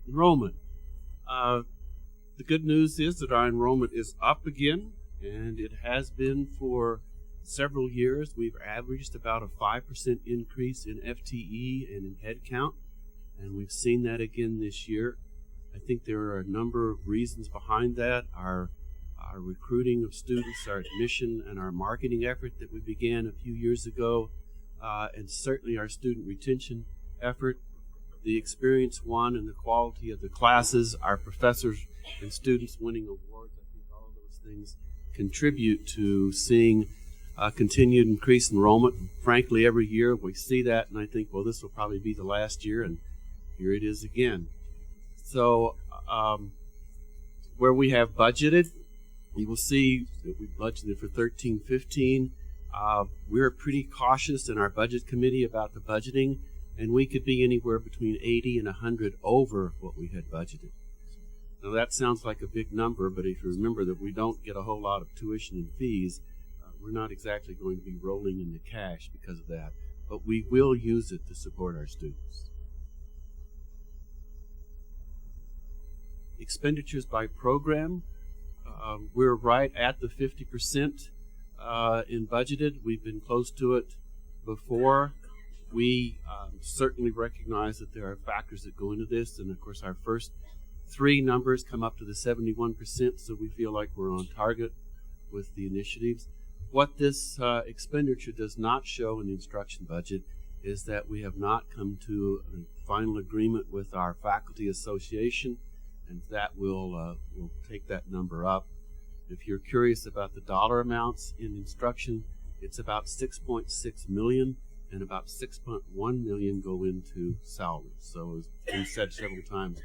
Enrollment. The good news is that our enrollment is up again, and it has been for several years. We've averaged about a 5% increase in FTE and in headcount, and we've seen that again this year. I think there are a number of reasons behind that. Our recruiting of students, our admission, and our marketing effort that we began a few years ago, and certainly our student retention effort, the Experience One and the quality of the classes, our professors and students winning awards. I think all of those things contribute to seeing continued increased enrollment. And frankly, every year we see that, and I think, well, this will probably be the last year, and here it is again. So where we have budgeted, you will see that we budgeted for 13-15. We're pretty cautious in our budget committee about the budgeting, and we could be anywhere between 80 and 100 over what we had budgeted. Now that sounds like a big number, but if you remember that we don't get a whole lot of tuition and fees, we're not exactly going to be rolling in the cash because of that, but we will use it to support our students. Expenditures by program, we're right at the 50% in budgeted. We've been close to it before. We certainly recognize that there are factors that go into this, and of course our first three numbers come up to the 71%, so we feel like we're on target with the initiatives. What this expenditure does not show in the instruction budget is that we have not come to a final agreement with our faculty association, and that will take that number up. If you're curious about the dollar amounts in instruction, it's about $6.6 million, and about $6.1 million go into salaries. So as we said several times,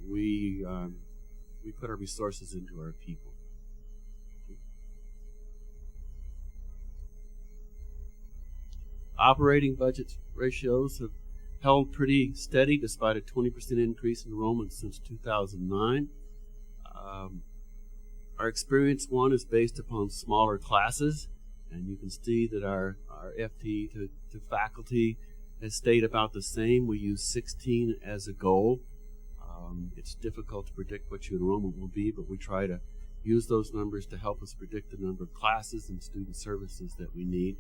we put our resources into our people. Operating budget ratios have held pretty steady despite a 20% increase in enrollment since 2009. Our Experience One is based upon smaller classes, and you can see that our FTE to faculty has stayed about the same. We use 16 as a goal. It's difficult to predict what your enrollment will be, but we try to use those numbers to help us predict the number of classes and student services that we need.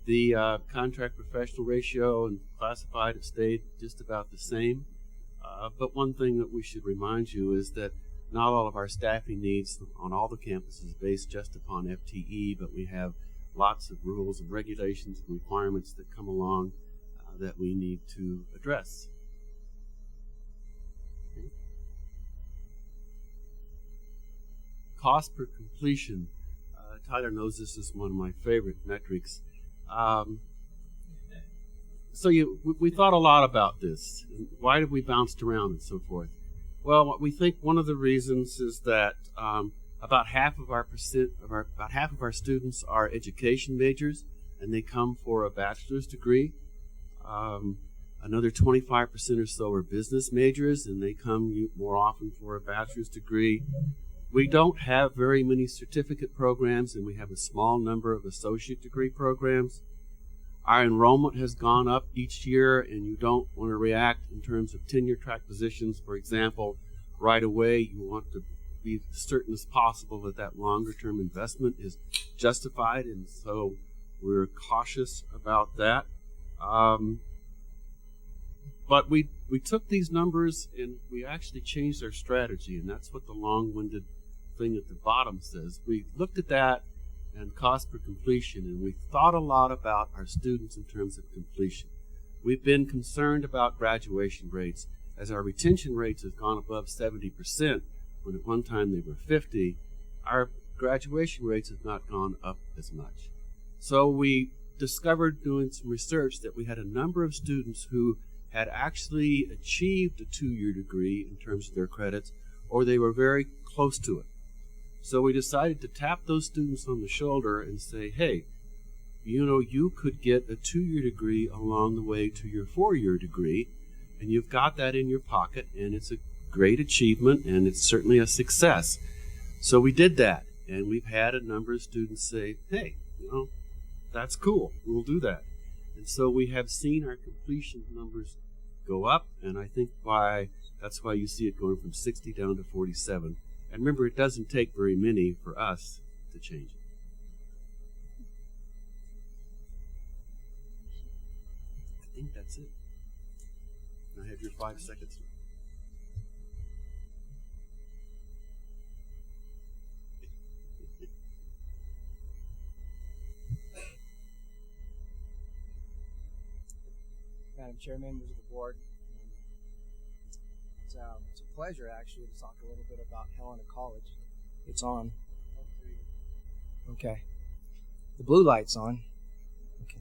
The contract professional ratio and classified have stayed just about the same. But one thing that we should remind you is that not all of our staffing needs on all the campuses is based just upon FTE, but we have lots of rules and regulations and requirements that come along that we need to address. Okay. Cost per completion. Tyler knows this is one of my favorite metrics. So we thought a lot about this. Why did we bounce around and so forth? Well, we think one of the reasons is that about half of our students are education majors, and they come for a bachelor's degree. Another 25% or so are business majors, and they come more often for a bachelor's degree. We don't have very many certificate programs, and we have a small number of associate degree programs. Our enrollment has gone up each year, and you don't want to react in terms of tenure track positions. For example, right away, you want to be certain as possible that that longer term investment is justified, and so we're cautious about that. But we took these numbers and we actually changed our strategy, and that's what the long-winded thing at the bottom says. We looked at that and cost per completion, and we thought a lot about our students in terms of completion. We've been concerned about graduation rates, as our retention rates have gone above 70%, when at one time they were 50. Our graduation rates have not gone up as much. So we discovered doing some research that we had a number of students who had actually achieved a 2-year degree in terms of their credits, or they were very close to it. So we decided to tap those students on the shoulder and say, hey, you know, you could get a 2-year degree along the way to your 4-year degree, and you've got that in your pocket, and it's a great achievement, and it's certainly a success. So we did that, and we've had a number of students say, hey, you know, that's cool, we'll do that. And so we have seen our completion numbers go up, and I think that's why you see it going from 60 down to 47. And remember, it doesn't take very many for us to change it. I think that's it. I have your 5 seconds. Madam Chair, members of the board, it's a pleasure actually to talk a little bit about Helena College. It's on. Okay. The blue light's on. Okay.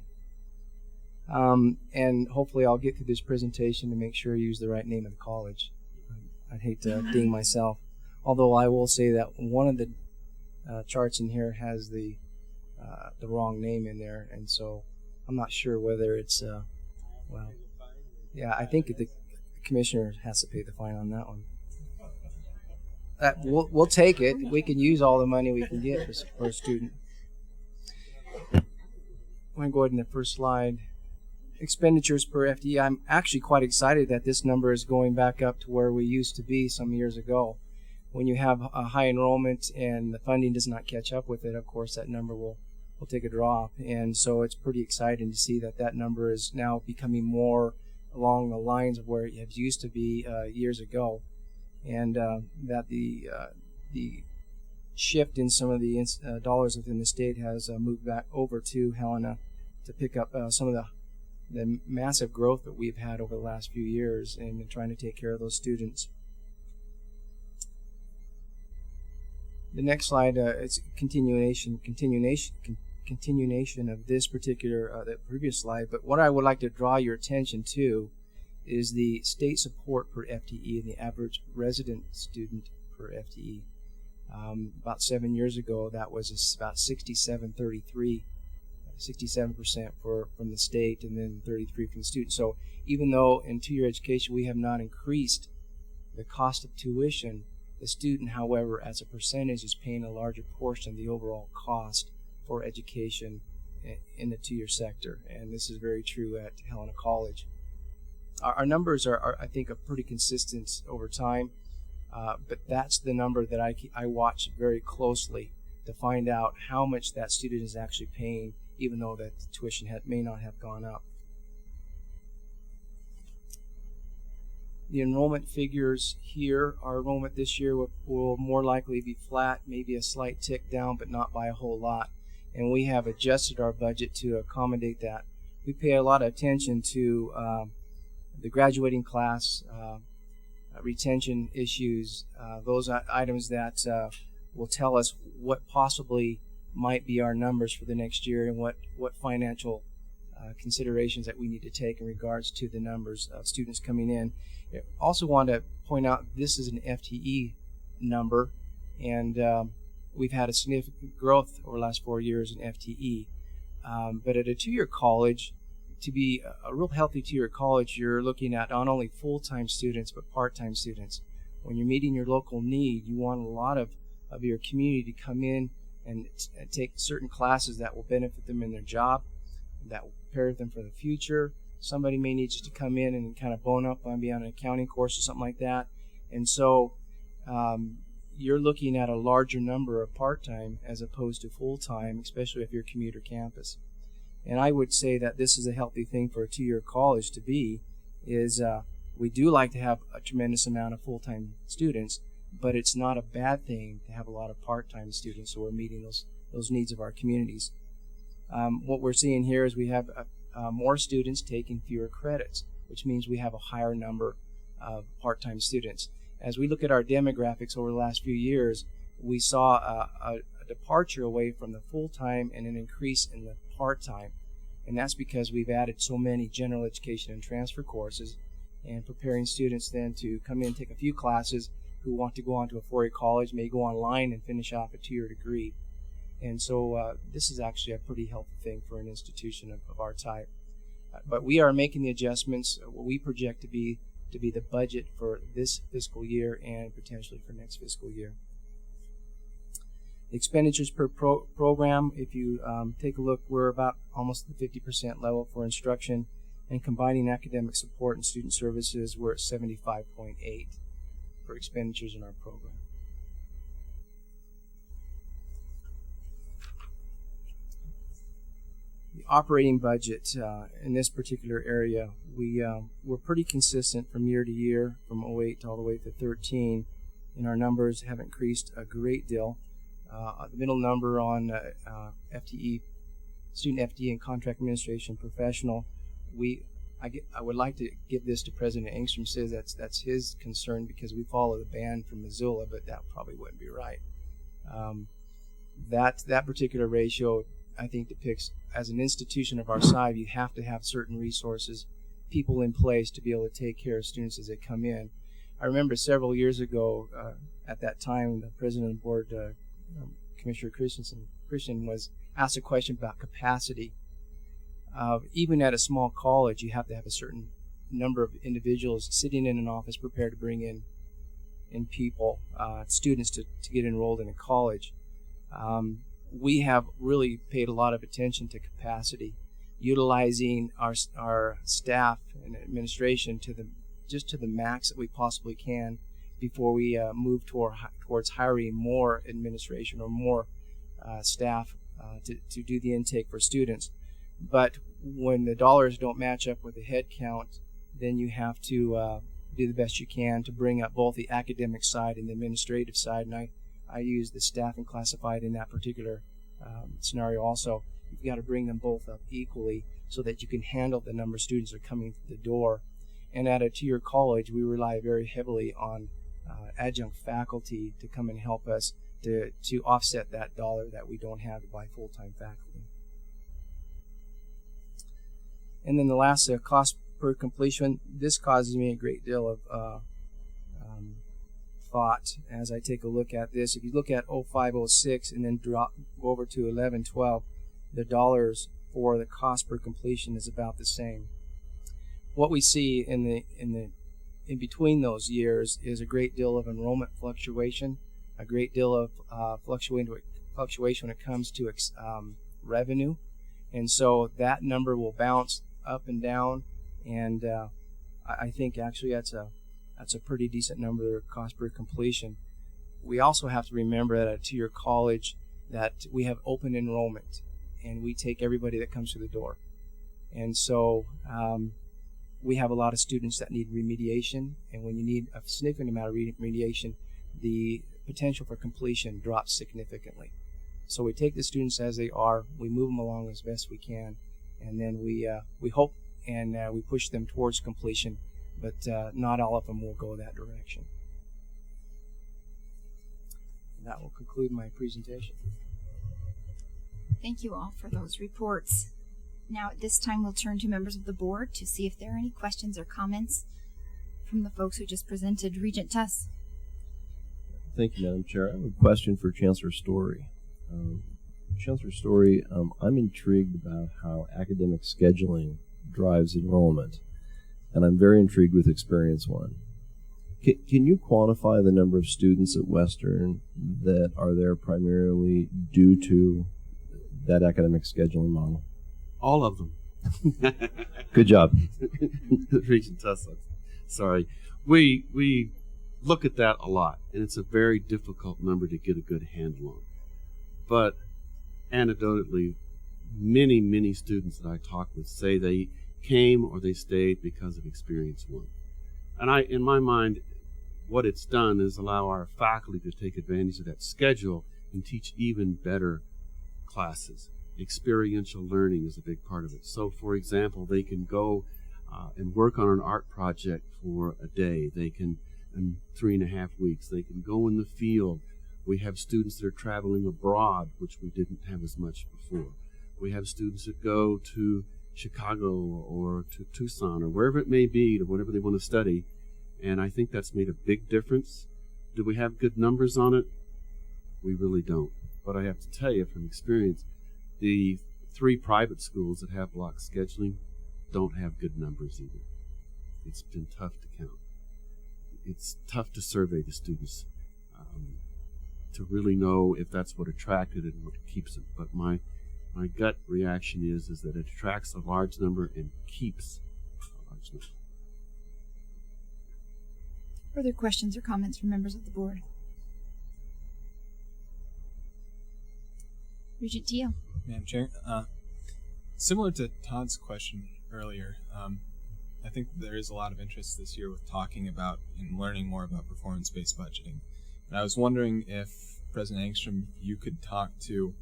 And hopefully I'll get through this presentation to make sure I use the right name of the college. I'd hate to ding myself. Although I will say that one of the charts in here has the wrong name in there, and so I'm not sure whether it's well, yeah, I think the commissioner has to pay the fine on that one. We'll take it. We can use all the money we can get for a student. I'm going to go ahead in the first slide. Expenditures per FTE. I'm actually quite excited that this number is going back up to where we used to be some years ago. When you have a high enrollment and the funding does not catch up with it, of course, that number will take a drop. And so it's pretty exciting to see that number is now becoming more along the lines of where it used to be years ago. And that the shift in some of the dollars within the state has moved back over to Helena to pick up some of the massive growth that we've had over the last few years in trying to take care of those students. The next slide is continuation of this particular the previous slide. But what I would like to draw your attention to is the state support per FTE and the average resident student per FTE. About 7 years ago, that was about 67-33, 67% from the state and then 33 from the student. So even though in two-year education we have not increased the cost of tuition, the student, however, as a percentage is paying a larger portion of the overall cost for education in the two-year sector. And this is very true at Helena College. Our numbers are I think, are pretty consistent over time, but that's the number that I watch very closely to find out how much that student is actually paying, even though that tuition may not have gone up. The enrollment figures here, our enrollment this year will more likely be flat, maybe a slight tick down, but not by a whole lot. And we have adjusted our budget to accommodate that. We pay a lot of attention to the graduating class, retention issues, those items that will tell us what possibly might be our numbers for the next year and what financial considerations that we need to take in regards to the numbers of students coming in. I also want to point out this is an FTE number, and we've had a significant growth over the last 4 years in FTE. But at a two-year college, to be a real healthy two-year college, you're looking at not only full-time students but part-time students. When you're meeting your local need, you want a lot of your community to come in and take certain classes that will benefit them in their job, that will prepare them for the future. Somebody may need just to come in and kind of bone up on an accounting course or something like that. And so you're looking at a larger number of part-time as opposed to full-time, especially if you're a commuter campus. And I would say that this is a healthy thing for a two-year college to be, is we do like to have a tremendous amount of full-time students, but it's not a bad thing to have a lot of part-time students who are meeting those needs of our communities. What we're seeing here is we have more students taking fewer credits, which means we have a higher number of part-time students. As we look at our demographics over the last few years, we saw a departure away from the full-time and an increase in the part-time. And that's because we've added so many general education and transfer courses and preparing students then to come in and take a few classes who want to go on to a four-year college may go online and finish off a 2-year degree. And so this is actually a pretty healthy thing for an institution of our type. But we are making the adjustments, what we project to be the budget for this fiscal year and potentially for next fiscal year. The expenditures per program, if you take a look, we're about almost the 50% level for instruction, and combining academic support and student services, we're at 75.8 for expenditures in our program. The operating budget in this particular area, we're pretty consistent from year to year, from 08 to all the way to 13, and our numbers have increased a great deal. The middle number on FTE, student FTE and contract administration professional, I would like to give this to President Engstrom. Says that's his concern because we follow the band from Missoula, but that probably wouldn't be right. That particular ratio, I think, depicts, as an institution of our size, you have to have certain resources, people in place to be able to take care of students as they come in. I remember several years ago, at that time, the president of the board, Commissioner Christian, was asked a question about capacity. Even at a small college, you have to have a certain number of individuals sitting in an office prepared to bring in people, students to get enrolled in a college. We have really paid a lot of attention to capacity, utilizing our staff and administration to the max that we possibly can before we move towards hiring more administration or more staff to do the intake for students. But when the dollars don't match up with the head count, then you have to do the best you can to bring up both the academic side and the administrative side. And I use the staff and classified in that particular scenario also. You've got to bring them both up equally so that you can handle the number of students that are coming to the door. And at a 2-year college, we rely very heavily on adjunct faculty to come and help us to offset that dollar that we don't have to buy full-time faculty. And then the last, cost per completion. This causes me a great deal of thought as I take a look at this. If you look at 0506 and then go over to 1112, the dollars for the cost per completion is about the same. What we see in between those years is a great deal of enrollment fluctuation, a great deal of fluctuation when it comes to revenue, and so that number will bounce up and down, and I think actually that's a pretty decent number, cost per completion. We also have to remember at a 2-year college that we have open enrollment, and we take everybody that comes through the door, and so we have a lot of students that need remediation, and when you need a significant amount of remediation, the potential for completion drops significantly. So we take the students as they are, we move them along as best we can, and then we hope and we push them towards completion, but not all of them will go that direction. And that will conclude my presentation. Thank you all for those reports. Now at this time we'll turn to members of the board to see if there are any questions or comments from the folks who just presented. Regent Tuss. Thank you, Madam Chair. I have a question for Chancellor Story. Chancellor Story, I'm intrigued about how academic scheduling drives enrollment, and I'm very intrigued with Experience One. Can you quantify the number of students at Western that are there primarily due to that academic scheduling model? All of them. Good job. Regent Tuss, sorry. We look at that a lot, and it's a very difficult number to get a good handle on. But anecdotally, many students that I talk with say they came or they stayed because of Experience One. And in my mind, what it's done is allow our faculty to take advantage of that schedule and teach even better classes. Experiential learning is a big part of it. So, for example, they can go and work on an art project for a day. They can, in 3.5 weeks, they can go in the field. We have students that are traveling abroad, which we didn't have as much before. We have students that go to Chicago or to Tucson or wherever it may be, to whatever they want to study. And I think that's made a big difference. Do we have good numbers on it? We really don't. But I have to tell you from experience, the 3 private schools that have block scheduling don't have good numbers either. It's been tough to count. It's tough to survey the students to really know if that's what attracted it and what keeps it. But my gut reaction is that it attracts a large number and keeps a large number. Further questions or comments from members of the board? Regent Teal. Madam Chair, similar to Todd's question earlier, I think there is a lot of interest this year with talking about and learning more about performance-based budgeting. And I was wondering if, President Engstrom, you could talk to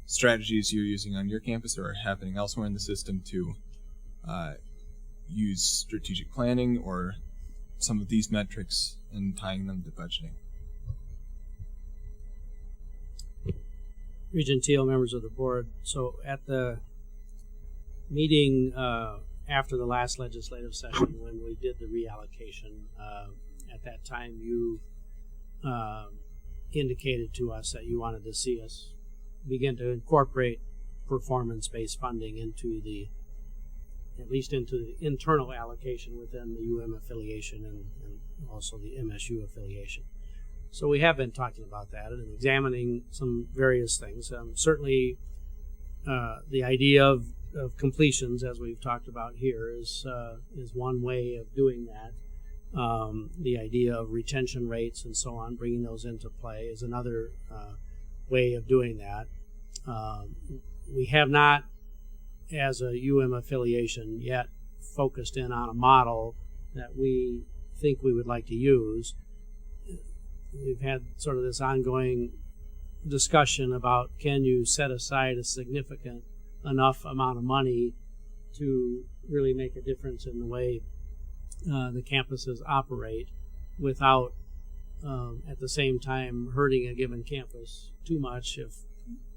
strategies you're using on your campus or are happening elsewhere in the system to use strategic planning or some of these metrics and tying them to budgeting. Regent Teal, members of the board. So at the meeting after the last legislative session when we did the reallocation, at that time you indicated to us that you wanted to see us begin to incorporate performance-based funding into at least into the internal allocation within the UM affiliation and also the MSU affiliation. So we have been talking about that and examining some various things. Certainly the idea of completions, as we've talked about here, is one way of doing that. The idea of retention rates and so on, bringing those into play, is another way of doing that. We have not, as a UM affiliation, yet focused in on a model that we think we would like to use. We've had sort of this ongoing discussion about, can you set aside a significant enough amount of money to really make a difference in the way the campuses operate without at the same time hurting a given campus too much if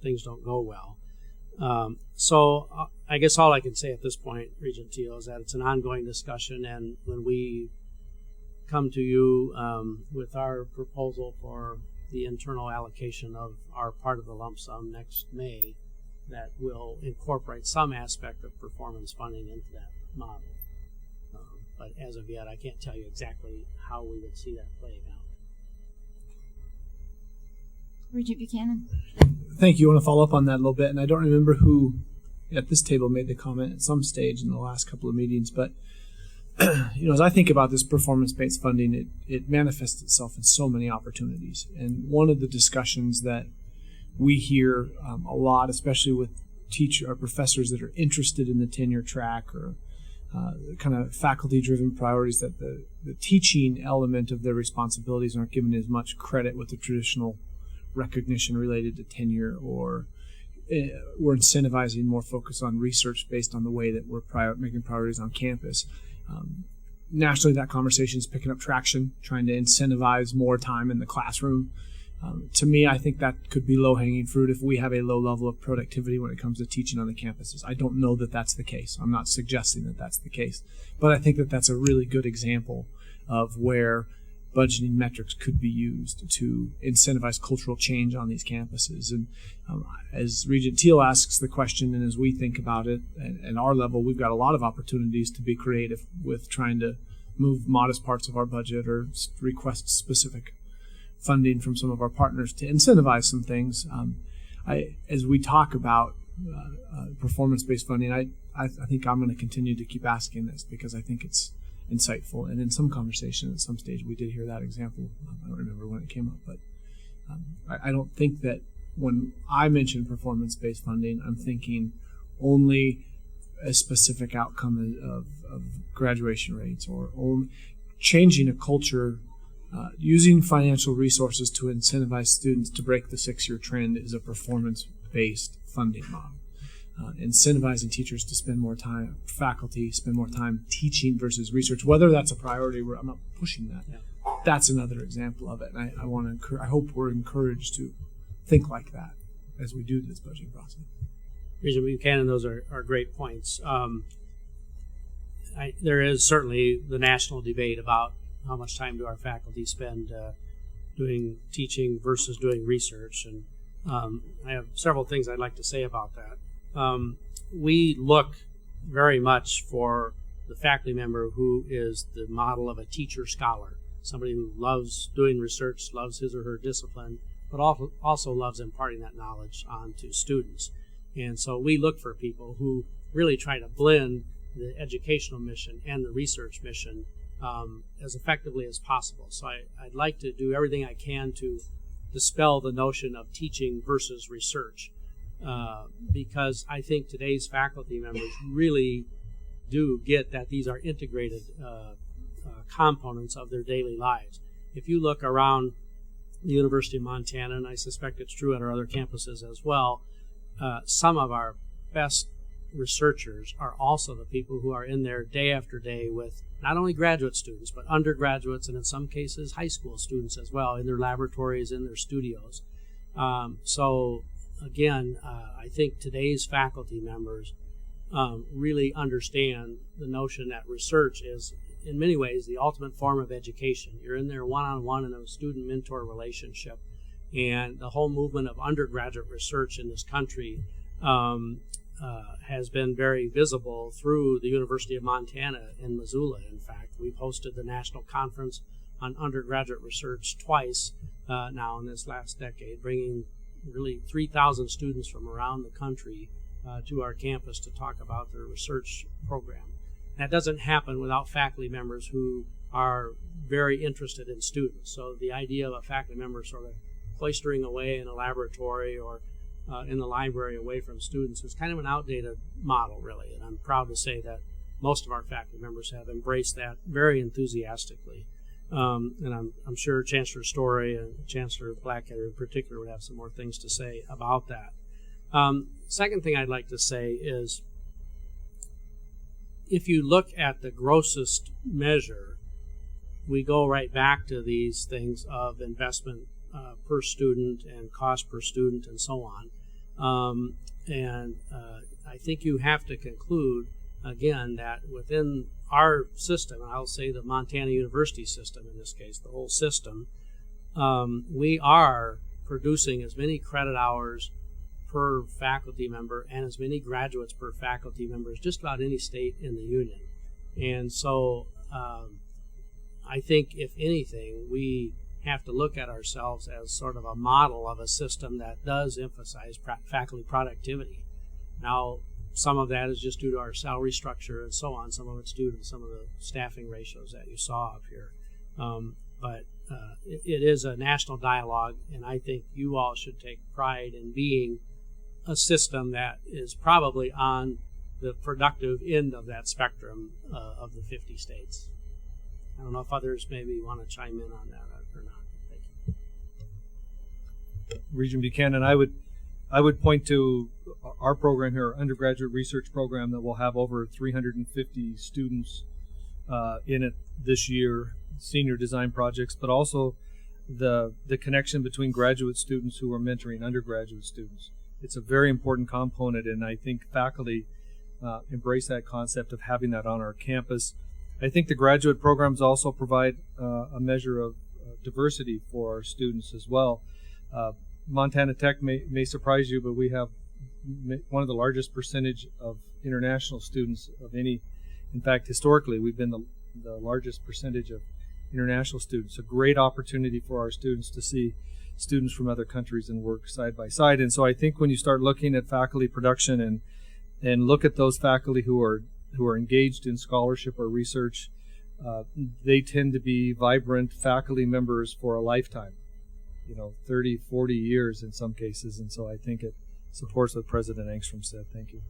things don't go well. So I guess all I can say at this point, Regent Teal, is that it's an ongoing discussion, and when we come to you with our proposal for the internal allocation of our part of the lump sum next May, that will incorporate some aspect of performance funding into that model. But as of yet, I can't tell you exactly how we would see that playing out. Regent Buchanan. Thank you. I want to follow up on that a little bit, and I don't remember who at this table made the comment at some stage in the last couple of meetings, but as I think about this performance-based funding, it manifests itself in so many opportunities. And one of the discussions that we hear a lot, especially with teachers or professors that are interested in the tenure track or kind of faculty-driven priorities, that the teaching element of their responsibilities aren't given as much credit with the traditional recognition related to tenure, or we're incentivizing more focus on research based on the way that we're making priorities on campus. Nationally, that conversation is picking up traction, trying to incentivize more time in the classroom. To me, I think that could be low-hanging fruit if we have a low level of productivity when it comes to teaching on the campuses. I don't know that that's the case. I'm not suggesting that that's the case. But I think that that's a really good example of where budgeting metrics could be used to incentivize cultural change on these campuses. And as Regent Teal asks the question, and as we think about it, and our level, we've got a lot of opportunities to be creative with trying to move modest parts of our budget or request specific funding from some of our partners to incentivize some things. As we talk about performance-based funding, I think I'm going to continue to keep asking this because I think it's insightful. And in some conversation at some stage, we did hear that example. I don't remember when it came up, but I don't think that when I mention performance-based funding, I'm thinking only a specific outcome of graduation rates or only changing a culture. Using financial resources to incentivize students to break the 6-year trend is a performance-based funding model. Incentivizing teachers to spend more time, faculty spend more time teaching versus research, whether that's a priority, I'm not pushing that. Yeah. That's another example of it. And I hope we're encouraged to think like that as we do this budgeting process. Regent Buchanan, those are great points. There is certainly the national debate about how much time do our faculty spend doing teaching versus doing research. And I have several things I'd like to say about that. We look very much for the faculty member who is the model of a teacher scholar, somebody who loves doing research, loves his or her discipline, but also loves imparting that knowledge on to students. And so we look for people who really try to blend the educational mission and the research mission as effectively as possible. So I'd like to do everything I can to dispel the notion of teaching versus research, because I think today's faculty members really do get that these are integrated components of their daily lives. If you look around the University of Montana, and I suspect it's true at our other campuses as well, some of our best researchers are also the people who are in there day after day with not only graduate students, but undergraduates, and in some cases high school students as well, in their laboratories, in their studios. So again, I think today's faculty members really understand the notion that research is, in many ways, the ultimate form of education. You're in there one-on-one in a student-mentor relationship, and the whole movement of undergraduate research in this country has been very visible through the University of Montana in Missoula. In fact, we've hosted the National Conference on Undergraduate Research twice now in this last decade, bringing really 3,000 students from around the country to our campus to talk about their research program. That doesn't happen without faculty members who are very interested in students. So the idea of a faculty member sort of cloistering away in a laboratory or in the library away from students is kind of an outdated model, really. And I'm proud to say that most of our faculty members have embraced that very enthusiastically. And I'm sure Chancellor Story and Chancellor Blackadder in particular would have some more things to say about that. Second thing I'd like to say is, if you look at the grossest measure, we go right back to these things of investment per student and cost per student and so on. I think you have to conclude, again, that within our system, and I'll say the Montana University system in this case, the whole system, we are producing as many credit hours per faculty member and as many graduates per faculty member as just about any state in the union. And so I think, if anything, we have to look at ourselves as sort of a model of a system that does emphasize faculty productivity. Now, some of that is just due to our salary structure and so on. Some of it's due to some of the staffing ratios that you saw up here. But it is a national dialogue, and I think you all should take pride in being a system that is probably on the productive end of that spectrum of the 50 states. I don't know if others maybe want to chime in on that or not. Thank you. Regent Buchanan, I would point to our program here, our undergraduate research program, that will have over 350 students in it this year, senior design projects, but also the connection between graduate students who are mentoring undergraduate students. It's a very important component, and I think faculty embrace that concept of having that on our campus. I think the graduate programs also provide a measure of diversity for our students as well. Montana Tech may surprise you, but we have one of the largest percentage of international students of any. In fact, historically, we've been the largest percentage of international students. A great opportunity for our students to see students from other countries and work side by side. And so I think when you start looking at faculty production and look at those faculty who are engaged in scholarship or research, they tend to be vibrant faculty members for a lifetime, 30, 40 years in some cases. And so I think it supports what President Engstrom said. Thank you.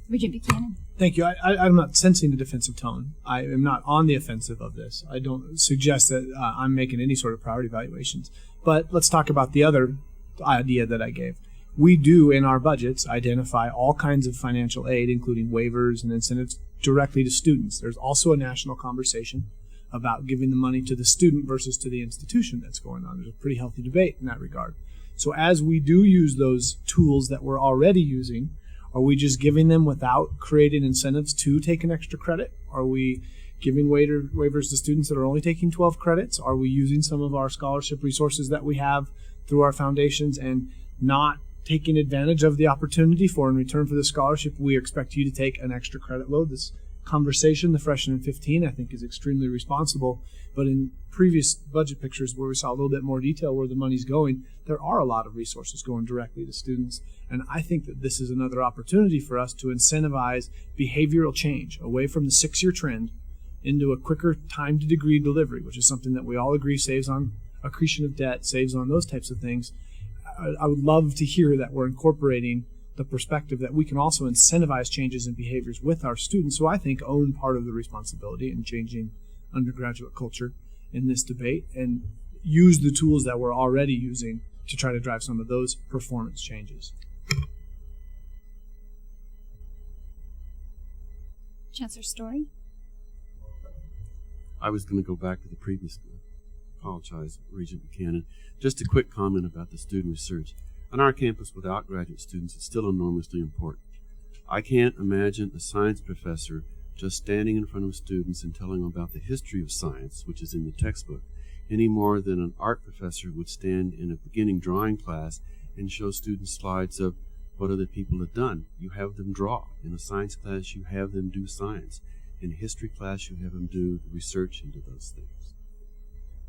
Regent Buchanan. Thank you. I'm not sensing a defensive tone. I am not on the offensive of this. I don't suggest that I'm making any sort of priority evaluations. But let's talk about the other idea that I gave. We do, in our budgets, identify all kinds of financial aid, including waivers and incentives, directly to students. There's also a national conversation about giving the money to the student versus to the institution that's going on. There's a pretty healthy debate in that regard. So as we do use those tools that we're already using, are we just giving them without creating incentives to take an extra credit? Are we giving waivers to students that are only taking 12 credits? Are we using some of our scholarship resources that we have through our foundations and not taking advantage of the opportunity for, in return for the scholarship, we expect you to take an extra credit load? This conversation, the freshman 15, I think is extremely responsible. But in previous budget pictures where we saw a little bit more detail where the money's going, there are a lot of resources going directly to students. And I think that this is another opportunity for us to incentivize behavioral change away from the 6-year trend into a quicker time to degree delivery, which is something that we all agree saves on accretion of debt, saves on those types of things. I would love to hear that we're incorporating the perspective that we can also incentivize changes in behaviors with our students, who I think own part of the responsibility in changing undergraduate culture in this debate, and use the tools that we're already using to try to drive some of those performance changes. Chancellor Story? I was going to go back to the previous one. Apologize, Regent Buchanan. Just a quick comment about the student research. On our campus without graduate students, it's still enormously important. I can't imagine a science professor just standing in front of students and telling them about the history of science, which is in the textbook, any more than an art professor would stand in a beginning drawing class and show students slides of what other people have done. You have them draw. In a science class, you have them do science. In a history class, you have them do research into those things.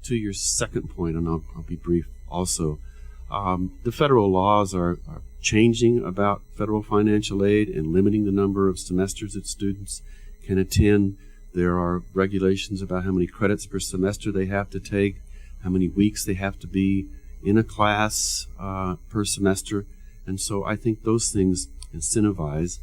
To your second point, and I'll be brief also, the federal laws are changing about federal financial aid and limiting the number of semesters that students can attend. There are regulations about how many credits per semester they have to take, how many weeks they have to be in a class per semester. And so I think those things incentivize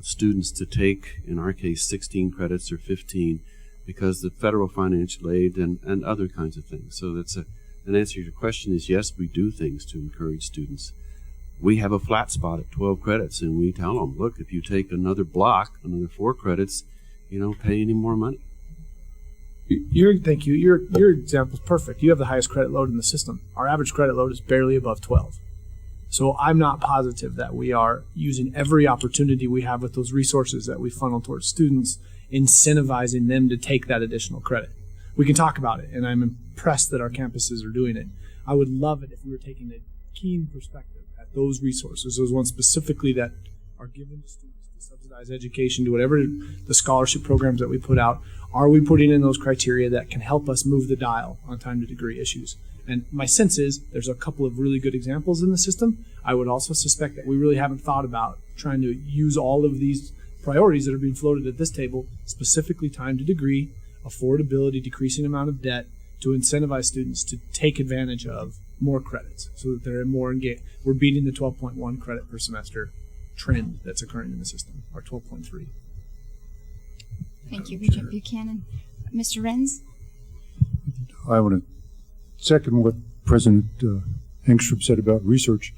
students to take, in our case, 16 credits or 15, because the federal financial aid and other kinds of things. So that's an answer to your question is yes, we do things to encourage students. We have a flat spot at 12 credits, and we tell them, look, if you take another block, another 4 credits, you don't pay any more money. Thank you. Your example is perfect. You have the highest credit load in the system. Our average credit load is barely above 12. So I'm not positive that we are using every opportunity we have with those resources that we funnel towards students, incentivizing them to take that additional credit. We can talk about it, and I'm impressed that our campuses are doing it. I would love it if we were taking a keen perspective at those resources, those ones specifically that are given to students to subsidize education, to whatever the scholarship programs that we put out. Are we putting in those criteria that can help us move the dial on time to degree issues? And my sense is there's a couple of really good examples in the system. I would also suspect that we really haven't thought about trying to use all of these priorities that are being floated at this table, specifically time to degree, affordability, decreasing amount of debt, to incentivize students to take advantage of more credits so that they're more engaged. We're beating the 12.1 credit per semester trend that's occurring in the system, or 12.3. Thank you, Regent Buchanan. Mr. Renz? I want to second what President Engstrom said about research.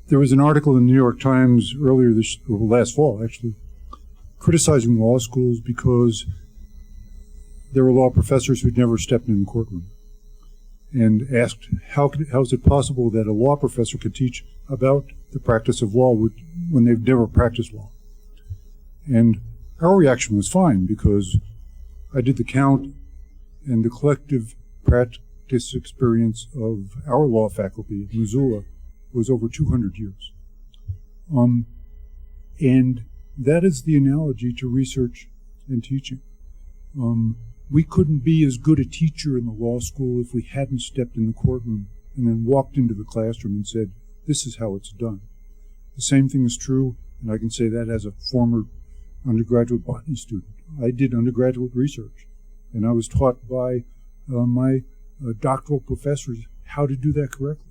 There was an article in the New York Times earlier last fall, actually, criticizing law schools because there were law professors who'd never stepped in the courtroom, and asked how is it possible that a law professor could teach about the practice of law when they've never practiced law. And our reaction was fine, because I did the count, and the collective practice experience of our law faculty at Missoula was over 200 years. And that is the analogy to research and teaching. We couldn't be as good a teacher in the law school if we hadn't stepped in the courtroom and then walked into the classroom and said, this is how it's done. The same thing is true, and I can say that as a former undergraduate botany student. I did undergraduate research, and I was taught by my doctoral professors how to do that correctly.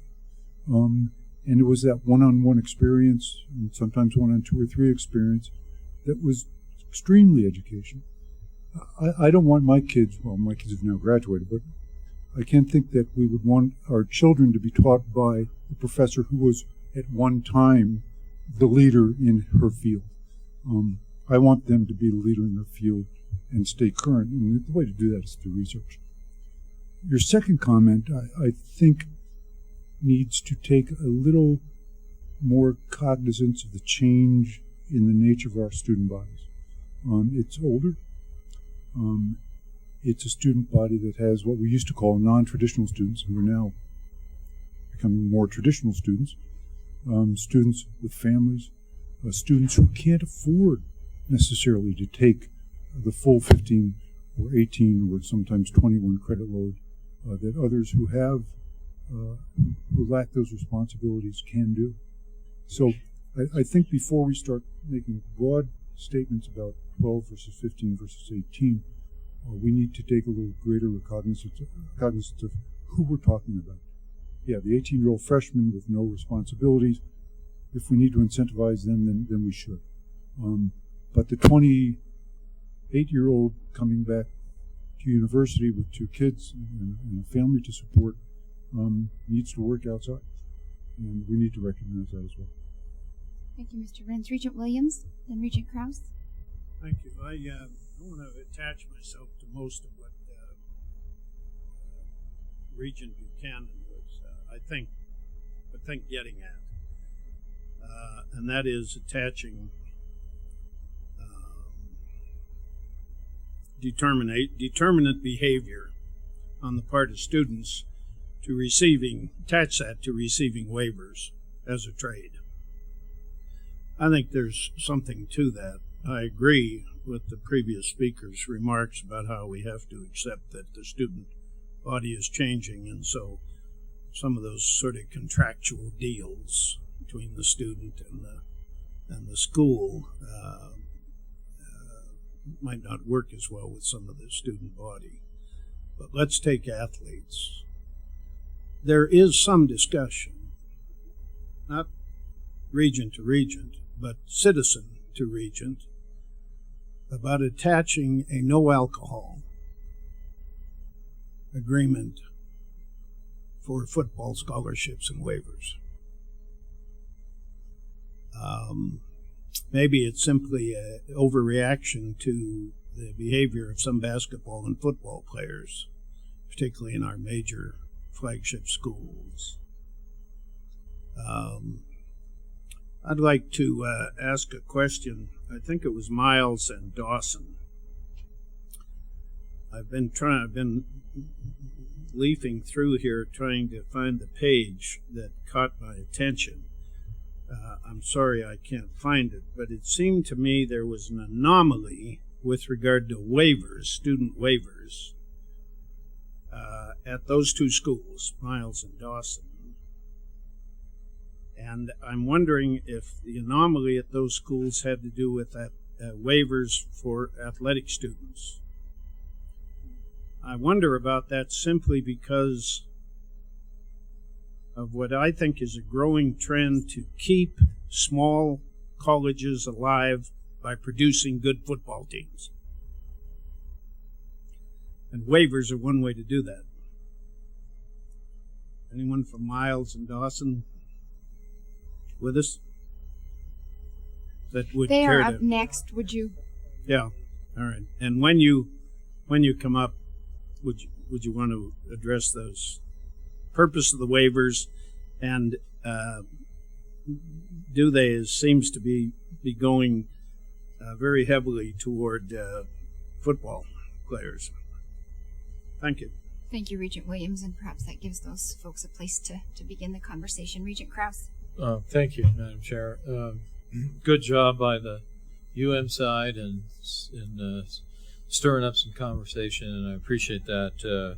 And it was that one-on-one experience, and sometimes one-on-2 or 3 experience, that was extremely educational. I don't want my kids have now graduated, but I can't think that we would want our children to be taught by the professor who was at one time the leader in her field. I want them to be the leader in their field and stay current, and the way to do that is through research. Your second comment, I think, needs to take a little more cognizance of the change in the nature of our student bodies. It's older. It's a student body that has what we used to call non-traditional students, who are now becoming more traditional students, students with families, students who can't afford necessarily to take the full 15 or 18 or sometimes 21 credit load that others who have, who lack those responsibilities can do. So I think before we start making broad statements about 12 versus 15 versus 18, we need to take a little greater cognizance of who we're talking about. Yeah, the 18-year-old freshman with no responsibilities, if we need to incentivize them, then we should. But the 28-year-old coming back to university with 2 kids and a family to support needs to work outside. And we need to recognize that as well. Thank you, Mr. Renz. Regent Williams, then Regent Krause. Thank you. I want to attach myself to most of what Regent Buchanan was, I think, getting at. And that is attaching determinate behavior on the part of students to attach that to receiving waivers as a trade. I think there's something to that. I agree with the previous speaker's remarks about how we have to accept that the student body is changing, and so some of those sort of contractual deals between the student and the school might not work as well with some of the student body. But let's take athletes. There is some discussion, not regent to regent, but citizen to regent, about attaching a no alcohol agreement for football scholarships and waivers. Maybe it's simply an overreaction to the behavior of some basketball and football players, particularly in our major flagship schools. I'd like to ask a question. I think it was Miles and Dawson. I've been leafing through here trying to find the page that caught my attention. I'm sorry I can't find it, but it seemed to me there was an anomaly with regard to waivers, student waivers, at those 2 schools, Miles and Dawson. And I'm wondering if the anomaly at those schools had to do with that waivers for athletic students. I wonder about that simply because of what I think is a growing trend to keep small colleges alive by producing good football teams. And waivers are one way to do that. Anyone from Miles and Dawson with us? That would They care are to, up next. Would you? Yeah. All right. And when you come up, would you want to address those purpose of the waivers, and do they, as seems to be going very heavily toward football players? Thank you. Thank you, Regent Williams, and perhaps that gives those folks a place to begin the conversation. Regent Krause. Thank you, Madam Chair. Good job by the side in stirring up some conversation, and I appreciate that.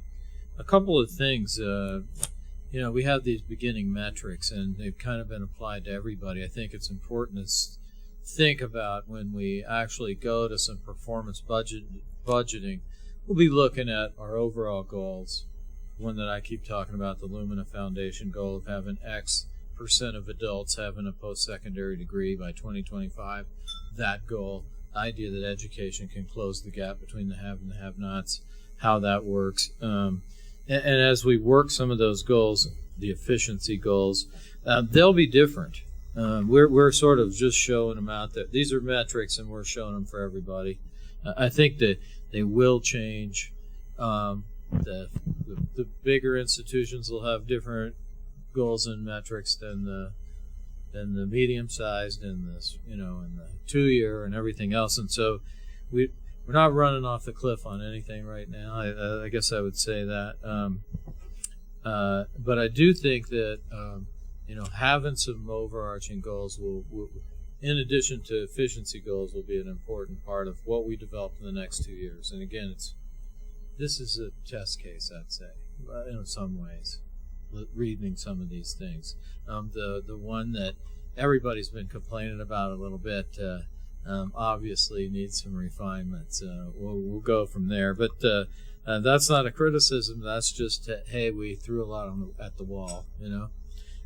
A couple of things. We have these beginning metrics, and they've kind of been applied to everybody. I think it's important to think about when we actually go to some performance budgeting. We'll be looking at our overall goals. One that I keep talking about, the Lumina Foundation goal of having X% of adults having a post-secondary degree by 2025. That goal, the idea that education can close the gap between the have and the have-nots, how that works. And as we work some of those goals, the efficiency goals, they'll be different. We're sort of just showing them out there. These are metrics, and we're showing them for everybody. I think that they will change. The bigger institutions will have different goals and metrics than the medium-sized and and the 2-year and everything else. And so we're running off the cliff on anything right now. I guess I would say that. But I do think that having some overarching goals will, in addition to efficiency goals, will be an important part of what we develop in the next 2 years. And again, this is a test case, I'd say, in some ways, reading some of these things. The one that everybody's been complaining about a little bit obviously needs some refinements. We'll go from there, but that's not a criticism. That's just hey, we threw a lot at the wall.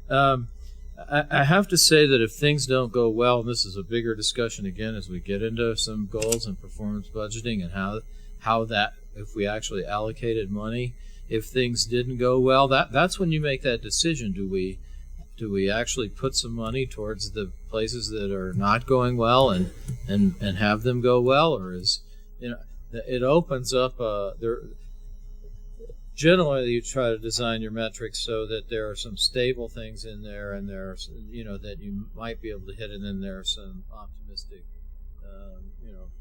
I have to say that if things don't go well, and this is a bigger discussion again as we get into some goals and performance budgeting and how that, if we actually allocated money, if things didn't go well, that's when you make that decision. Do we actually put some money towards the places that are not going well and have them go well, or it opens up generally you try to design your metrics so that there are some stable things in there, and there are that you might be able to hit, and then there are some optimistic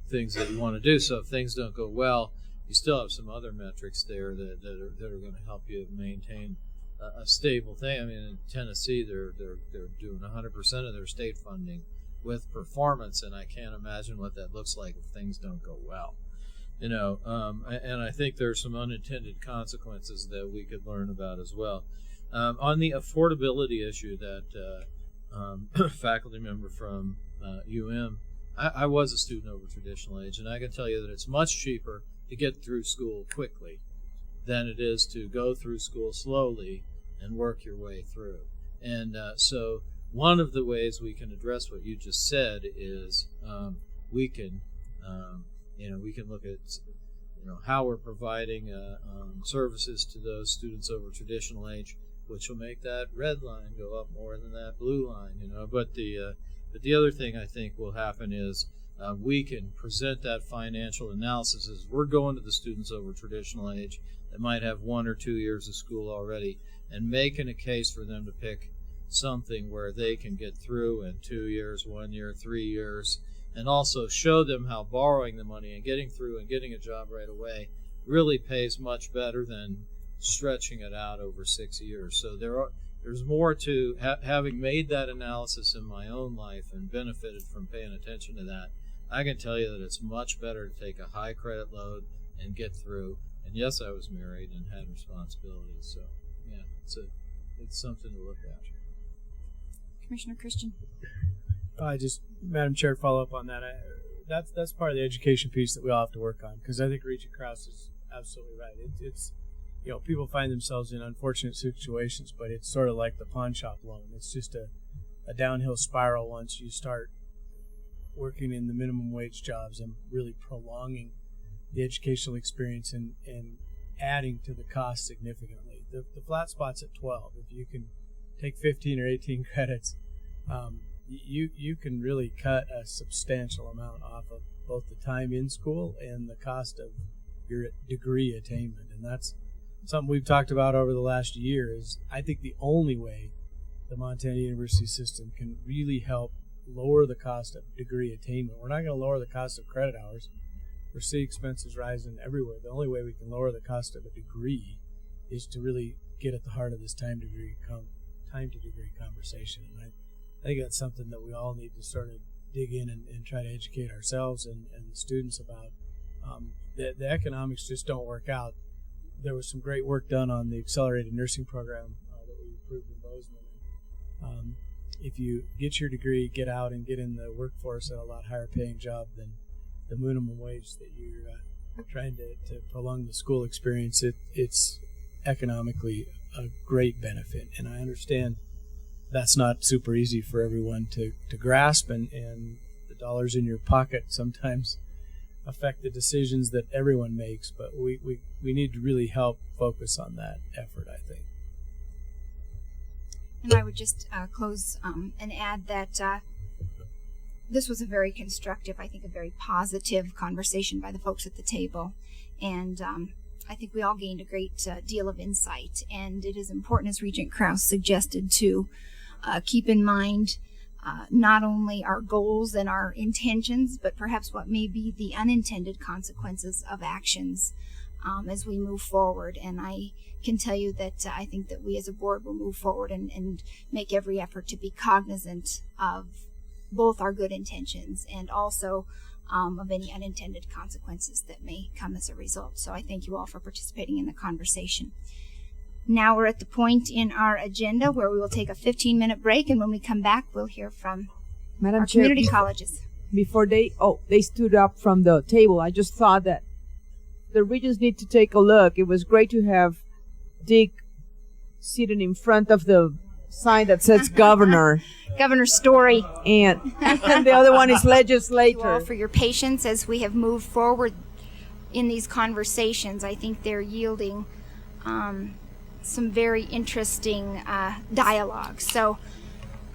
things that you want to do. So if things don't go well, you still have some other metrics there that are going to help you maintain a stable thing. I mean, in Tennessee, they're doing 100% of their state funding with performance, and I can't imagine what that looks like if things don't go well. And I think there's some unintended consequences that we could learn about as well. On the affordability issue that faculty member from I was a student over traditional age, and I can tell you that it's much cheaper to get through school quickly than it is to go through school slowly and work your way through. And so one of the ways we can address what you just said is we can look at how we're providing services to those students over traditional age, which will make that red line go up more than that blue line. But the other thing I think will happen is we can present that financial analysis as we're going to the students over traditional age that might have 1 or 2 years of school already, and making a case for them to pick something where they can get through in 2 years, 1 year, 3 years, and also show them how borrowing the money and getting through and getting a job right away really pays much better than stretching it out over 6 years. So there's more to having made that analysis in my own life and benefited from paying attention to that. I can tell you that it's much better to take a high credit load and get through. And yes, I was married and had responsibilities, so yeah, it's something to look at. Commissioner Christian. Madam Chair, follow up on that. That's part of the education piece that we all have to work on, because I think Regent Krause is absolutely right. It's people find themselves in unfortunate situations, but it's sort of like the pawn shop loan. It's just a downhill spiral once you start working in the minimum wage jobs and really prolonging the educational experience and adding to the cost significantly. The flat spot's at 12. If you can take 15 or 18 credits, you can really cut a substantial amount off of both the time in school and the cost of your degree attainment. And that's something we've talked about over the last year. Is I think the only way the Montana University system can really help lower the cost of degree attainment. We're not going to lower the cost of credit hours. We see expenses rising everywhere. The only way we can lower the cost of a degree is to really get at the heart of this time to degree conversation. And I think that's something that we all need to sort of dig in and try to educate ourselves and the students about. The economics just don't work out. There was some great work done on the accelerated nursing program that we approved in Bozeman. If you get your degree, get out and get in the workforce at a lot higher paying job than the minimum wage that you're trying to prolong the school experience, it's economically a great benefit. And I understand that's not super easy for everyone to grasp, and the dollars in your pocket sometimes affect the decisions that everyone makes, but we need to really help focus on that effort, I think. And I would just close and add that this was a very constructive, I think a very positive conversation by the folks at the table. And I think we all gained a great deal of insight. And it is important, as Regent Krause suggested, to keep in mind not only our goals and our intentions, but perhaps what may be the unintended consequences of actions as we move forward. And I can tell you that I think that we as a board will move forward and make every effort to be cognizant of both our good intentions and also of any unintended consequences that may come as a result. So I thank you all for participating in the conversation. Now we're at the point in our agenda where we will take a 15-minute break, and when we come back, we'll hear from Madam our Chair, community colleges. Before they stood up from the table, I just thought that the Regents need to take a look. It was great to have Dick sitting in front of the sign that says Governor. Governor Story. And the other one is Legislator. Thank you all for your patience as we have moved forward in these conversations. I think they're yielding some very interesting dialogue. So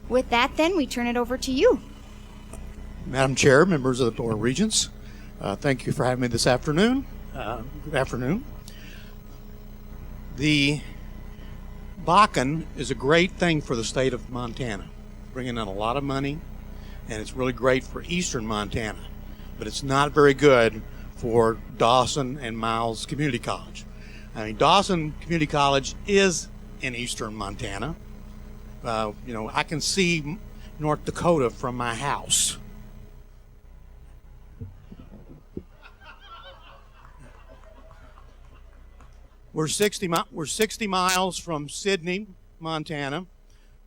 with that, then, we turn it over to you. Madam Chair, members of the Board of Regents, thank you for having me this afternoon. Good afternoon. The Bakken is a great thing for the state of Montana, bringing in a lot of money, and it's really great for eastern Montana, but it's not very good for Dawson and Miles Community College. I mean, Dawson Community College is in eastern Montana. I can see North Dakota from my house. We're 60 miles from Sidney, Montana,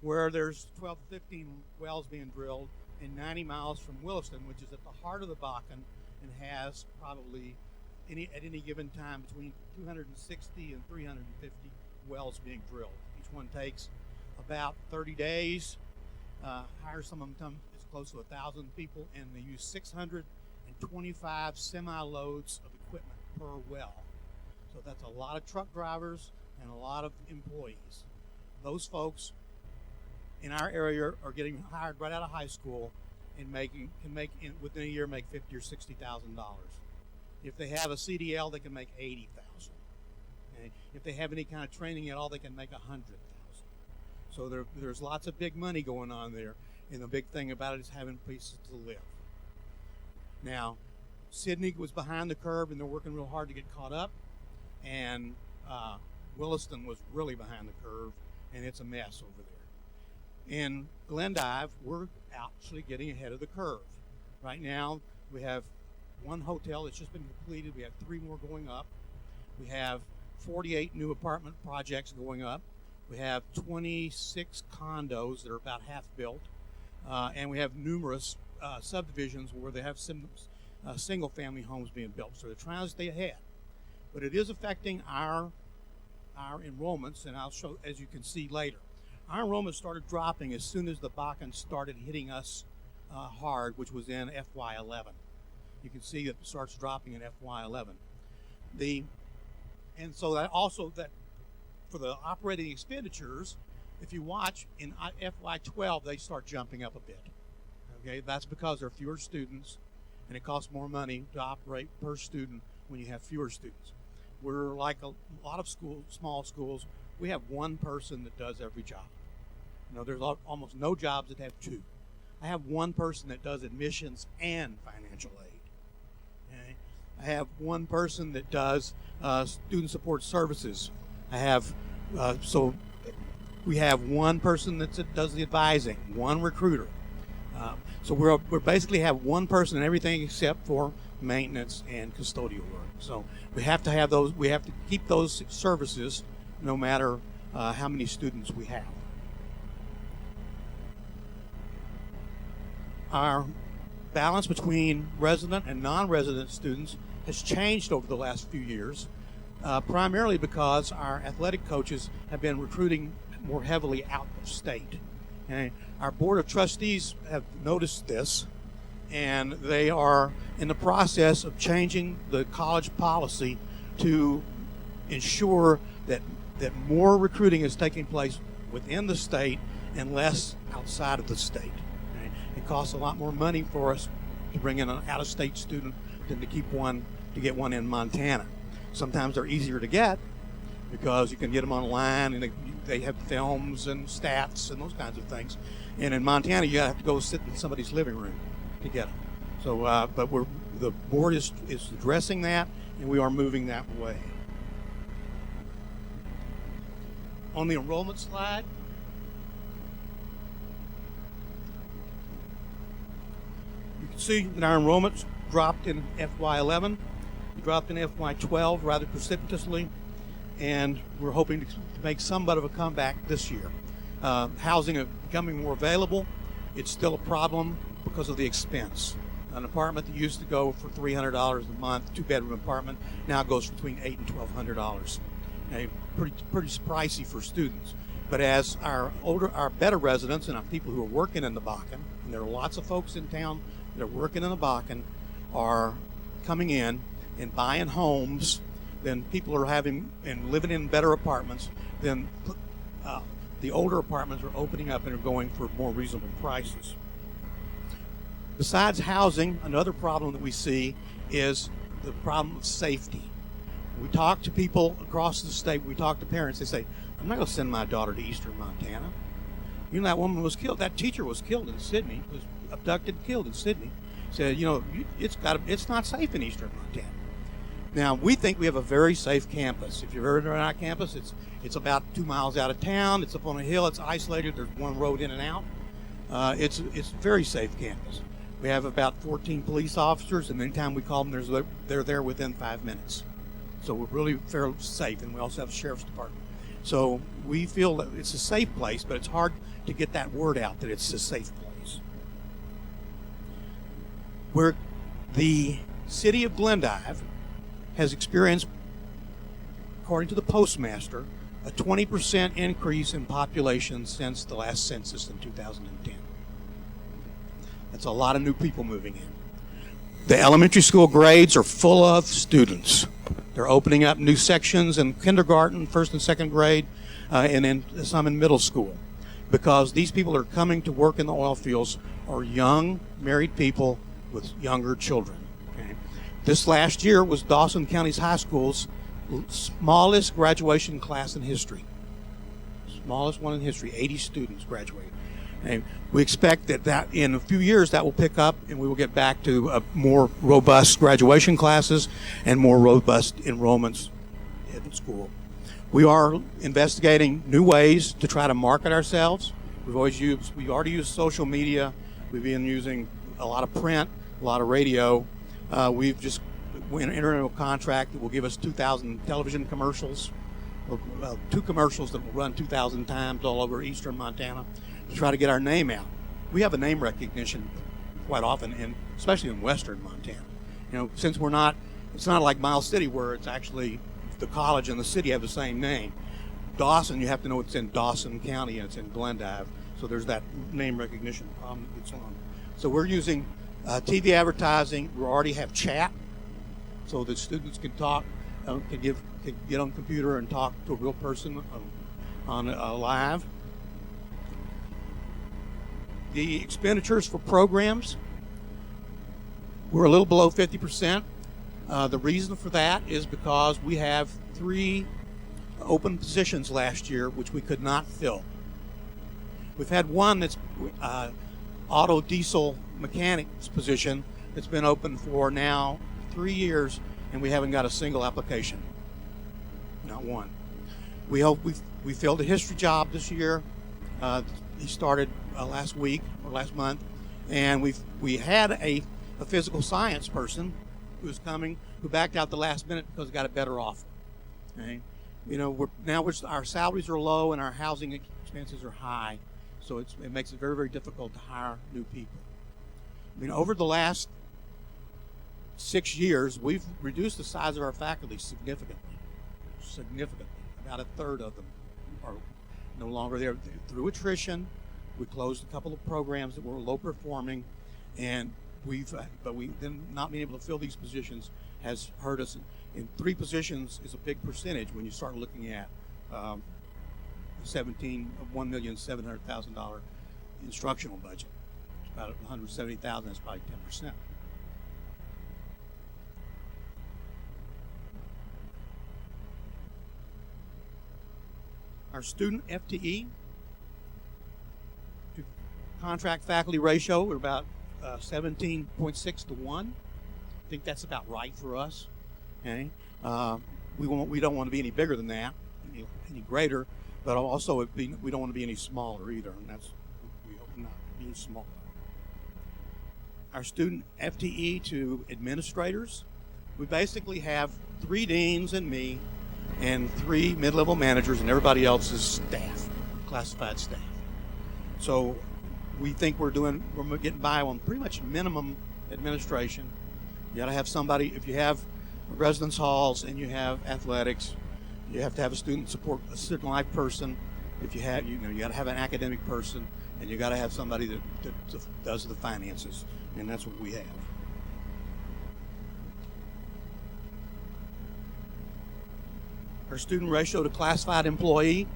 where there's 12 to 15 wells being drilled, and 90 miles from Williston, which is at the heart of the Bakken and has probably at any given time between 260 and 350 wells being drilled. Each one takes about 30 days. Hire some of them is close to 1,000 people, and they use 625 semi-loads of equipment per well. So that's a lot of truck drivers and a lot of employees. Those folks in our area are getting hired right out of high school and within a year make $50,000 or $60,000. If they have a CDL, they can make $80,000. Okay? If they have any kind of training at all, they can make $100,000. So there's lots of big money going on there, and the big thing about it is having places to live. Now, Sidney was behind the curve, and they're working real hard to get caught up. And Williston was really behind the curve, and it's a mess over there. In Glendive, we're actually getting ahead of the curve. Right now, we have one hotel that's just been completed. We have 3 more going up. We have 48 new apartment projects going up. We have 26 condos that are about half built. And we have numerous subdivisions where they have single-family homes being built. So they're trying to stay ahead. But it is affecting our enrollments, and I'll show, as you can see later. Our enrollment started dropping as soon as the Bakken started hitting us hard, which was in FY11. You can see that it starts dropping in FY11. And so that also, that for the operating expenditures, if you watch in FY12, they start jumping up a bit. Okay, that's because there are fewer students, and it costs more money to operate per student when you have fewer students. We're like a lot of small schools. We have one person that does every job. There's almost no jobs that have 2. I have one person that does admissions and financial aid. Okay? I have one person that does student support services. So we have one person that does the advising, one recruiter. So we basically have one person in everything except for maintenance and custodial work. So we have to have those. We have to keep those services no matter how many students we have. Our balance between resident and non-resident students has changed over the last few years, primarily because our athletic coaches have been recruiting more heavily out of state. Okay? Our Board of Trustees have noticed this, and they are in the process of changing the college policy to ensure that more recruiting is taking place within the state and less outside of the state. Okay? It costs a lot more money for us to bring in an out-of-state student than to get one in Montana. Sometimes they're easier to get because you can get them online and they have films and stats and those kinds of things. And in Montana, you have to go sit in somebody's living room to get them. So, but the board is addressing that, and we are moving that way. On the enrollment slide, you can see that our enrollments dropped in FY11, dropped in FY12 rather precipitously, and we're hoping to make somewhat of a comeback this year. Housing is becoming more available. It's still a problem because of the expense. An apartment that used to go for $300 a month, two-bedroom apartment, now goes for between $800 and $1,200. Pretty pricey for students. But as our better residents and our people who are working in the Bakken, and there are lots of folks in town that are working in the Bakken, are coming in and buying homes, then people are having and living in better apartments, then the older apartments are opening up and are going for more reasonable prices. Besides housing, another problem that we see is the problem of safety. We talk to people across the state, we talk to parents, they say, I'm not going to send my daughter to eastern Montana. You know, that woman was killed, that teacher was killed in Sydney, was abducted and killed in Sydney. Said, you know, it's not safe in eastern Montana. Now, we think we have a very safe campus. If you've ever been on our campus, it's about 2 miles out of town, it's up on a hill, it's isolated, there's one road in and out. It's a very safe campus. We have about 14 police officers, and anytime we call them, they're there within 5 minutes. So we're really fairly safe, and we also have a sheriff's department. So we feel that it's a safe place, but it's hard to get that word out that it's a safe place. Where the city of Glendive has experienced, according to the postmaster, a 20% increase in population since the last census in 2010. That's a lot of new people moving in. The elementary school grades are full of students. They're opening up new sections in kindergarten, first and second grade, and then some in middle school. Because these people are coming to work in the oil fields are young, married people with younger children. Okay? This last year was Dawson County's high school's smallest graduation class in history. Smallest one in history, 80 students graduated. And we expect that in a few years that will pick up and we will get back to more robust graduation classes and more robust enrollments in school. We are investigating new ways to try to market ourselves. We already used social media. We've been using a lot of print, a lot of radio. We've just entered into a contract that will give us 2,000 television commercials, or 2 commercials that will run 2,000 times all over eastern Montana, to try to get our name out. We have a name recognition quite often, especially in western Montana. You know, since it's not like Miles City where it's actually the college and the city have the same name. Dawson, you have to know it's in Dawson County and it's in Glendive, so there's that name recognition problem that's on. So we're using TV advertising. We already have chat, so that students can talk, can get on the computer and talk to a real person on live. The expenditures for programs, we're a little below 50%. The reason for that is because we have 3 open positions last year which we could not fill. We've had one that's auto diesel mechanic's position that's been open for now 3 years, and we haven't got a single application. Not one. We hope we filled a history job this year. He started last week or last month, and we had a physical science person who's coming who backed out the last minute because he got a better offer. Okay? You know, our salaries are low and our housing expenses are high, so it makes it very, very difficult to hire new people. I mean, over the last 6 years, we've reduced the size of our faculty significantly. About a third of them are no longer there through attrition. We closed a couple of programs that were low performing, and but then not being able to fill these positions has hurt us. And 3 positions is a big percentage when you start looking at $1,700,000 instructional budget. It's about $170,000. That's probably 10%. Our student FTE to contract faculty ratio, we're about 17.6 to 1. I think that's about right for us. Okay, we don't want to be any bigger than that, any greater, but also we don't want to be any smaller either, and that's we hope not being smaller. Our student FTE to administrators, we basically have 3 deans and me, and 3 mid-level managers, and everybody else is staff, classified staff. So we think we're getting by on pretty much minimum administration. You got to have somebody. If you have residence halls and you have athletics, you have to have a student life person. If you have, you got to have an academic person, and you got to have somebody that does the finances, and that's what we have. Our student ratio to classified employee,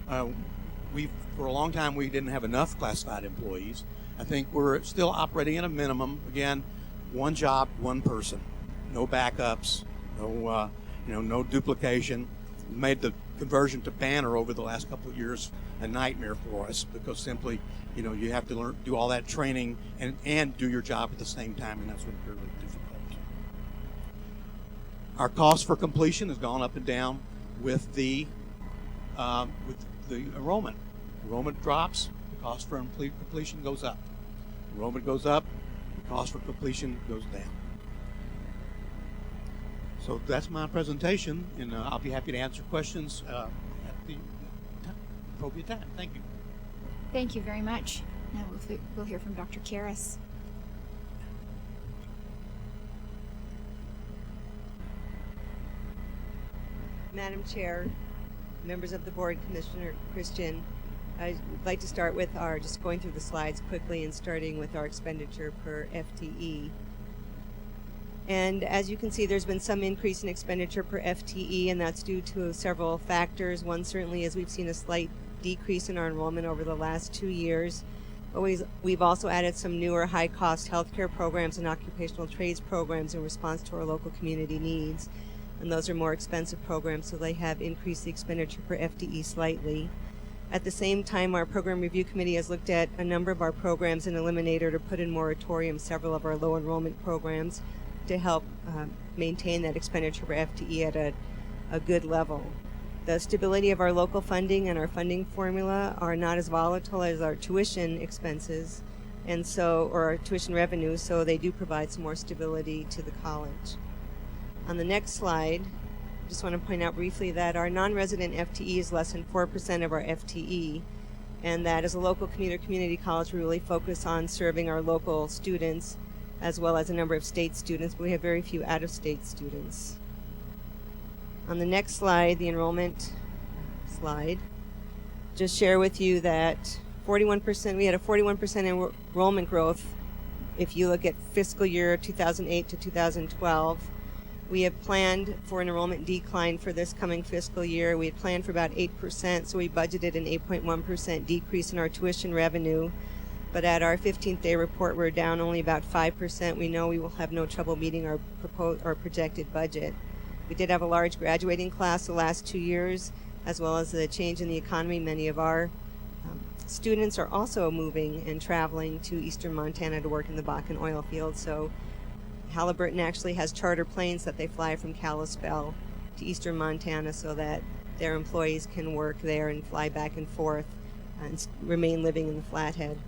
for a long time we didn't have enough classified employees. I think we're still operating at a minimum. Again, 1 job, 1 person, no backups, no duplication. We made the conversion to Banner over the last couple of years a nightmare for us, because simply, you have to do all that training and do your job at the same time, and that's really difficult. Our cost for completion has gone up and down with the enrollment. Enrollment drops, the cost for completion goes up. Enrollment goes up, the cost for completion goes down. So that's my presentation, and I'll be happy to answer questions at the appropriate time. Thank you. Thank you very much. Now we'll hear from Dr. Karras. Madam Chair, members of the board, Commissioner Christian, I'd like to start with just going through the slides quickly and starting with our expenditure per FTE. And as you can see, there's been some increase in expenditure per FTE, and that's due to several factors. One certainly is we've seen a slight decrease in our enrollment over the last 2 years. But we've also added some newer high-cost healthcare programs and occupational trades programs in response to our local community needs. And those are more expensive programs, so they have increased the expenditure per FTE slightly. At the same time, our program review committee has looked at a number of our programs and eliminated or put in moratorium several of our low enrollment programs to help maintain that expenditure per FTE at a good level. The stability of our local funding and our funding formula are not as volatile as our tuition expenses, or our tuition revenues, so they do provide some more stability to the college. On the next slide, I just want to point out briefly that our non-resident FTE is less than 4% of our FTE, and that as a local community college, we really focus on serving our local students as well as a number of state students, but we have very few out-of-state students. On the next slide, the enrollment slide, just share with you that we had a 41% enrollment growth if you look at fiscal year 2008 to 2012. We have planned for an enrollment decline for this coming fiscal year. We had planned for about 8%, so we budgeted an 8.1% decrease in our tuition revenue. But at our 15th day report, we're down only about 5%. We know we will have no trouble meeting our projected budget. We did have a large graduating class the last 2 years, as well as the change in the economy. Many of our students are also moving and traveling to eastern Montana to work in the Bakken oil field. So Halliburton actually has charter planes that they fly from Kalispell to eastern Montana so that their employees can work there and fly back and forth and remain living in the Flathead.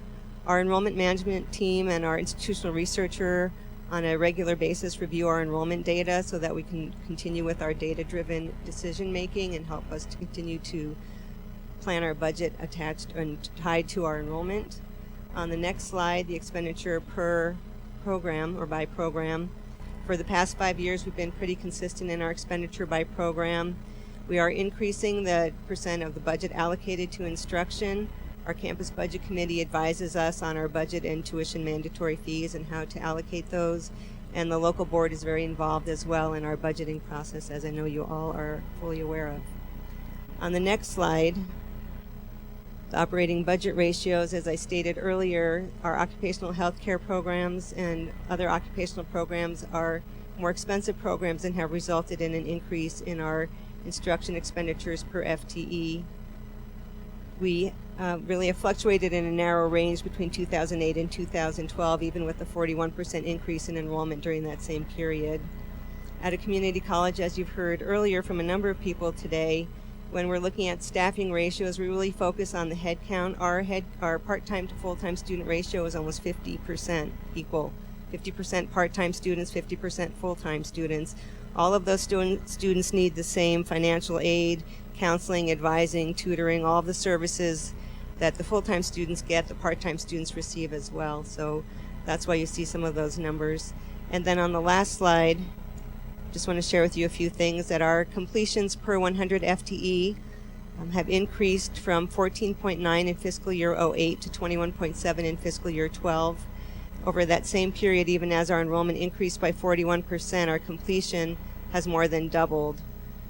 Our enrollment management team and our institutional researcher on a regular basis review our enrollment data so that we can continue with our data-driven decision making and help us to continue to plan our budget attached and tied to our enrollment. On the next slide, the expenditure per program or by program. For the past 5 years, we've been pretty consistent in our expenditure by program. We are increasing the percent of the budget allocated to instruction. Our campus budget committee advises us on our budget and tuition mandatory fees and how to allocate those. And the local board is very involved as well in our budgeting process, as I know you all are fully aware of. On the next slide, the operating budget ratios, as I stated earlier, our occupational health care programs and other occupational programs are more expensive programs and have resulted in an increase in our instruction expenditures per FTE. We really have fluctuated in a narrow range between 2008 and 2012, even with the 41% increase in enrollment during that same period. At a community college, as you've heard earlier from a number of people today, when we're looking at staffing ratios, we really focus on the head count. Our part-time to full-time student ratio is almost 50% equal. 50% part-time students, 50% full-time students. All of those students need the same financial aid, counseling, advising, tutoring, all of the services that the full-time students get, the part-time students receive as well. So that's why you see some of those numbers. And then on the last slide, just want to share with you a few things that our completions per 100 FTE have increased from 14.9 in fiscal year 08 to 21.7 in fiscal year 12. Over that same period, even as our enrollment increased by 41%, our completion has more than doubled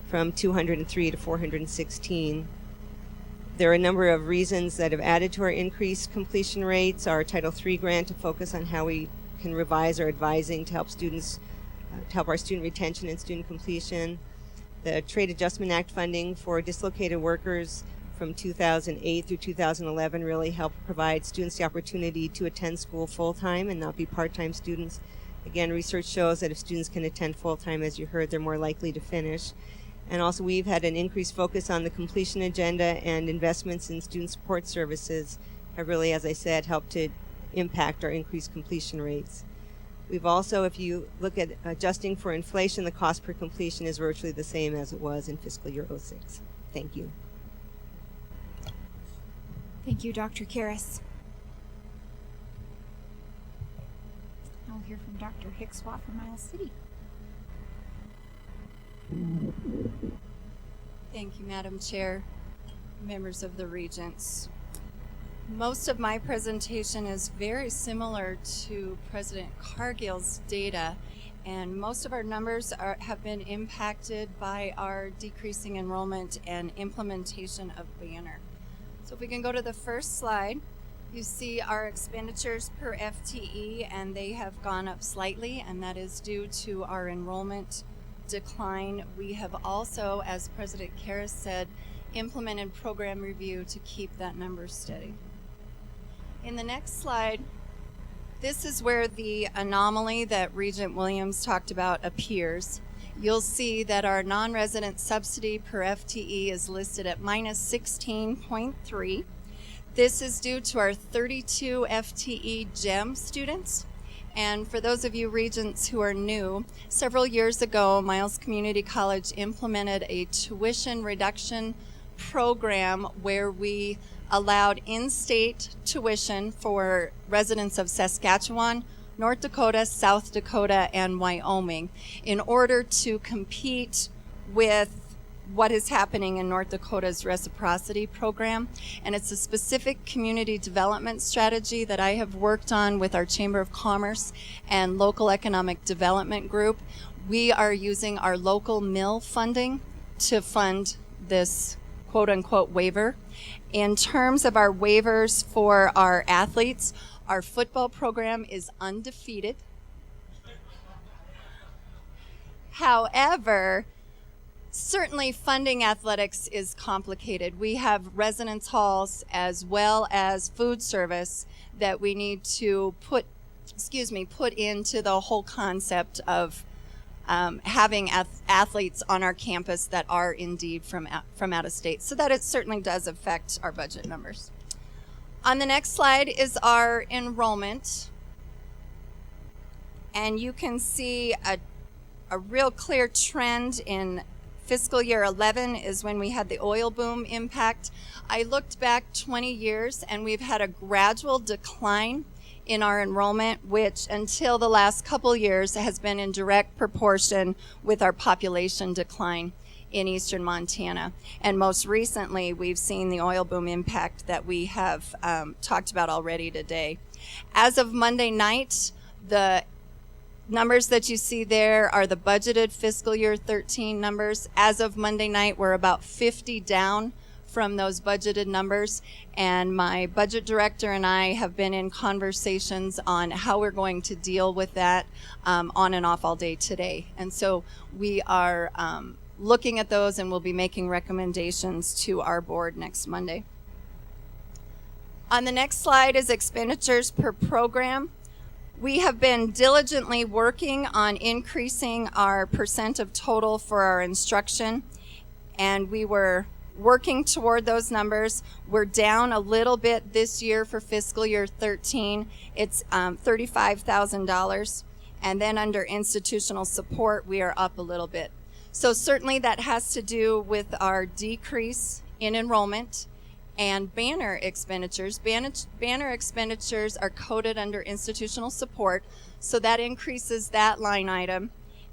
from 203 to 416. There are a number of reasons that have added to our increased completion rates. Our Title III grant to focus on how we can revise our advising to help students to help our student retention and student completion. The Trade Adjustment Act funding for dislocated workers from 2008 through 2011 really helped provide students the opportunity to attend school full-time and not be part-time students. Again, research shows that if students can attend full-time, as you heard, they're more likely to finish. And also we've had an increased focus on the completion agenda, and investments in student support services have really, as I said, helped to impact our increased completion rates. We've also, if you look at adjusting for inflation, the cost per completion is virtually the same as it was in fiscal year 06. Thank you. Thank you, Dr. Karras. I'll hear from Dr. Hickswath from Miles City. Thank you, Madam Chair, members of the Regents. Most of my presentation is very similar to President Cargill's data, and most of our numbers have been impacted by our decreasing enrollment and implementation of Banner. So if we can go to the first slide, you see our expenditures per FTE, and they have gone up slightly, and that is due to our enrollment decline. We have also, as President Karras said, implemented program review to keep that number steady. In the next slide, this is where the anomaly that Regent Williams talked about appears. You'll see that our non-resident subsidy per FTE is listed at minus 16.3. This is due to our 32 FTE GEM students. And for those of you Regents who are new, several years ago, Miles Community College implemented a tuition reduction program where we allowed in-state tuition for residents of Saskatchewan, North Dakota, South Dakota, and Wyoming in order to compete with what is happening in North Dakota's reciprocity program. And it's a specific community development strategy that I have worked on with our Chamber of Commerce and local economic development group. We are using our local mill funding to fund this quote-unquote waiver. In terms of our waivers for our athletes, our football program is undefeated. However, certainly funding athletics is complicated. We have residence halls as well as food service that we need to put into the whole concept of having athletes on our campus that are indeed from out of state. So that it certainly does affect our budget numbers. On the next slide is our enrollment. And you can see a real clear trend in fiscal year 11 is when we had the oil boom impact. I looked back 20 years and we've had a gradual decline in our enrollment, which until the last couple years has been in direct proportion with our population decline in eastern Montana. And most recently, we've seen the oil boom impact that we have talked about already today. As of Monday night, the numbers that you see there are the budgeted fiscal year 13 numbers. As of Monday night, we're about 50 down from those budgeted numbers, and my budget director and I have been in conversations on how we're going to deal with that on and off all day today. And so we are looking at those, and we'll be making recommendations to our board next Monday. On the next slide is expenditures per program. We have been diligently working on increasing our percent of total for our instruction, and we were working toward those numbers. We're down a little bit this year for fiscal year 13. It's $35,000. And then under institutional support, we are up a little bit. So certainly that has to do with our decrease in enrollment and banner expenditures. Banner expenditures are coded under institutional support, so that increases that line item.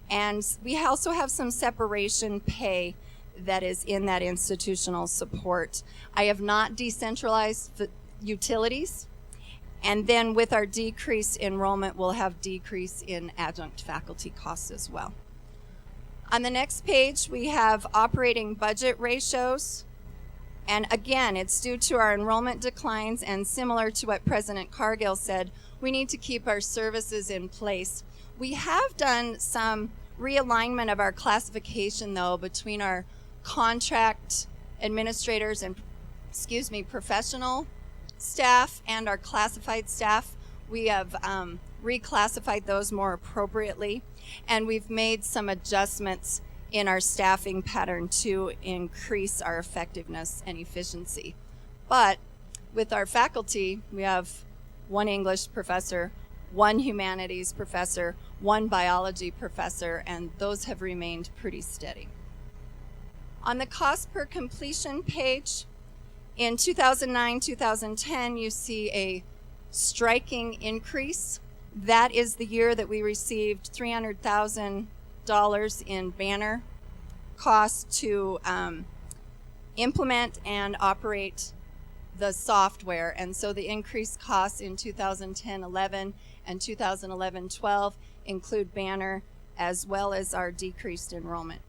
And we also have some separation pay that is in that institutional support. I have not decentralized the utilities. And then with our decreased enrollment, we'll have decrease in adjunct faculty costs as well. On the next page, we have operating budget ratios. And again, it's due to our enrollment declines, and similar to what President Cargill said, we need to keep our services in place. We have done some realignment of our classification, though, between our contract administrators and, professional staff and our classified staff. We have reclassified those more appropriately, and we've made some adjustments in our staffing pattern to increase our effectiveness and efficiency. But with our faculty, we have one English professor, one humanities professor, one biology professor, and those have remained pretty steady. On the cost per completion page, in 2009-2010, you see a striking increase. That is the year that we received $300,000 in banner costs to implement and operate the software. And so the increased costs in 2010-11 and 2011-12 include banner as well as our decreased enrollment.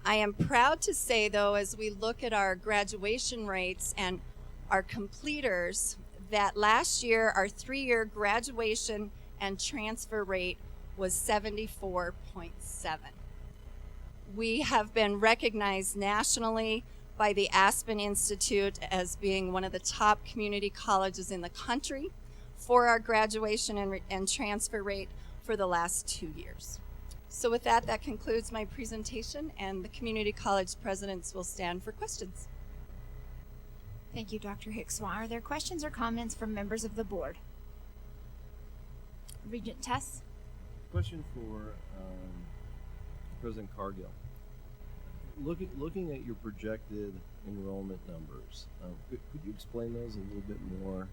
I am proud to say, though, as we look at our graduation rates and our completers, that last year our 3-year graduation and transfer rate was 74.7. We have been recognized nationally by the Aspen Institute as being one of the top community colleges in the country for our graduation and transfer rate for the last 2 years. So with that, that concludes my presentation, and the community college presidents will stand for questions. Thank you, Dr. Hickswaw. Are there questions or comments from members of the board? Regent Tess? Question for President Cargill. Looking at your projected enrollment numbers, could you explain those a little bit more?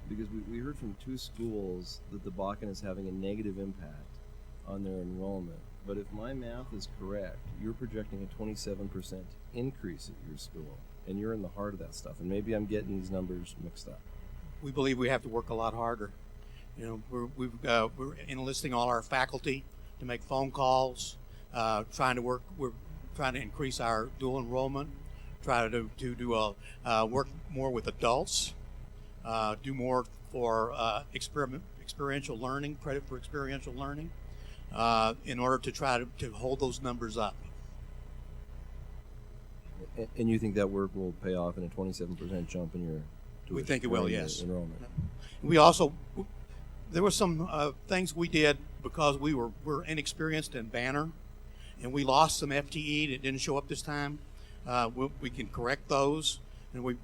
Because we heard from 2 schools that the Bakken is having a negative impact on their enrollment. But if my math is correct, you're projecting a 27% increase at your school, and you're in the heart of that stuff. And maybe I'm getting these numbers mixed up. We believe we have to work a lot harder. You know, we're enlisting all our faculty to make phone calls, We're trying to increase our dual enrollment, try to work more with adults, do more for experiential learning, credit for experiential learning, in order to try to hold those numbers up. And you think that work will pay off in a 27% jump in your tuition? We think it will, yes. Enrollment. We also, there were some things we did because we're inexperienced in Banner, and we lost some FTE that didn't show up this time. We can correct those, and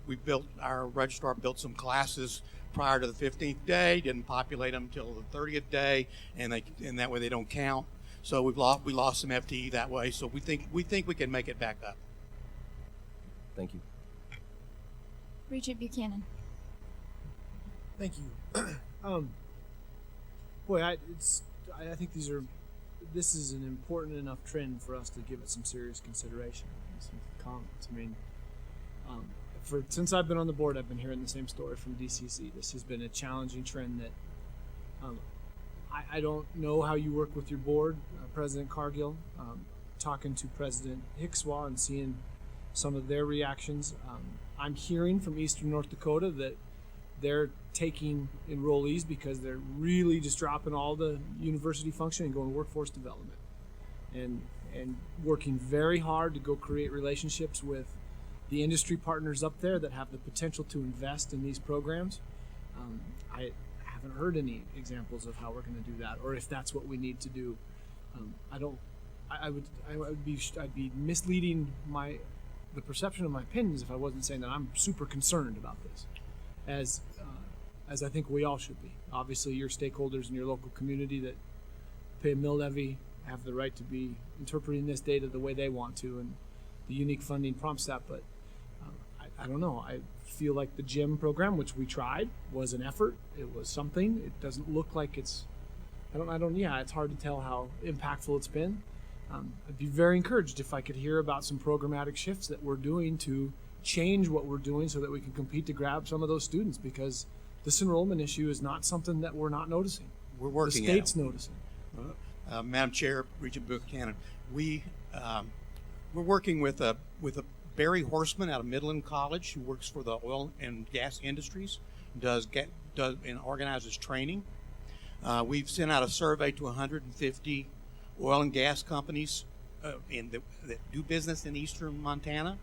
our registrar built some classes prior to the 15th day, didn't populate them until the 30th day, and that way they don't count. So we lost some FTE that way. So we think we can make it back up. Thank you. Regent Buchanan. Thank you. I think this is an important enough trend for us to give it some serious consideration and some comments. I mean, since I've been on the board, I've been hearing the same story from DCC. This has been a challenging trend that I don't know how you work with your board, President Cargill. Talking to President Hickswaw and seeing some of their reactions, I'm hearing from Eastern North Dakota that they're taking enrollees because they're really just dropping all the university function and going workforce development and working very hard to go create relationships with the industry partners up there that have the potential to invest in these programs. I haven't heard any examples of how we're going to do that, or if that's what we need to do. I'd be misleading the perception of my opinions if I wasn't saying that I'm super concerned about this, as I think we all should be. Obviously, your stakeholders in your local community that pay a mill levy have the right to be interpreting this data the way they want to, and the unique funding prompts that. But I don't know. I feel like the gym program, which we tried, was an effort. It was something. It doesn't look like it's. It's hard to tell how impactful it's been. I'd be very encouraged if I could hear about some programmatic shifts that we're doing to change what we're doing so that we can compete to grab some of those students, because this enrollment issue is not something that we're not noticing. We're working. The state's noticing. Madam Chair, Regent Buchanan, we're working with a Barry Horseman out of Midland College, who works for the oil and gas industries, does and organizes training. We've sent out a survey to 150 oil and gas companies that do business in eastern Montana.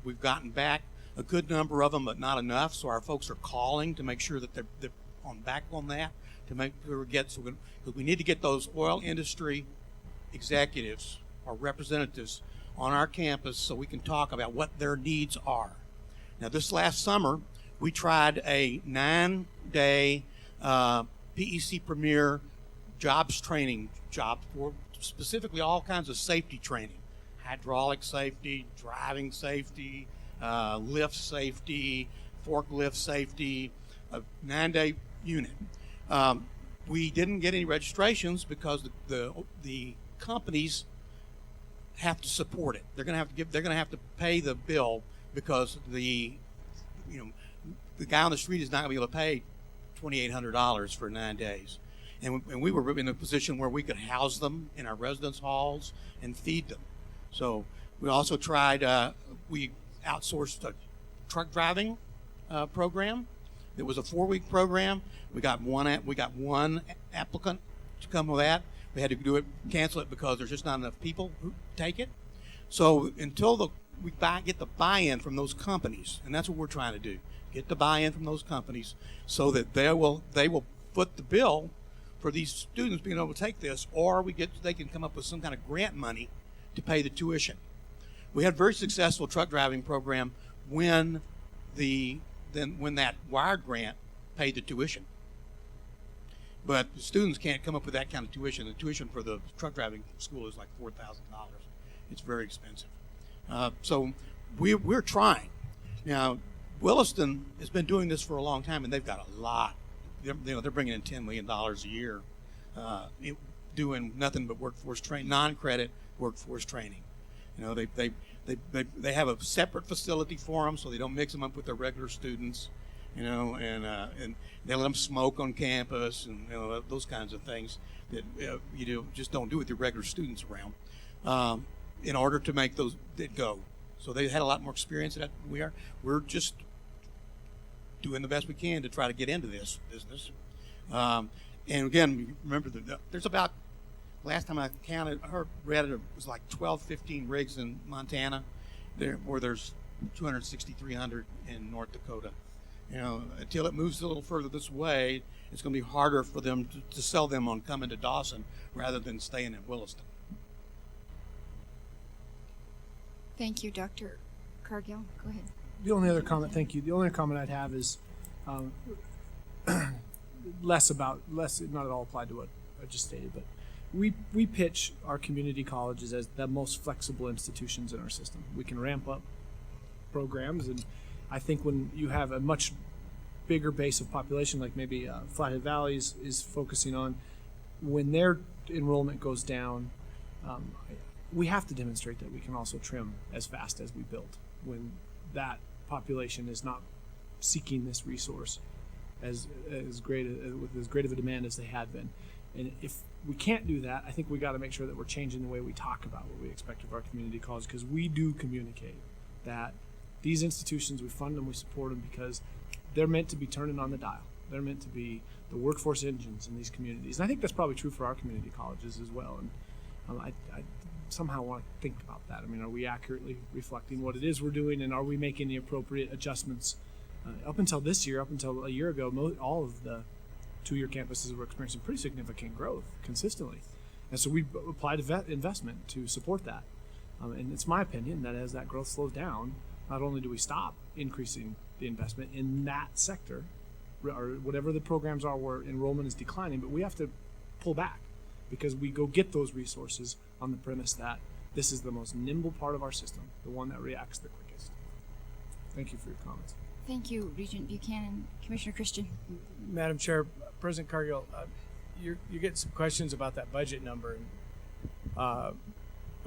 We've gotten back a good number of them, but not enough. So our folks are calling to make sure that they're back on that, to make sure because we need to get those oil industry executives or representatives on our campus so we can talk about what their needs are. Now, this last summer, we tried a 9-day PEC Premier jobs training job for specifically all kinds of safety training: hydraulic safety, driving safety, lift safety, forklift safety, a 9-day unit. We didn't get any registrations because the companies have to support it. They're going to have to pay the bill, because the guy on the street is not going to be able to pay $2,800 for 9 days. And we were in a position where we could house them in our residence halls and feed them. So we also tried, we outsourced a truck driving program. It was a 4-week program. We got one applicant to come with that. We had to cancel it because there's just not enough people who take it. So until we get the buy-in from those companies, and that's what we're trying to do, get the buy-in from those companies so that they will foot the bill for these students being able to take this, or they can come up with some kind of grant money to pay the tuition. We had a very successful truck driving program when that wired grant paid the tuition. But the students can't come up with that kind of tuition. The tuition for the truck driving school is like $4,000. It's very expensive. So we're trying. Now, Williston has been doing this for a long time, and they've got a lot. They're bringing in $10 million a year, doing nothing but workforce training, non-credit workforce training. They have a separate facility for them, so they don't mix them up with their regular students. And they let them smoke on campus, and those kinds of things that you just don't do with your regular students around, in order to make those go. So they had a lot more experience than we are. We're just doing the best we can to try to get into this business. And again, remember there's about, last time I read it was like 15 rigs in Montana, where there's 300 in North Dakota. Until it moves a little further this way, it's going to be harder for them to sell them on coming to Dawson rather than staying in Williston. Thank you, Dr. Cargill. Go ahead. The only other comment, thank you. The only comment I'd have is less, not at all applied to what I just stated, but we pitch our community colleges as the most flexible institutions in our system. We can ramp up programs, and I think when you have a much bigger base of population, like maybe Flathead Valley is focusing on, when their enrollment goes down, we have to demonstrate that we can also trim as fast as we build when that population is not seeking this resource with as great of a demand as they had been. And if we can't do that, I think we got to make sure that we're changing the way we talk about what we expect of our community colleges, because we do communicate that these institutions, we fund them, we support them because they're meant to be turning on the dial. They're meant to be the workforce engines in these communities. And I think that's probably true for our community colleges as well. And somehow want to think about that. I mean, are we accurately reflecting what it is we're doing, and are we making the appropriate adjustments? Up until this year, up until a year ago, all of the two-year campuses were experiencing pretty significant growth consistently. And so we applied investment to support that. And it's my opinion that as that growth slows down, not only do we stop increasing the investment in that sector, or whatever the programs are where enrollment is declining, but we have to pull back because we go get those resources on the premise that this is the most nimble part of our system, the one that reacts the quickest. Thank you for your comments. Thank you, Regent Buchanan. Commissioner Christian. Madam Chair, President Cargill, you're getting some questions about that budget number. I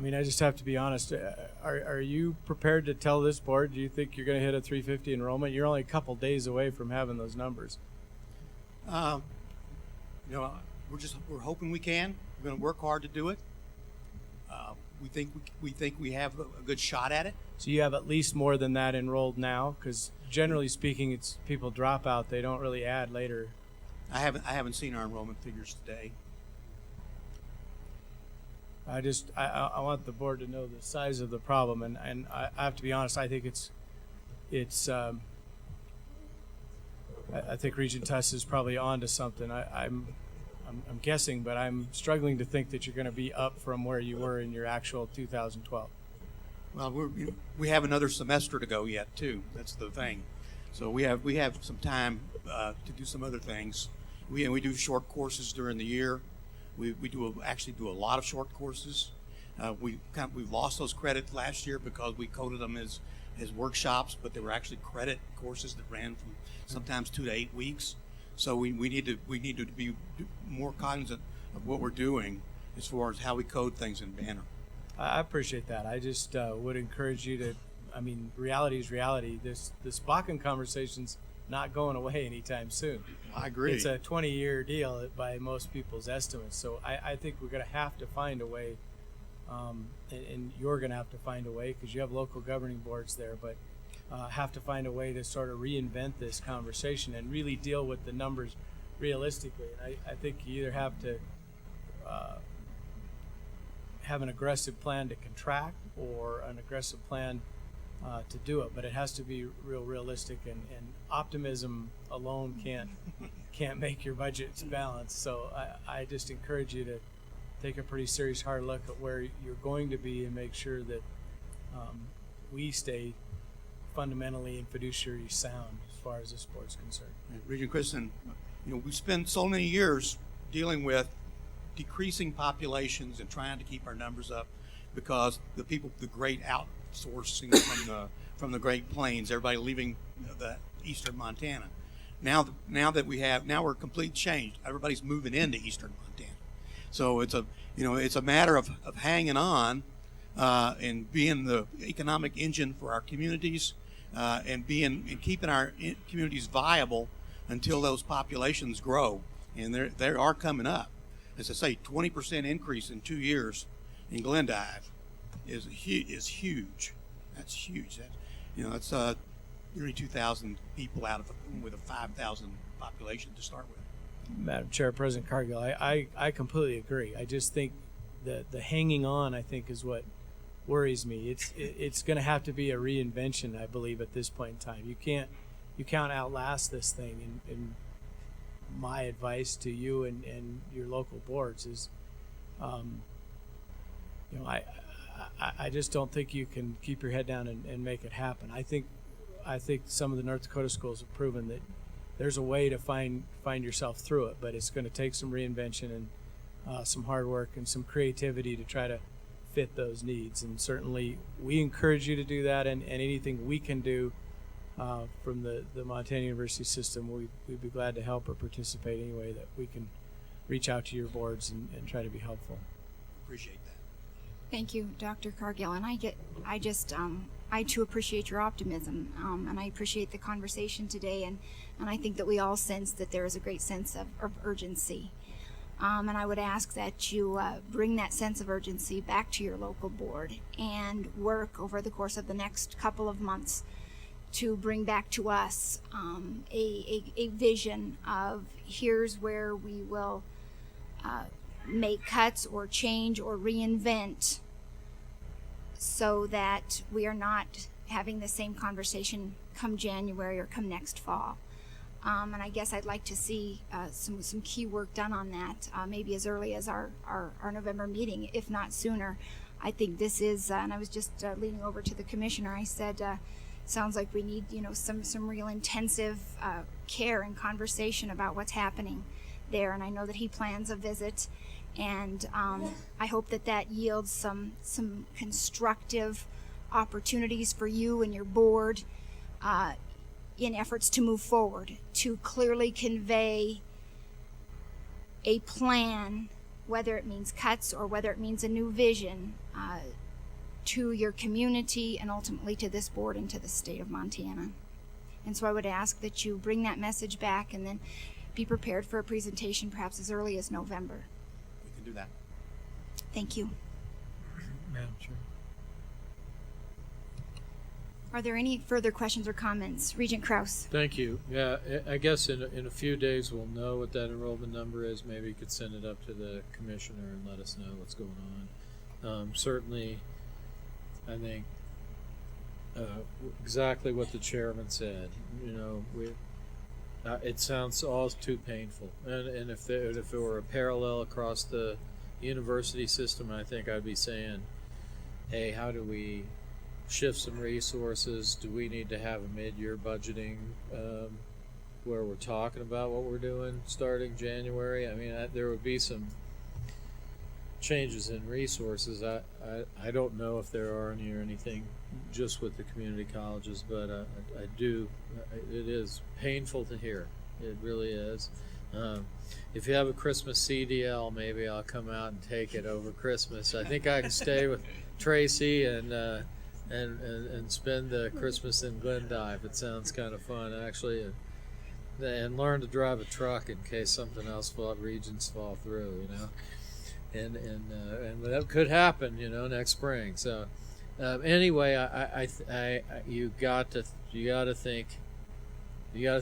mean, I just have to be honest. Are you prepared to tell this board, do you think you're going to hit a 350 enrollment? You're only a couple days away from having those numbers. You know, we're hoping we can. We're going to work hard to do it. We think we have a good shot at it. So you have at least more than that enrolled now, because generally speaking, it's people drop out. They don't really add later. I haven't seen our enrollment figures today. I want the board to know the size of the problem, and I have to be honest. I think I think Regent Tuss is probably on to something. I'm guessing, but I'm struggling to think that you're going to be up from where you were in your actual 2012. Well, we have another semester to go yet too. That's the thing. So we have some time to do some other things. We do short courses during the year. We actually do a lot of short courses. We've lost those credits last year because we coded them as workshops, but they were actually credit courses that ran from sometimes 2 to 8 weeks. So we need to be more cognizant of what we're doing as far as how we code things in Banner. I appreciate that. I just would encourage you to. I mean, reality is reality. This Bakken conversation's not going away anytime soon. I agree. It's a 20-year deal by most people's estimates. So I think we're going to have to find a way, and you're going to have to find a way because you have local governing boards there, but have to find a way to sort of reinvent this conversation and really deal with the numbers realistically. And I think you either have to have an aggressive plan to contract or an aggressive plan to do it, but it has to be realistic, and optimism alone can't make your budgets balanced. So I just encourage you to take a pretty serious hard look at where you're going to be and make sure that we stay fundamentally and fiduciary sound as far as this board's concerned. Regent Christian, we spent so many years dealing with decreasing populations and trying to keep our numbers up because the great outsourcing from the Great Plains, everybody leaving the eastern Montana. Now we're completely changed. Everybody's moving into eastern Montana. So it's a matter of hanging on and being the economic engine for our communities and keeping our communities viable until those populations grow, and they are coming up. As I say, 20% increase in 2 years in Glendive is huge. That's huge. That's nearly 2,000 people with a 5,000 population to start with. Madam Chair, President Cargill, I completely agree. I just think that the hanging on, I think, is what worries me. It's going to have to be a reinvention, I believe, at this point in time. You can't outlast this thing. And my advice to you and your local boards is, I just don't think you can keep your head down and make it happen. I think some of the North Dakota schools have proven that there's a way to find yourself through it, but it's going to take some reinvention and some hard work and some creativity to try to fit those needs. And certainly we encourage you to do that, and anything we can do from the Montana University system, we'd be glad to help or participate any way that we can reach out to your boards and try to be helpful. Appreciate that. Thank you, Dr. Cargill. And I too appreciate your optimism, and I appreciate the conversation today. And I think that we all sense that there is a great sense of urgency. And I would ask that you bring that sense of urgency back to your local board and work over the course of the next couple of months to bring back to us a vision of here's where we will make cuts or change or reinvent so that we are not having the same conversation come January or come next fall. And I guess I'd like to see some key work done on that, maybe as early as our November meeting, if not sooner. I think this is, and I was just leaning over to the commissioner, I said, sounds like we need, some real intensive care and conversation about what's happening there. And I know that he plans a visit, and I hope that yields some constructive opportunities for you and your board in efforts to move forward, to clearly convey a plan, whether it means cuts or whether it means a new vision, to your community and ultimately to this board and to the state of Montana. And so I would ask that you bring that message back and then be prepared for a presentation perhaps as early as November. We can do that. Thank you. Madam Chair. Are there any further questions or comments? Regent Krause. Thank you. Yeah, I guess in a few days we'll know what that enrollment number is. Maybe you could send it up to the commissioner and let us know what's going on. Certainly, I think exactly what the chairman said. It sounds all too painful. And if there were a parallel across the university system, I think I'd be saying, hey, how do we shift some resources? Do we need to have a mid-year budgeting where we're talking about what we're doing starting January? I mean, there would be some changes in resources. I don't know if there are any or anything just with the community colleges, but I do. It is painful to hear. It really is. If you have a Christmas CDL, maybe I'll come out and take it over Christmas. I think I can stay with Tracy and spend the Christmas in Glendive. It sounds kind of fun, actually, and learn to drive a truck in case something else regions fall through, and that could happen, next spring. So anyway, you got to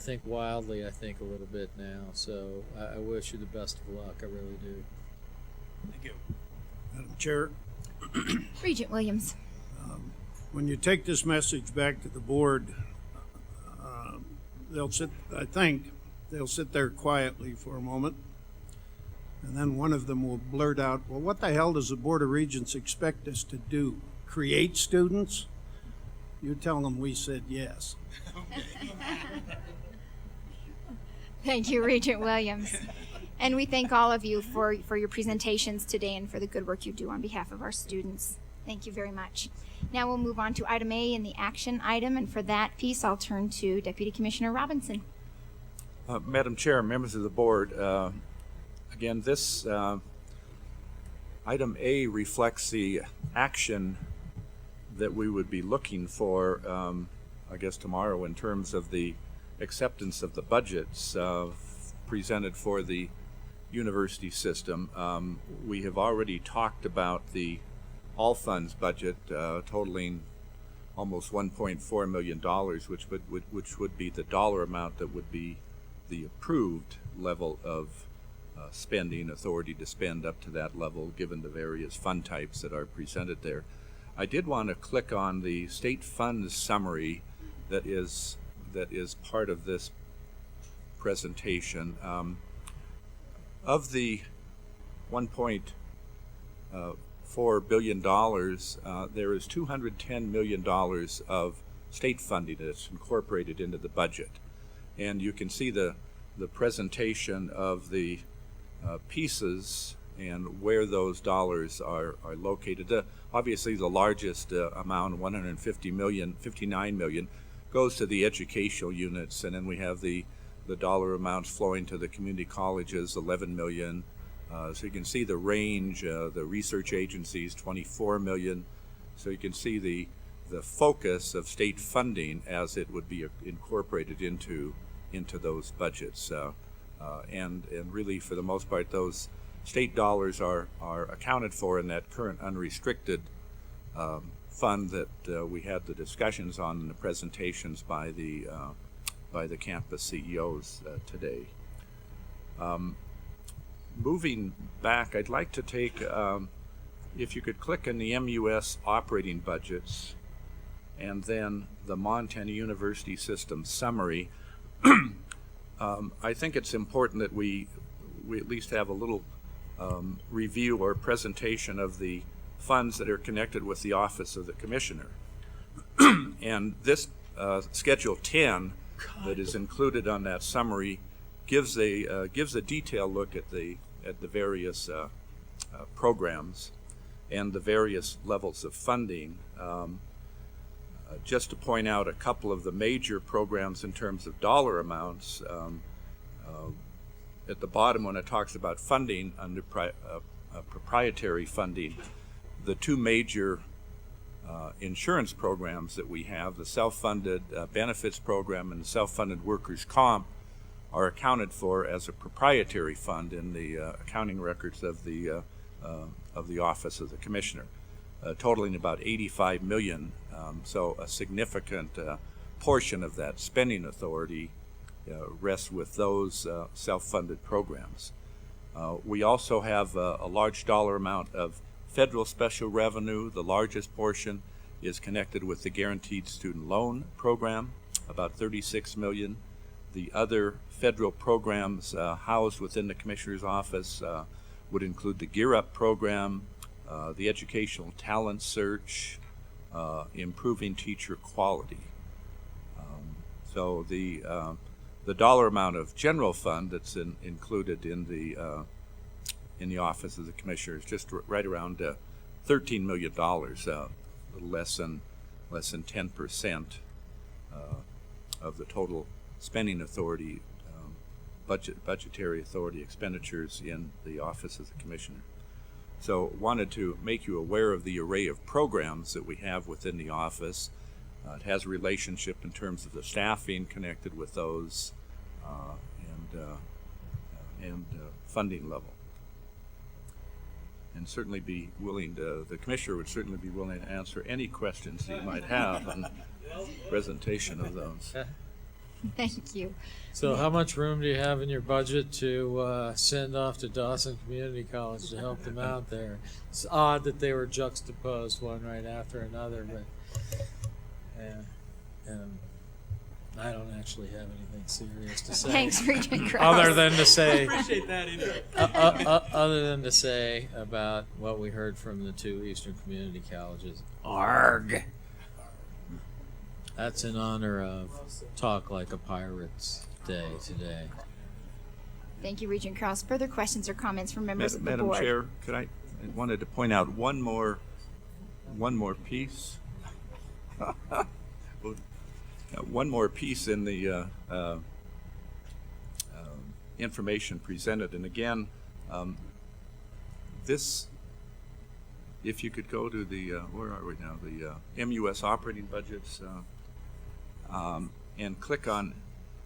think wildly. I think a little bit now. So I wish you the best of luck. I really do. Thank you, Madam Chair. Regent Williams. When you take this message back to the board, they'll sit there quietly for a moment, and then one of them will blurt out, well, what the hell does the Board of Regents expect us to do? Create students? You tell them we said yes. Thank you, Regent Williams. And we thank all of you for your presentations today and for the good work you do on behalf of our students. Thank you very much. Now we'll move on to item A in the action item, and for that piece I'll turn to Deputy Commissioner Robinson. Madam Chair, members of the board, again, this item A reflects the action that we would be looking for, I guess tomorrow, in terms of the acceptance of the budgets presented for the university system. We have already talked about the all funds budget totaling almost $1.4 million, which would be the dollar amount that would be the approved level of spending, authority to spend up to that level, given the various fund types that are presented there. I did want to click on the state funds summary that is part of this presentation. Of the $1.4 billion, there is $210 million of state funding that's incorporated into the budget. And you can see the presentation of the pieces and where those dollars are located. Obviously, the largest amount, $59 million, goes to the educational units, and then we have the dollar amounts flowing to the community colleges, $11 million. So you can see the range. The research agencies, $24 million. So you can see the focus of state funding as it would be incorporated into those budgets. And really, for the most part, those state dollars are accounted for in that current unrestricted fund that we had the discussions on in the presentations by the campus CEOs today. Moving back, I'd like to take if you could click on the MUS operating budgets and then the Montana University System summary, I think it's important that we at least have a little review or presentation of the funds that are connected with the Office of the Commissioner. And this Schedule 10 that is included on that summary gives a detailed look at the various programs and the various levels of funding. Just to point out a couple of the major programs in terms of dollar amounts, at the bottom when it talks about funding under proprietary funding, the two major insurance programs that we have, the self-funded benefits program and the self-funded workers' comp, are accounted for as a proprietary fund in the accounting records of the Office of the Commissioner, totaling about $85 million. So a significant portion of that spending authority rests with those self-funded programs. We also have a large dollar amount of federal special revenue. The largest portion is connected with the Guaranteed Student Loan Program, about $36 million. The other federal programs housed within the Commissioner's Office would include the Gear Up program, the Educational Talent Search, improving teacher quality. So the dollar amount of general fund that's included in the Office of the Commissioner is just right around $13 million, a little less than 10% of the total spending authority, budgetary authority expenditures in the Office of the Commissioner. So wanted to make you aware of the array of programs that we have within the office. It has a relationship in terms of the staffing connected with those and funding level. And certainly be willing to, the Commissioner would certainly be willing to answer any questions that you might have on presentation of those. Thank you. So how much room do you have in your budget to send off to Dawson Community College to help them out there? It's odd that they were juxtaposed one right after another, but I don't actually have anything serious to say. Thanks, Regent Krause. Other than to say, Appreciate that input. Other than to say about what we heard from the two Eastern Community Colleges. Arg! That's in honor of Talk Like a Pirates Day today. Thank you, Regent Krause. Further questions or comments from members of the Madam board? Chair, I wanted to point out one more piece. One more piece in the information presented, and again, this, if you could go to the where are we now? The MUS operating budgets, and click on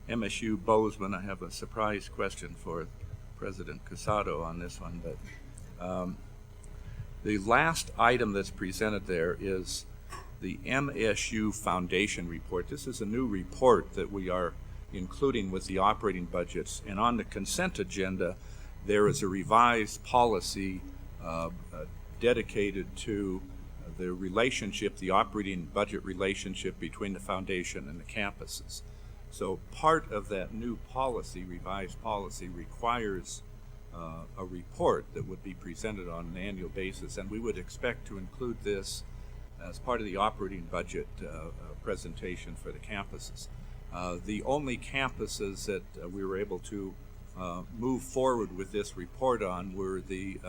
MSU Bozeman. I have a surprise question for President Casado on this one, but the last item that's presented there is the MSU Foundation report. This is a new report that we are including with the operating budgets, and on the consent agenda there is a revised policy dedicated to the relationship, the operating budget relationship between the foundation and the campuses. So part of that new policy, revised policy, requires a report that would be presented on an annual basis, and we would expect to include this as part of the operating budget presentation for the campuses. The only campuses that we were able to move forward with this report on were the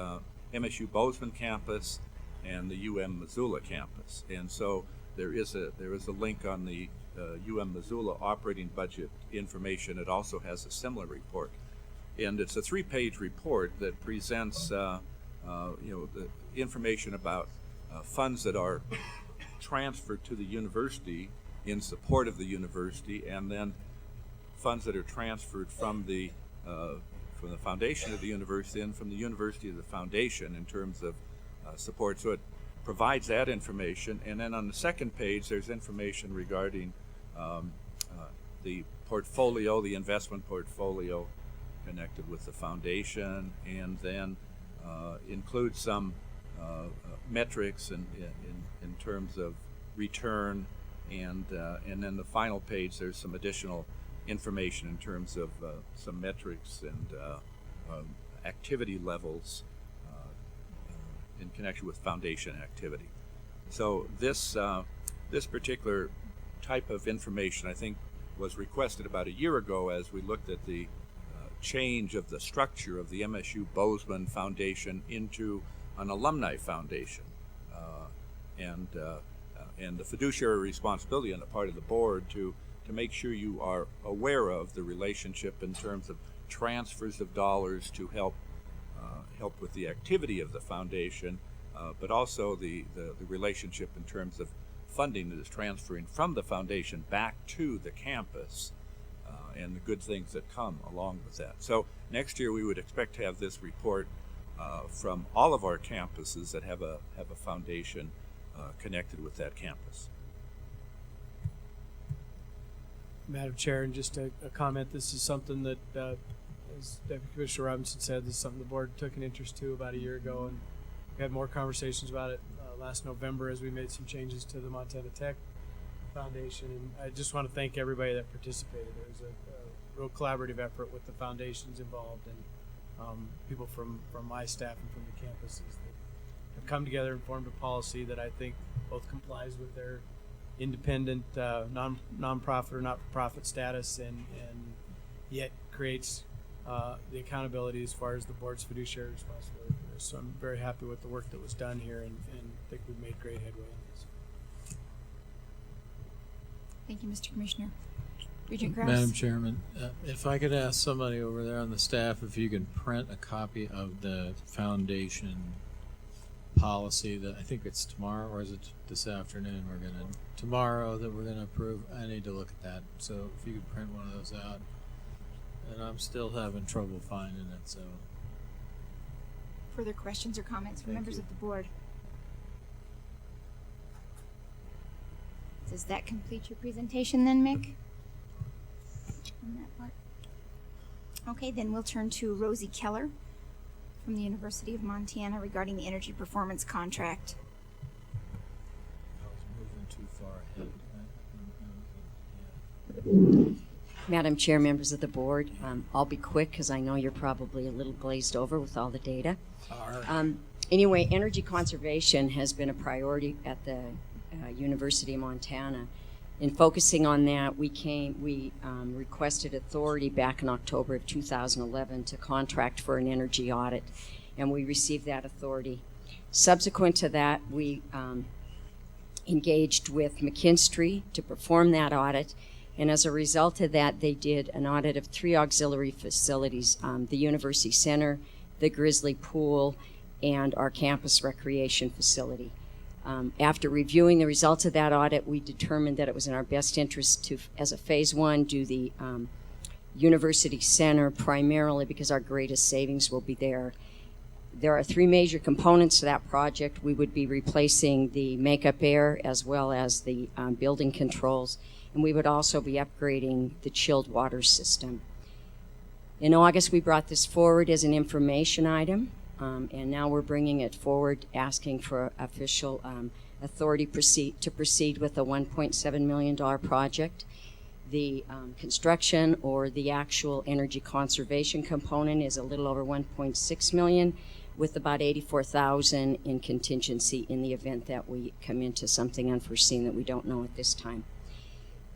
MSU Bozeman campus and the Missoula campus. And so there is a link on the Missoula operating budget information. It also has a similar report. And it's a 3-page report that presents the information about funds that are transferred to the university in support of the university, and then funds that are transferred from the foundation of the university and from the university to the foundation in terms of support. So it provides that information, and then on the second page there's information regarding the portfolio, the investment portfolio connected with the foundation, and then includes some metrics in terms of return, and then the final page there's some additional information in terms of some metrics and activity levels in connection with foundation activity. So this particular type of information, I think, was requested about a year ago as we looked at the change of the structure of the MSU Bozeman Foundation into an alumni foundation, and the fiduciary responsibility on the part of the board to make sure you are aware of the relationship in terms of transfers of dollars to help with the activity of the foundation, but also the relationship in terms of funding that is transferring from the foundation back to the campus, and the good things that come along with that. So next year we would expect to have this report from all of our campuses that have a foundation connected with that campus. Madam Chair, and just a comment, this is something that, as Deputy Commissioner Robinson said, this is something the board took an interest to about a year ago, and we had more conversations about it last November as we made some changes to the Montana Tech Foundation. And I just want to thank everybody that participated. It was a real collaborative effort with the foundations involved, and people from my staff and from the campuses that have come together and formed a policy that I think both complies with their independent non-profit or not-for-profit status, and yet creates the accountability as far as the board's fiduciary responsibility for this. So I'm very happy with the work that was done here, and think we've made great headway on this. Thank you, Mr. Commissioner. Regent Krause. Madam Chairman, if I could ask somebody over there on the staff if you can print a copy of the foundation policy that I think it's tomorrow, or is it this afternoon tomorrow that we're gonna approve. I need to look at that. So if you could print one of those out. And I'm still having trouble finding it, so. Further questions or comments from members of the board? Does that complete your presentation then, Mick? On that part? Okay, then we'll turn to Rosie Keller from the University of Montana regarding the energy performance contract. I was moving too far ahead. Madam Chair, members of the board, I'll be quick because I know you're probably a little glazed over with all the data. Anyway, energy conservation has been a priority at the University of Montana. In focusing on that, we requested authority back in October of 2011 to contract for an energy audit, and we received that authority. Subsequent to that, we engaged with McKinstry to perform that audit, and as a result of that, they did an audit of 3 auxiliary facilities, the University Center, the Grizzly Pool, and our campus recreation facility. After reviewing the results of that audit, we determined that it was in our best interest to, as a phase 1, do the University Center primarily because our greatest savings will be there. There are 3 major components to that project. We would be replacing the makeup air as well as the building controls, and we would also be upgrading the chilled water system. In August, we brought this forward as an information item. And now we're bringing it forward, asking for official authority to proceed with a $1.7 million project. The construction or the actual energy conservation component is a little over $1.6 million, with about $84,000 in contingency in the event that we come into something unforeseen that we don't know at this time.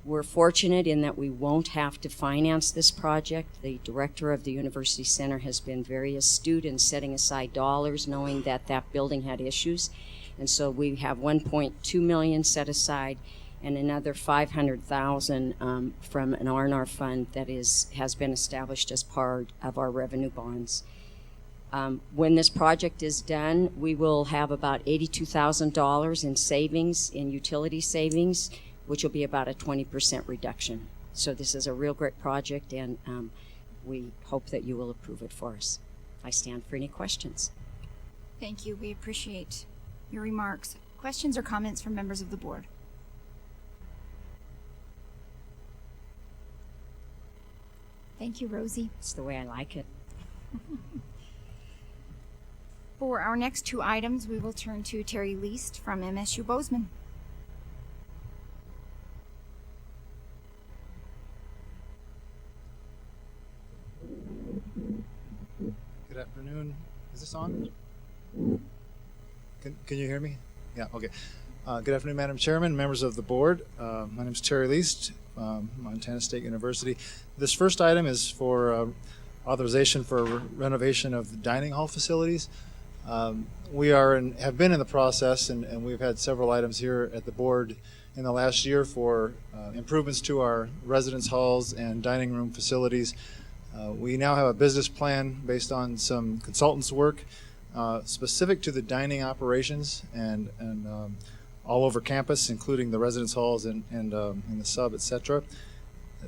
We're fortunate in that we won't have to finance this project. The director of the University Center has been very astute in setting aside dollars, knowing that that building had issues. And so we have $1.2 million set aside and another $500,000 from an R&R fund that has been established as part of our revenue bonds. When this project is done, we will have about $82,000 in savings, in utility savings, which will be about a 20% reduction. So this is a real great project, and we hope that you will approve it for us. I stand for any questions. Thank you. We appreciate your remarks. Questions or comments from members of the board? Thank you, Rosie. It's the way I like it. For our next two items, we will turn to Terry Least from MSU Bozeman. Good afternoon. Is this on? Can you hear me? Yeah, okay. Good afternoon, Madam Chairman, members of the board. My name is Terry Least, Montana State University. This first item is for authorization for renovation of the dining hall facilities. We have been in the process, and we've had several items here at the board in the last year for improvements to our residence halls and dining room facilities. We now have a business plan based on some consultants' work specific to the dining operations and all over campus, including the residence halls and in the sub, etc.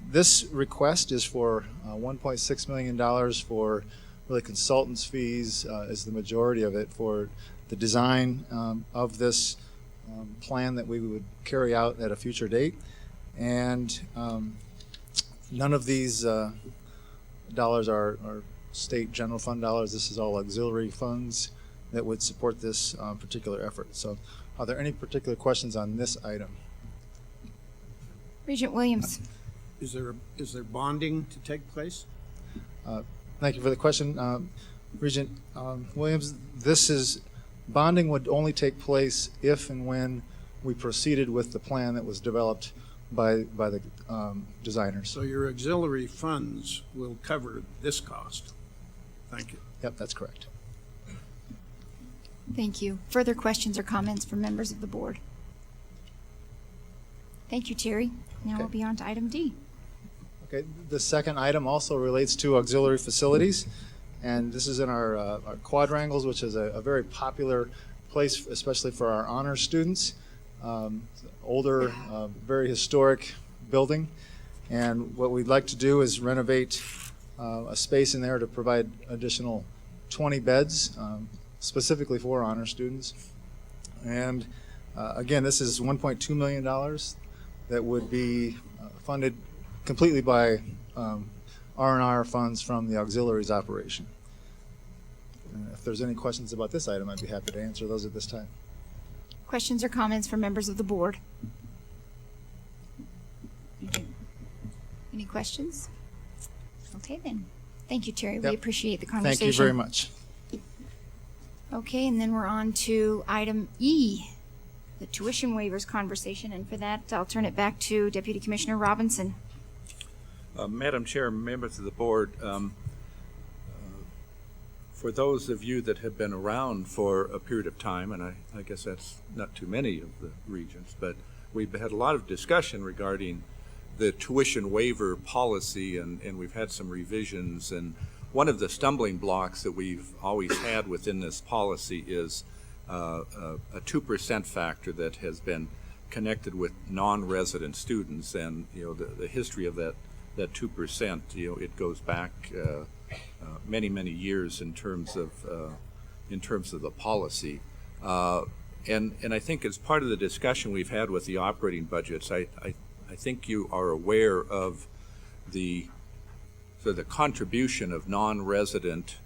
This request is for $1.6 million for really consultants' fees is the majority of it for the design of this plan that we would carry out at a future date. And none of these dollars are state general fund dollars. This is all auxiliary funds that would support this particular effort. So are there any particular questions on this item? Regent Williams. Is there bonding to take place? Thank you for the question. Regent Williams, bonding would only take place if and when we proceeded with the plan that was developed by the designers. So your auxiliary funds will cover this cost. Thank you. Yep, that's correct. Thank you. Further questions or comments from members of the board? Thank you, Terry. Now we'll be on to item D. Okay, the second item also relates to auxiliary facilities, and this is in our quadrangles, which is a very popular place, especially for our honors students. Older, very historic building, and what we'd like to do is renovate a space in there to provide additional 20 beds, specifically for honor students. And again, this is $1.2 million that would be funded completely by R&R funds from the auxiliaries operation. And if there's any questions about this item, I'd be happy to answer those at this time. Questions or comments from members of the board? Any questions? Okay then. Thank you, Terry. Yep. We appreciate the conversation. Thank you very much. Okay, and then we're on to item E, the tuition waivers conversation, and for that, I'll turn it back to Deputy Commissioner Robinson. Madam Chair, members of the board, for those of you that have been around for a period of time, and I guess that's not too many of the regents, but we've had a lot of discussion regarding the tuition waiver policy, and we've had some revisions. And one of the stumbling blocks that we've always had within this policy is a 2% factor that has been connected with non-resident students, and the history of that 2%, it goes back many years in terms of the policy, and I think as part of the discussion we've had with the operating budgets, I think you are aware of the contribution of non-resident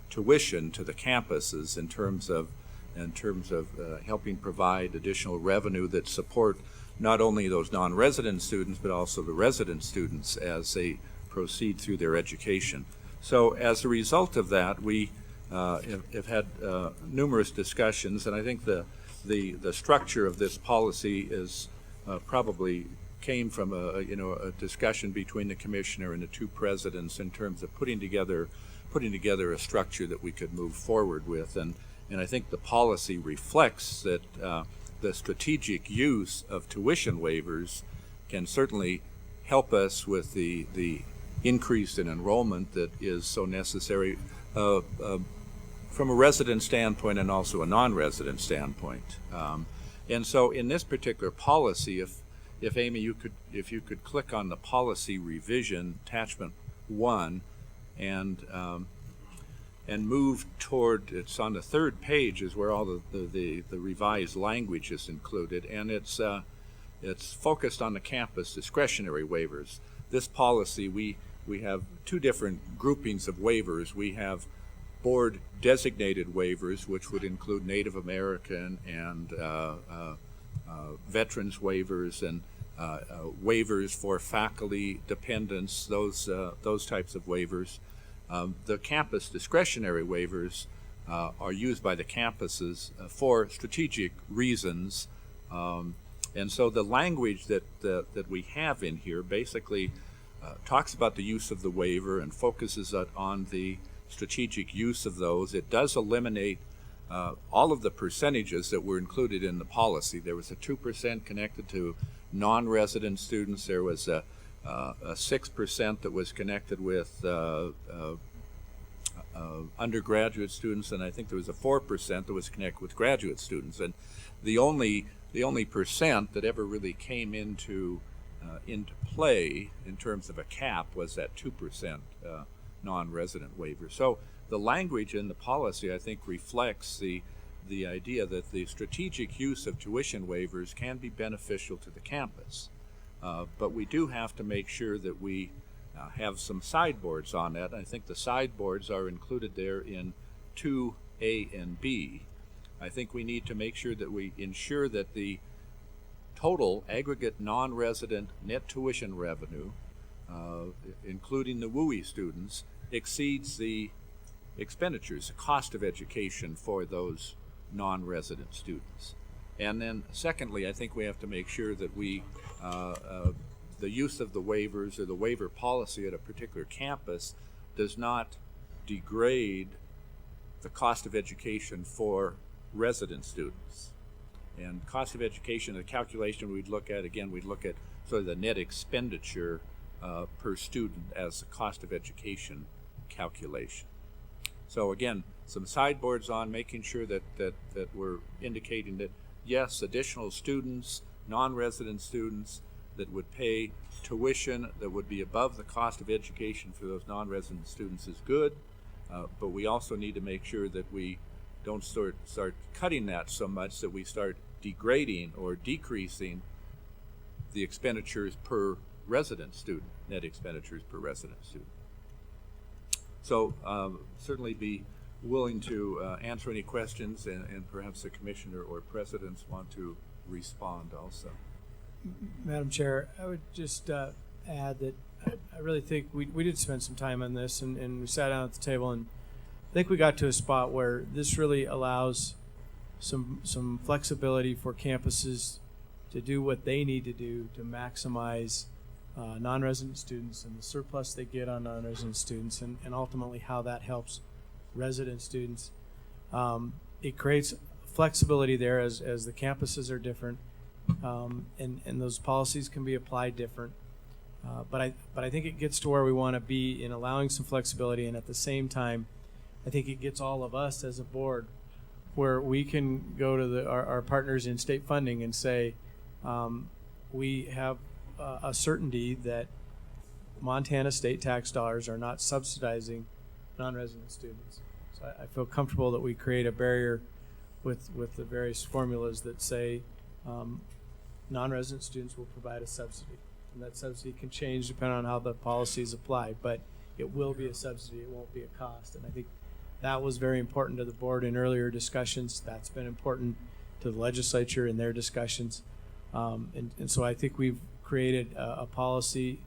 tuition to the campuses in terms of helping provide additional revenue that support not only those non-resident students but also the resident students as they proceed through their education. So as a result of that, we have had numerous discussions, and I think the structure of this policy is probably came from a discussion between the commissioner and the two presidents in terms of putting together a structure that we could move forward with, and I think the policy reflects that the strategic use of tuition waivers can certainly help us with the increase in enrollment that is so necessary from a resident standpoint and also a non-resident standpoint. And so in this particular policy, if Amy, if you could click on the policy revision attachment 1 and move toward, it's on the third page is where all the revised language is included, and it's focused on the campus discretionary waivers. This policy, we have two different groupings of waivers. We have board designated waivers, which would include Native American and veterans waivers and waivers for faculty dependents, those types of waivers. The campus discretionary waivers are used by the campuses for strategic reasons. And so the language that we have in here basically talks about the use of the waiver and focuses on the strategic use of those. It does eliminate all of the percentages that were included in the policy. There was a 2% connected to non-resident students. There was a 6% that was connected with undergraduate students, and I think there was a 4% that was connected with graduate students. And the only percent that ever really came into play in terms of a cap was that 2% non-resident waiver. So the language in the policy, I think, reflects the idea that the strategic use of tuition waivers can be beneficial to the campus. But we do have to make sure that we have some sideboards on that. I think the sideboards are included there in 2A and B. I think we need to make sure that we ensure that the total aggregate non-resident net tuition revenue, including the WUI students, exceeds the expenditures, the cost of education for those non-resident students. And then secondly, I think we have to make sure that we the use of the waivers or the waiver policy at a particular campus does not degrade the cost of education for resident students. And cost of education, the calculation we'd look at, again, we'd look at sort of the net expenditure per student as the cost of education calculation. So again, some sideboards on making sure that we're indicating that yes, additional students, non-resident students that would pay tuition that would be above the cost of education for those non-resident students is good, but we also need to make sure that we don't start cutting that so much that we start degrading or decreasing the expenditures per resident student, net expenditures per resident student. So certainly be willing to answer any questions, and perhaps the commissioner or presidents want to respond also. Madam Chair, I would just add that I really think we did spend some time on this, and we sat down at the table, and I think we got to a spot where this really allows some flexibility for campuses to do what they need to do to maximize non-resident students and the surplus they get on non-resident students, and ultimately how that helps resident students. It creates flexibility there as the campuses are different, and those policies can be applied different. But I think it gets to where we want to be in allowing some flexibility, and at the same time, I think it gets all of us as a board where we can go to our partners in state funding and say, we have a certainty that Montana state tax dollars are not subsidizing non-resident students. So I feel comfortable that we create a barrier with the various formulas that say non-resident students will provide a subsidy. And that subsidy can change depending on how the policy is applied, but it will be a subsidy, it won't be a cost. And I think that was very important to the board in earlier discussions. That's been important to the legislature in their discussions. And so I think we've created a policy.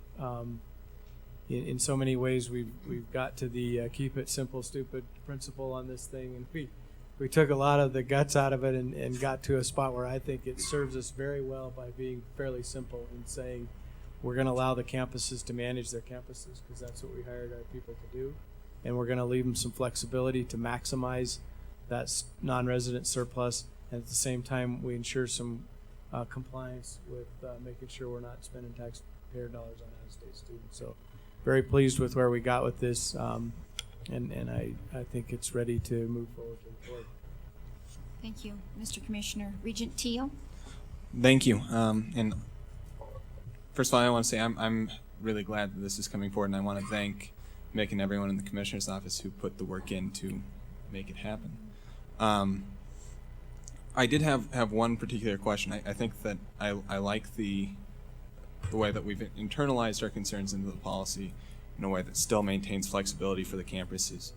In so many ways, we've got to the keep it simple, stupid principle on this thing, and we took a lot of the guts out of it and got to a spot where I think it serves us very well by being fairly simple and saying we're going to allow the campuses to manage their campuses because that's what we hired our people to do, and we're going to leave them some flexibility to maximize that non-resident surplus, and at the same time we ensure some compliance with making sure we're not spending taxpayer dollars on out-of-state students. So very pleased with where we got with this, and I think it's ready to move forward to the board. Thank you. Mr. Commissioner, Regent Teal. Thank you. And first of all, I want to say I'm really glad that this is coming forward, and I want to thank Mick and everyone in the Commissioner's office who put the work in to make it happen. I did have one particular question. I think that I like the way that we've internalized our concerns into the policy in a way that still maintains flexibility for the campuses.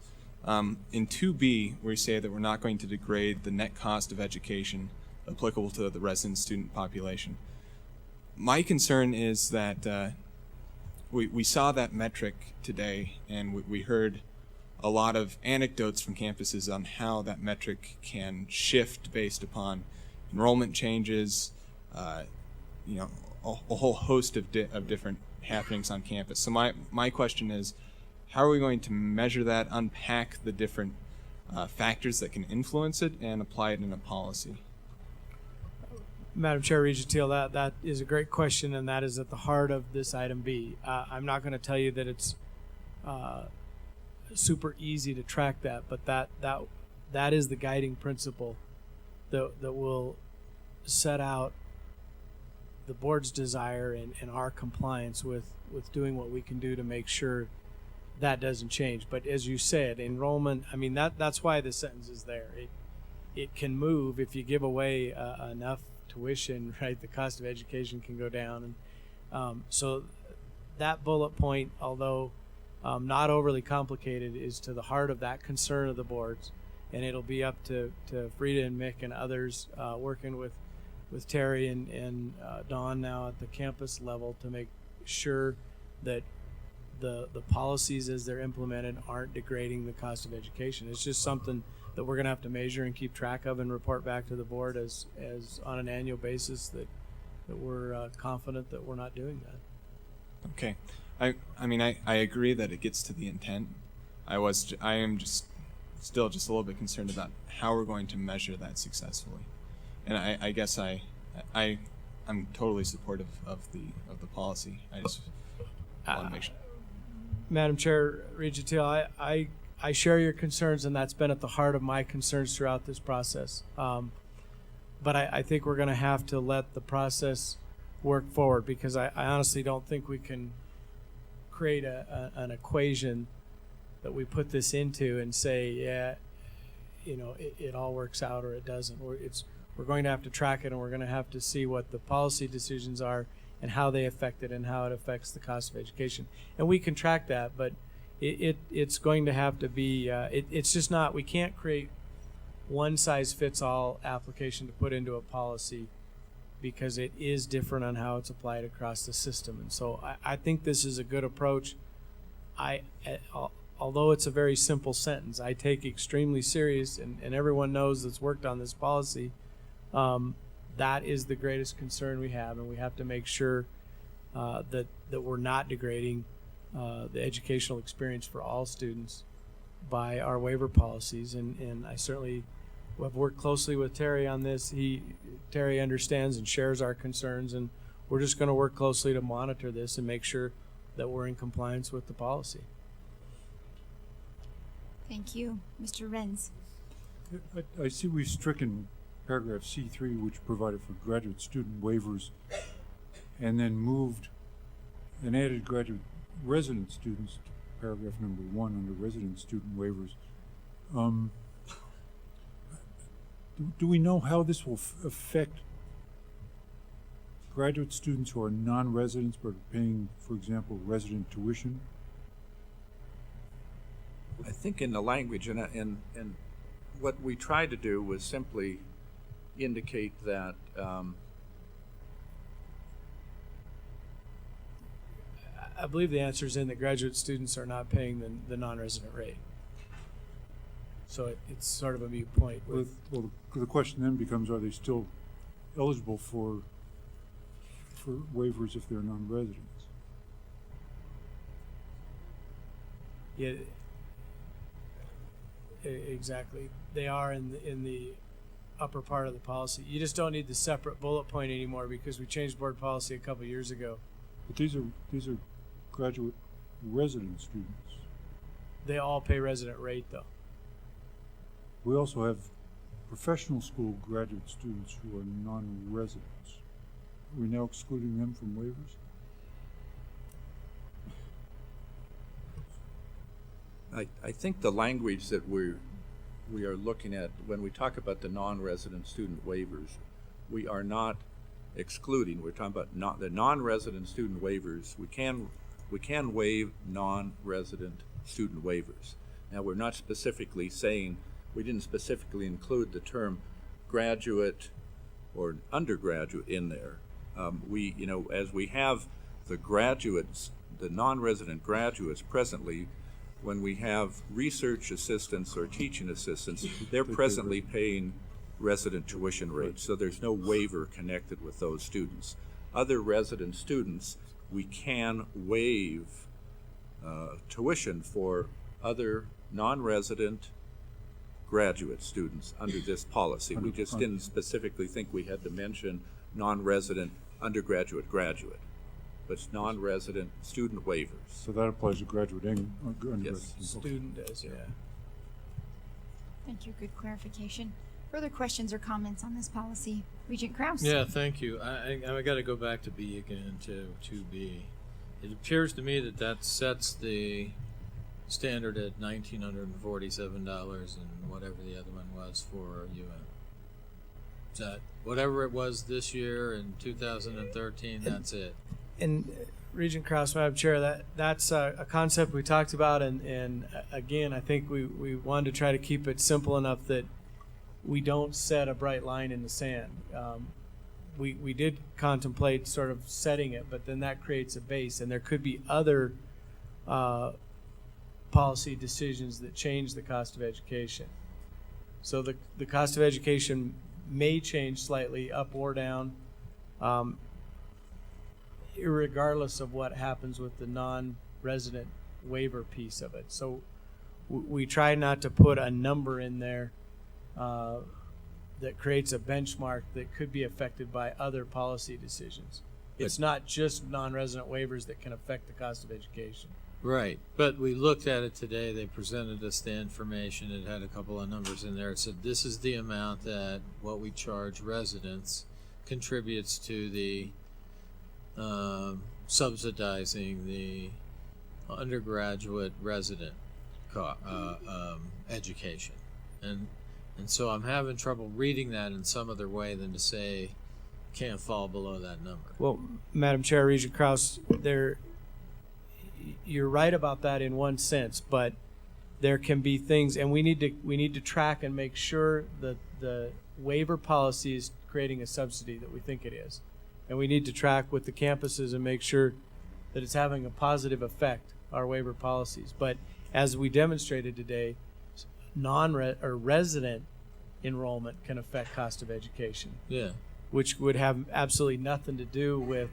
In 2B, we say that we're not going to degrade the net cost of education applicable to the resident student population. My concern is that we saw that metric today, and we heard a lot of anecdotes from campuses on how that metric can shift based upon enrollment changes, you know, a whole host of different happenings on campus. So my question is, how are we going to measure that, unpack the different factors that can influence it, and apply it in a policy? Madam Chair, Regent Teal, that is a great question, and that is at the heart of this item B. I'm not going to tell you that it's super easy to track that, but that is the guiding principle that will set out the board's desire and our compliance with doing what we can do to make sure that doesn't change. But as you said, enrollment, I mean, that's why the sentence is there. It can move if you give away enough tuition, right? The cost of education can go down. And so that bullet point, although not overly complicated, is to the heart of that concern of the boards. And it'll be up to Frida and Mick and others working with Terry and Dawn now at the campus level to make sure that the policies as they're implemented aren't degrading the cost of education. It's just something that we're going to have to measure and keep track of and report back to the board as on an annual basis that we're confident that we're not doing that. Okay. I mean, I agree that it gets to the intent. I am still just a little bit concerned about how we're going to measure that successfully. And I guess I'm totally supportive of the policy. I just want to make sure. Madam Chair, Regent Teal, I share your concerns, and that's been at the heart of my concerns throughout this process. But I think we're going to have to let the process work forward, because I honestly don't think we can create an equation that we put this into and say, yeah, you know, it all works out or it doesn't. We're going to have to track it, and we're going to have to see what the policy decisions are and how they affect it and how it affects the cost of education. And we can track that, but it's going to have to be, it's just not, we can't create one size fits all application to put into a policy, because it is different on how it's applied across the system. And so I think this is a good approach. Although it's a very simple sentence, I take extremely serious, and everyone knows that's worked on this policy, that is the greatest concern we have, and we have to make sure that we're not degrading the educational experience for all students by our waiver policies. And I certainly have worked closely with Terry on this. Terry understands and shares our concerns, and we're just going to work closely to monitor this and make sure that we're in compliance with the policy. Thank you. Mr. Renz. I see we've stricken paragraph C3, which provided for graduate student waivers, and then moved and added graduate resident students to paragraph number 1 under resident student waivers. Do we know how this will affect graduate students who are non-residents but are paying, for example, resident tuition? I think in the language, and what we tried to do was simply indicate that I believe the answer is in that graduate students are not paying the non-resident rate. So it's sort of a moot point. Well, the question then becomes, are they still eligible for waivers if they're non-residents? Yeah, exactly. They are in the upper part of the policy. You just don't need the separate bullet point anymore, because we changed board policy a couple years ago. But these are graduate resident students. They all pay resident rate, though. We also have professional school graduate students who are non-residents. Are we now excluding them from waivers? I think the language that we are looking at when we talk about the non-resident student waivers, we are not excluding. We're talking about the non-resident student waivers. We can waive non-resident student waivers. Now, we're not specifically saying, we didn't specifically include the term graduate or undergraduate in there. We, you know, as we have the graduates, the non-resident graduates presently, when we have research assistants or teaching assistants, they're presently paying resident tuition rates, so there's no waiver connected with those students. Other resident students, we can waive tuition for other non-resident graduate students under this policy. We just didn't specifically think we had to mention non-resident undergraduate graduate, but it's non-resident student waivers. So that applies to graduate and undergraduate. Yes. Student does, yeah. Thank you. Good clarification. Further questions or comments on this policy? Regent Krause? Yeah, thank you. I got to go back to B again, to 2B. It appears to me that sets the standard at $1,947 and whatever the other one was for UN. Is that whatever it was this year in 2013, that's it? And Regent Krause, Madam Chair, that's a concept we talked about, and again, I think we wanted to try to keep it simple enough that we don't set a bright line in the sand. We did contemplate sort of setting it, but then that creates a base, and there could be other policy decisions that change the cost of education. So the cost of education may change slightly up or down, regardless of what happens with the non-resident waiver piece of it. So we try not to put a number in there that creates a benchmark that could be affected by other policy decisions. It's not just non-resident waivers that can affect the cost of education. Right, but we looked at it today. They presented us the information. It had a couple of numbers in there. It said this is the amount that what we charge residents contributes to the subsidizing the undergraduate resident education. And so I'm having trouble reading that in some other way than to say can't fall below that number. Well, Madam Chair, Regent Krause, you're right about that in one sense, but there can be things, and we need to track and make sure that the waiver policy is creating a subsidy that we think it is, and we need to track with the campuses and make sure that it's having a positive effect, our waiver policies. But as we demonstrated today, resident enrollment can affect cost of education. Yeah. Which would have absolutely nothing to do with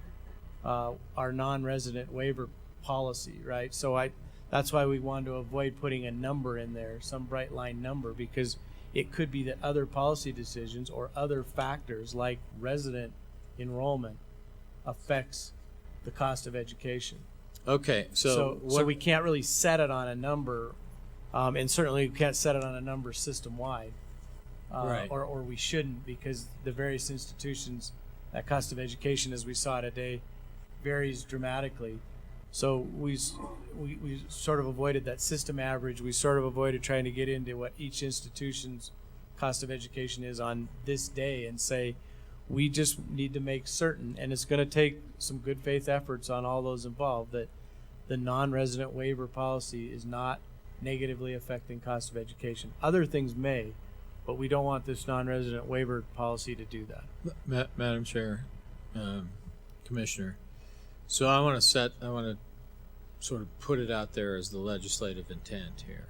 our non-resident waiver policy, right? So that's why we wanted to avoid putting a number in there, some bright line number, because it could be that other policy decisions or other factors like resident enrollment affects the cost of education. Okay, so we can't really set it on a number, and certainly we can't set it on a number system-wide. Right. Or we shouldn't, because the various institutions, that cost of education, as we saw today, varies dramatically. So we sort of avoided that system average. We sort of avoided trying to get into what each institution's cost of education is on this day and say, we just need to make certain, and it's going to take some good faith efforts on all those involved, that the non-resident waiver policy is not negatively affecting cost of education. Other things may, but we don't want this non-resident waiver policy to do that. Madam Chair, Commissioner, so I want to sort of put it out there as the legislative intent here.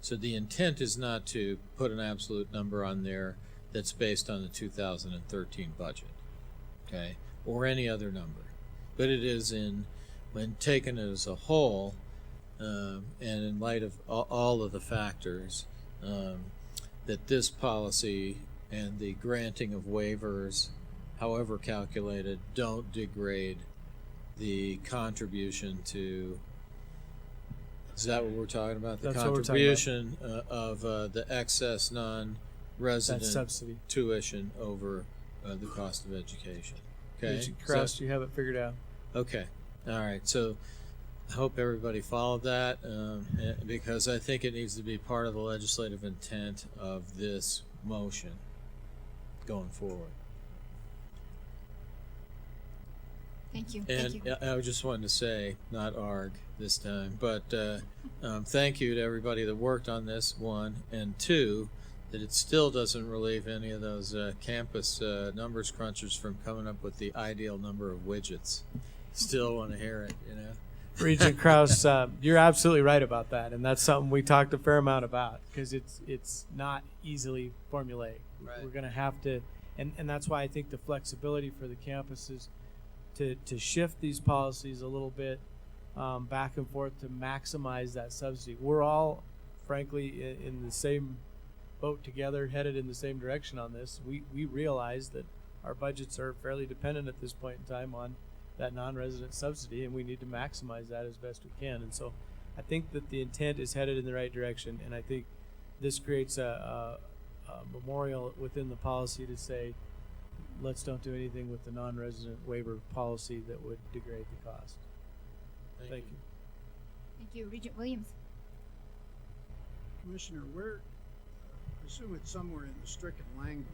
So the intent is not to put an absolute number on there that's based on the 2013 budget, okay, or any other number, but it is when taken as a whole, and in light of all of the factors, that this policy and the granting of waivers, however calculated, don't degrade the contribution to, is that what we're talking about? The contribution of the excess non-resident subsidy tuition over the cost of education. Okay, Krause, you have it figured out. Okay, all right. So I hope everybody followed that, because I think it needs to be part of the legislative intent of this motion going forward. Thank you. And Thank you. I just wanted to say, not ARG this time, but thank you to everybody that worked on this, one, and two, that it still doesn't relieve any of those campus numbers crunchers from coming up with the ideal number of widgets. Still want to hear it, you know. Regent Krause, you're absolutely right about that, and that's something we talked a fair amount about because it's not easily formulaic. Right. We're going to have to, and that's why I think the flexibility for the campuses to shift these policies a little bit back and forth to maximize that subsidy. We're all, frankly, in the same boat together, headed in the same direction on this. We realize that our budgets are fairly dependent at this point in time on that non-resident subsidy, and we need to maximize that as best we can. And so I think that the intent is headed in the right direction, and I think this creates a memorial within the policy to say, let's don't do anything with the non-resident waiver policy that would degrade the cost. Thank you. Thank you. Regent Williams. Commissioner, where, I assume it's somewhere in the stricken language.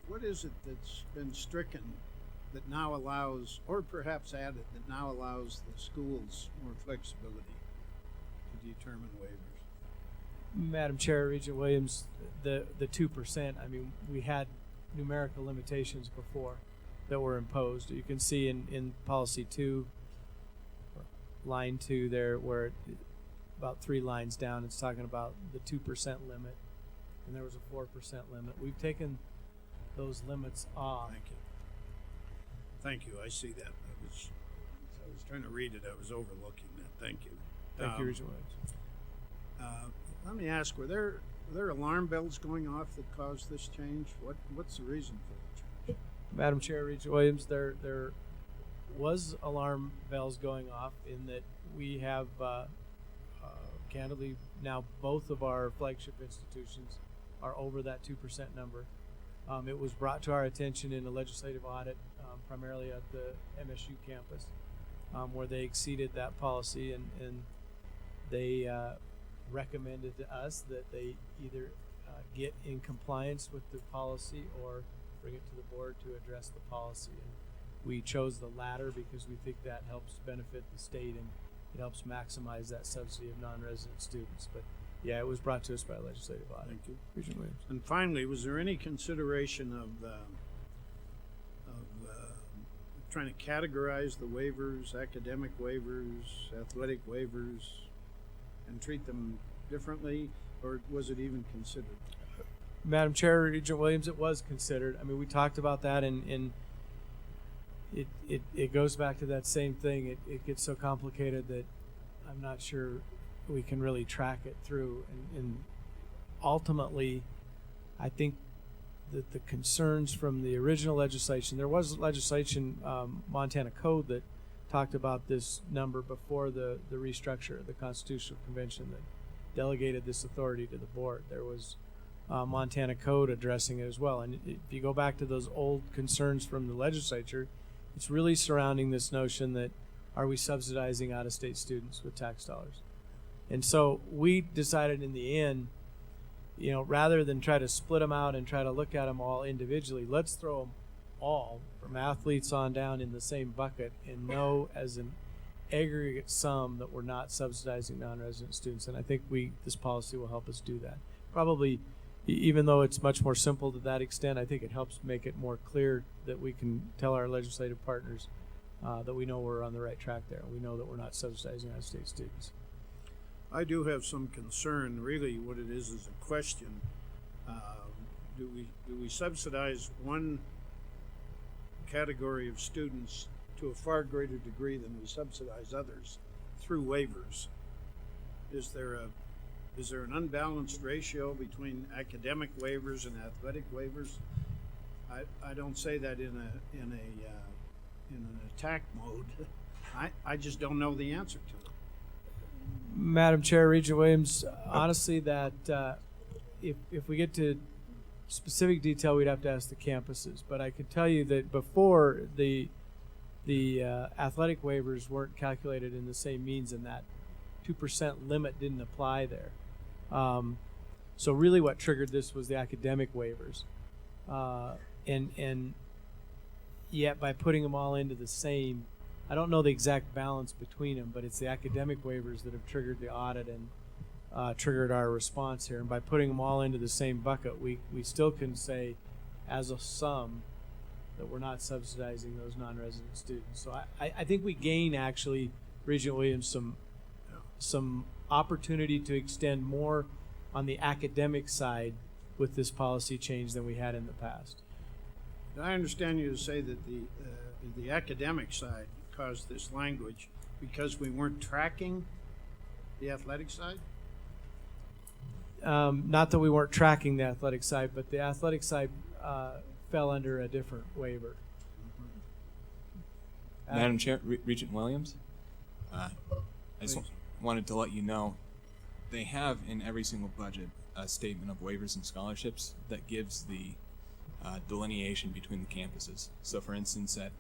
What is it that's been stricken that now allows, or perhaps added, that now allows the schools more flexibility to determine waivers? Madam Chair, Regent Williams, the 2%, I mean, we had numerical limitations before that were imposed. You can see in policy 2, line 2 there, where about 3 lines down, it's talking about the 2% limit, and there was a 4% limit. We've taken those limits off. Thank you. Thank you. I see that. I was trying to read it. I was overlooking that. Thank you. Thank you, Regent Williams. Let me ask: Were there alarm bells going off that caused this change? What's the reason for the change? Madam Chair, Regent Williams, there was alarm bells going off in that we have candidly now both of our flagship institutions are over that 2% number. It was brought to our attention in a legislative audit, primarily at the MSU campus, where they exceeded that policy, and they recommended to us that they either get in compliance with the policy or bring it to the board to address the policy. And we chose the latter because we think that helps benefit the state and it helps maximize that subsidy of non-resident students. But yeah, it was brought to us by a legislative audit. Thank you. Regent Williams. And finally, was there any consideration of trying to categorize the waivers, academic waivers, athletic waivers, and treat them differently, or was it even considered? Madam Chair, Regent Williams, it was considered. I mean, we talked about that, and it goes back to that same thing. It gets so complicated that I'm not sure we can really track it through. And ultimately, I think that the concerns from the original legislation, there was legislation, Montana Code, that talked about this number before the restructure of the Constitutional Convention that delegated this authority to the board. There was Montana Code addressing it as well. And if you go back to those old concerns from the legislature, it's really surrounding this notion that are we subsidizing out-of-state students with tax dollars? And so we decided in the end, you know, rather than try to split them out and try to look at them all individually, let's throw them all from athletes on down in the same bucket and know as an aggregate sum that we're not subsidizing non-resident students. And I think this policy will help us do that. Probably, even though it's much more simple to that extent, I think it helps make it more clear that we can tell our legislative partners that we know we're on the right track there. We know that we're not subsidizing out-of-state students. I do have some concern. Really, what it is a question: do we subsidize one category of students to a far greater degree than we subsidize others through waivers? Is there an unbalanced ratio between academic waivers and athletic waivers? I don't say that in an attack mode. I just don't know the answer to it. Madam Chair, Regent Williams, honestly, that if we get to specific detail, we'd have to ask the campuses. But I can tell you that before the athletic waivers weren't calculated in the same means, and that 2% limit didn't apply there. So really, what triggered this was the academic waivers, and yet by putting them all into the same, I don't know the exact balance between them, but it's the academic waivers that have triggered the audit and triggered our response here. And by putting them all into the same bucket, we still can say as a sum that we're not subsidizing those non-resident students. So I think we gain, actually, Regent Williams, some opportunity to extend more on the academic side with this policy change than we had in the past. I understand you to say that the academic side caused this language because we weren't tracking the athletic side? Not that we weren't tracking the athletic side, but the athletic side fell under a different waiver. Madam Chair, Regent Williams, I just wanted to let you know they have in every single budget a statement of waivers and scholarships that gives the delineation between the campuses. So for instance, at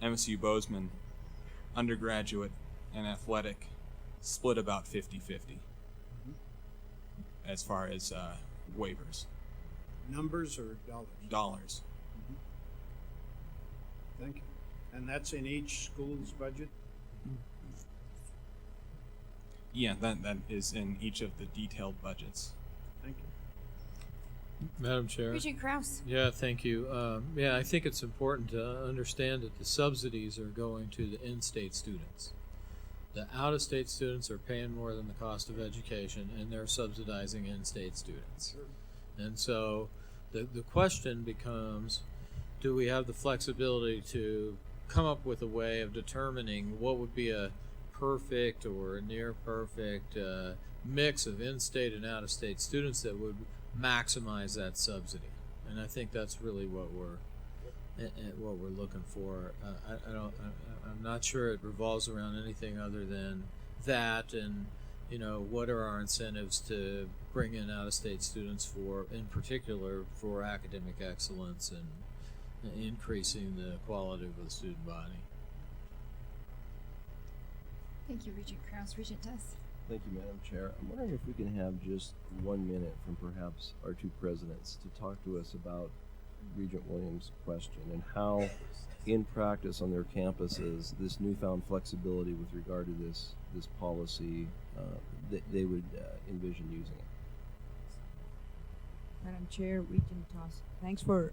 MSU Bozeman, undergraduate and athletic split about 50-50 as far as waivers. Numbers or dollars? Dollars. Thank you. And that's in each school's budget? Yeah, that is in each of the detailed budgets. Thank you. Madam Chair. Regent Krause. Yeah, thank you. Yeah, I think it's important to understand that the subsidies are going to the in-state students. The out-of-state students are paying more than the cost of education, and they're subsidizing in-state students. And so the question becomes, do we have the flexibility to come up with a way of determining what would be a perfect or a near perfect mix of in-state and out-of-state students that would maximize that subsidy? And I think that's really what we're looking for. I'm not sure it revolves around anything other than that, and what are our incentives to bring in out-of-state students for, in particular, for academic excellence and increasing the quality of the student body. Thank you, Regent Krause. Regent Tuss. Thank you, Madam Chair. I'm wondering if we can have just 1 minute from perhaps our two presidents to talk to us about Regent Williams' question and how, in practice on their campuses, this newfound flexibility with regard to this policy, they would envision using it. Madam Chair, Regent Tuss, thanks for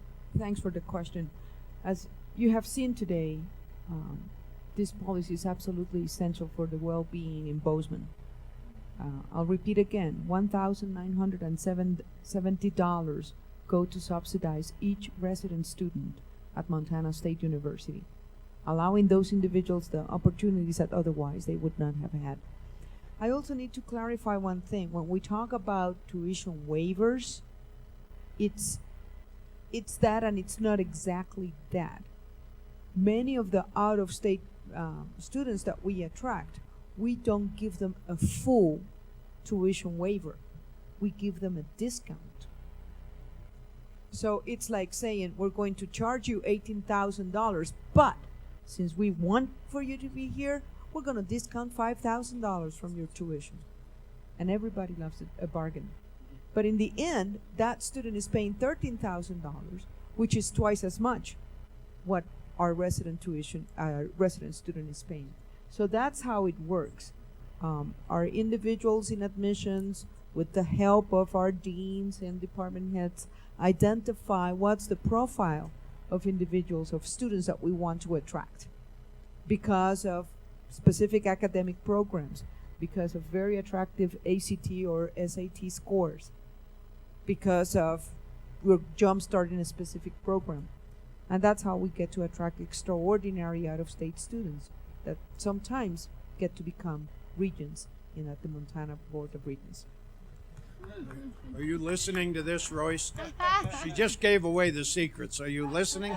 the question. As you have seen today, this policy is absolutely essential for the well-being in Bozeman. I'll repeat again, $1,970 go to subsidize each resident student at Montana State University, allowing those individuals the opportunities that otherwise they would not have had. I also need to clarify one thing. When we talk about tuition waivers, it's that, and it's not exactly that. Many of the out-of-state students that we attract, we don't give them a full tuition waiver. We give them a discount. So it's like saying we're going to charge you $18,000, but since we want for you to be here, we're going to discount $5,000 from your tuition. And everybody loves a bargain. But in the end, that student is paying $13,000, which is twice as much what our resident student is paying. So that's how it works. Our individuals in admissions, with the help of our deans and department heads, identify what's the profile of individuals, of students that we want to attract because of specific academic programs, because of very attractive ACT or SAT scores, because of we're jump-starting a specific program. And that's how we get to attract extraordinary out-of-state students that sometimes get to become regents at the Montana Board of Regents. Are you listening to this, Royce? She just gave away the secrets. Are you listening?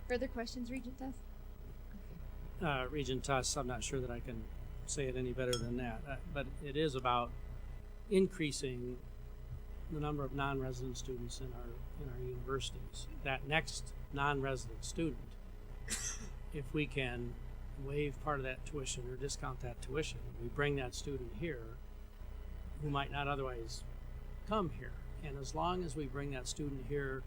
Further questions, Regent Tuss? Regent Tuss, I'm not sure that I can say it any better than that, but it is about increasing the number of non-resident students in our universities. That next non-resident student, if we can waive part of that tuition or discount that tuition, we bring that student here who might not otherwise come here. And as long as we bring that student here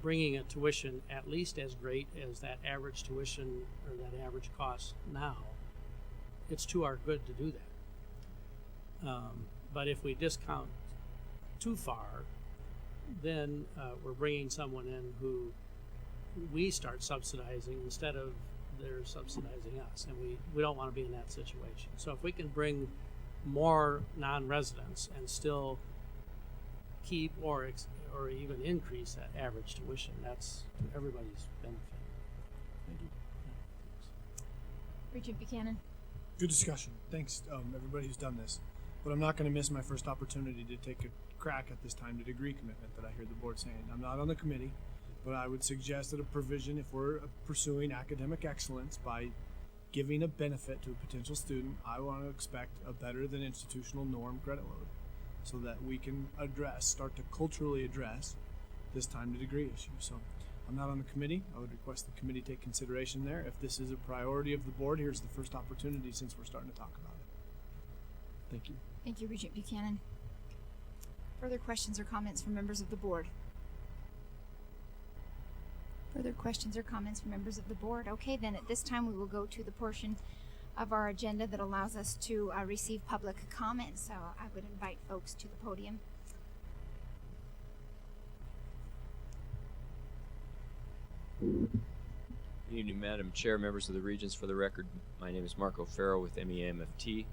bringing a tuition at least as great as that average tuition or that average cost now, it's to our good to do that. But if we discount too far, then we're bringing someone in who we start subsidizing instead of they're subsidizing us, and we don't want to be in that situation. So if we can bring more non-residents and still keep or even increase that average tuition, that's to everybody's benefit. Thank you. Regent Buchanan. Good discussion. Thanks, everybody who's done this. But I'm not going to miss my first opportunity to take a crack at this time to degree commitment that I hear the board saying. I'm not on the committee, but I would suggest that a provision, if we're pursuing academic excellence by giving a benefit to a potential student, I want to expect a better than institutional norm credit load so that we can start to culturally address this time to degree issue. So I'm not on the committee. I would request the committee take consideration there. If this is a priority of the board, here's the first opportunity since we're starting to talk about it. Thank you. Thank you, Regent Buchanan. Further questions or comments from members of the board? Further questions or comments from members of the board? Okay, then at this time we will go to the portion of our agenda that allows us to receive public comments. So I would invite folks to the podium. Good evening, Madam Chair, members of the Regents. For the record, my name is Marco Farrow with MEMFT.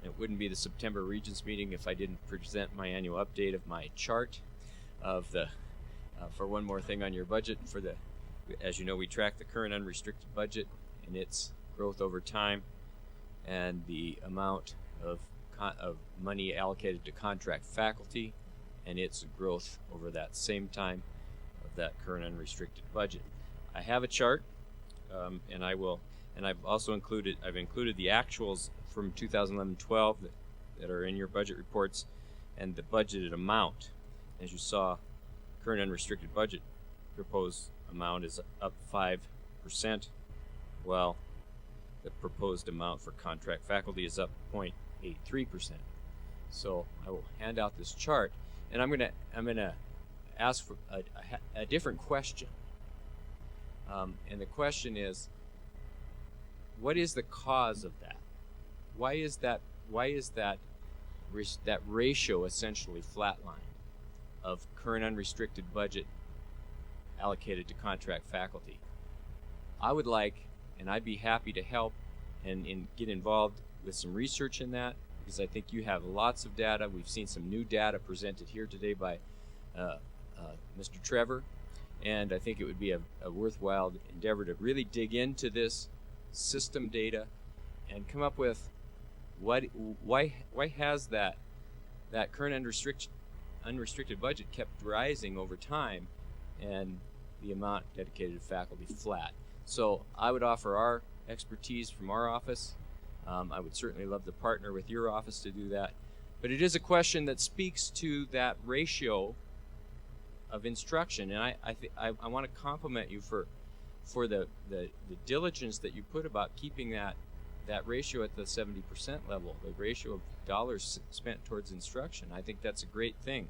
It wouldn't be the September Regents meeting if I didn't present my annual update of my chart of the, for one more thing on your budget. As you know, we track the current unrestricted budget and its growth over time, and the amount of money allocated to contract faculty and its growth over that same time of that current unrestricted budget. I have a chart, and I've also included the actuals from 2011-12 that are in your budget reports, and the budgeted amount. As you saw, current unrestricted budget proposed amount is up 5%, while the proposed amount for contract faculty is up 0.83%. So I will hand out this chart, and I'm gonna ask for a different question. And the question is, what is the cause of that? Why is that ratio essentially flatlined of current unrestricted budget allocated to contract faculty? I would like, and I'd be happy to help and get involved with some research in that, because I think you have lots of data. We've seen some new data presented here today by Mr. Trevor, and I think it would be a worthwhile endeavor to really dig into this system data and come up with why has that current unrestricted budget kept rising over time and the amount dedicated to faculty flat. So I would offer our expertise from our office. I would certainly love to partner with your office to do that, but it is a question that speaks to that ratio of instruction, and I want to compliment you for the diligence that you put about keeping that ratio at the 70% level, the ratio of dollars spent towards instruction. I think that's a great thing.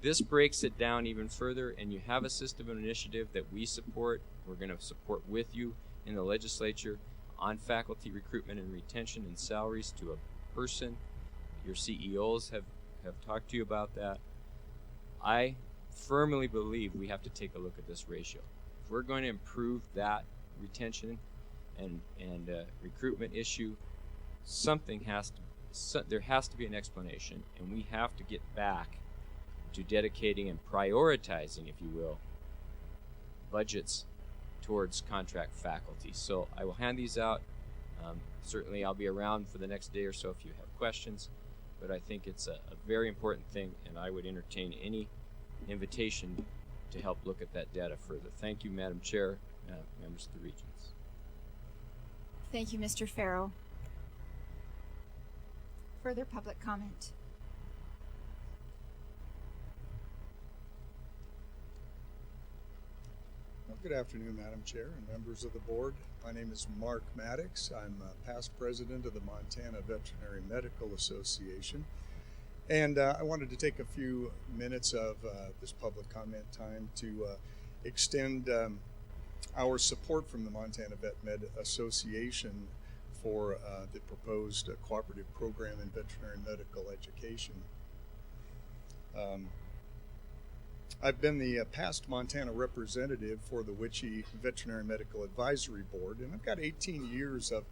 This breaks it down even further, and you have a system of initiative that we support. We're going to support with you in the legislature on faculty recruitment and retention and salaries to a person. Your CEOs have talked to you about that. I firmly believe we have to take a look at this ratio. If we're going to improve that retention and recruitment issue, there has to be an explanation, and we have to get back to dedicating and prioritizing, if you will, budgets towards contract faculty. So I will hand these out. Certainly I'll be around for the next day or so if you have questions, but I think it's a very important thing, and I would entertain any invitation to help look at that data further. Thank you, Madam Chair, members of the Regents. Thank you, Mr. Farrow. Further public comment? Well, good afternoon, Madam Chair and members of the board. My name is Mark Maddox. I'm past president of the Montana Veterinary Medical Association. And I wanted to take a few minutes of this public comment time to extend our support from the Montana Vet Med Association for the proposed cooperative program in veterinary medical education. I've been the past Montana representative for the Wichita Veterinary Medical Advisory Board, and I've got 18 years of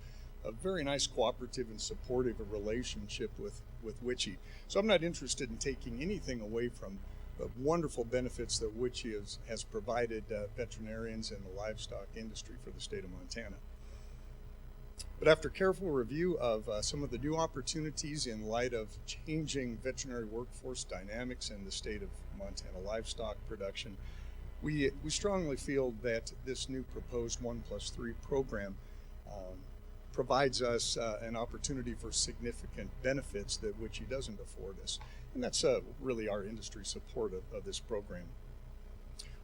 a very nice cooperative and supportive relationship with Wichita. So I'm not interested in taking anything away from the wonderful benefits that Wichita has provided veterinarians and the livestock industry for the state of Montana. But after careful review of some of the new opportunities in light of changing veterinary workforce dynamics in the state of Montana livestock production, we strongly feel that this new proposed 1+3 program provides us an opportunity for significant benefits that Wichita doesn't afford us. And that's really our industry support of this program.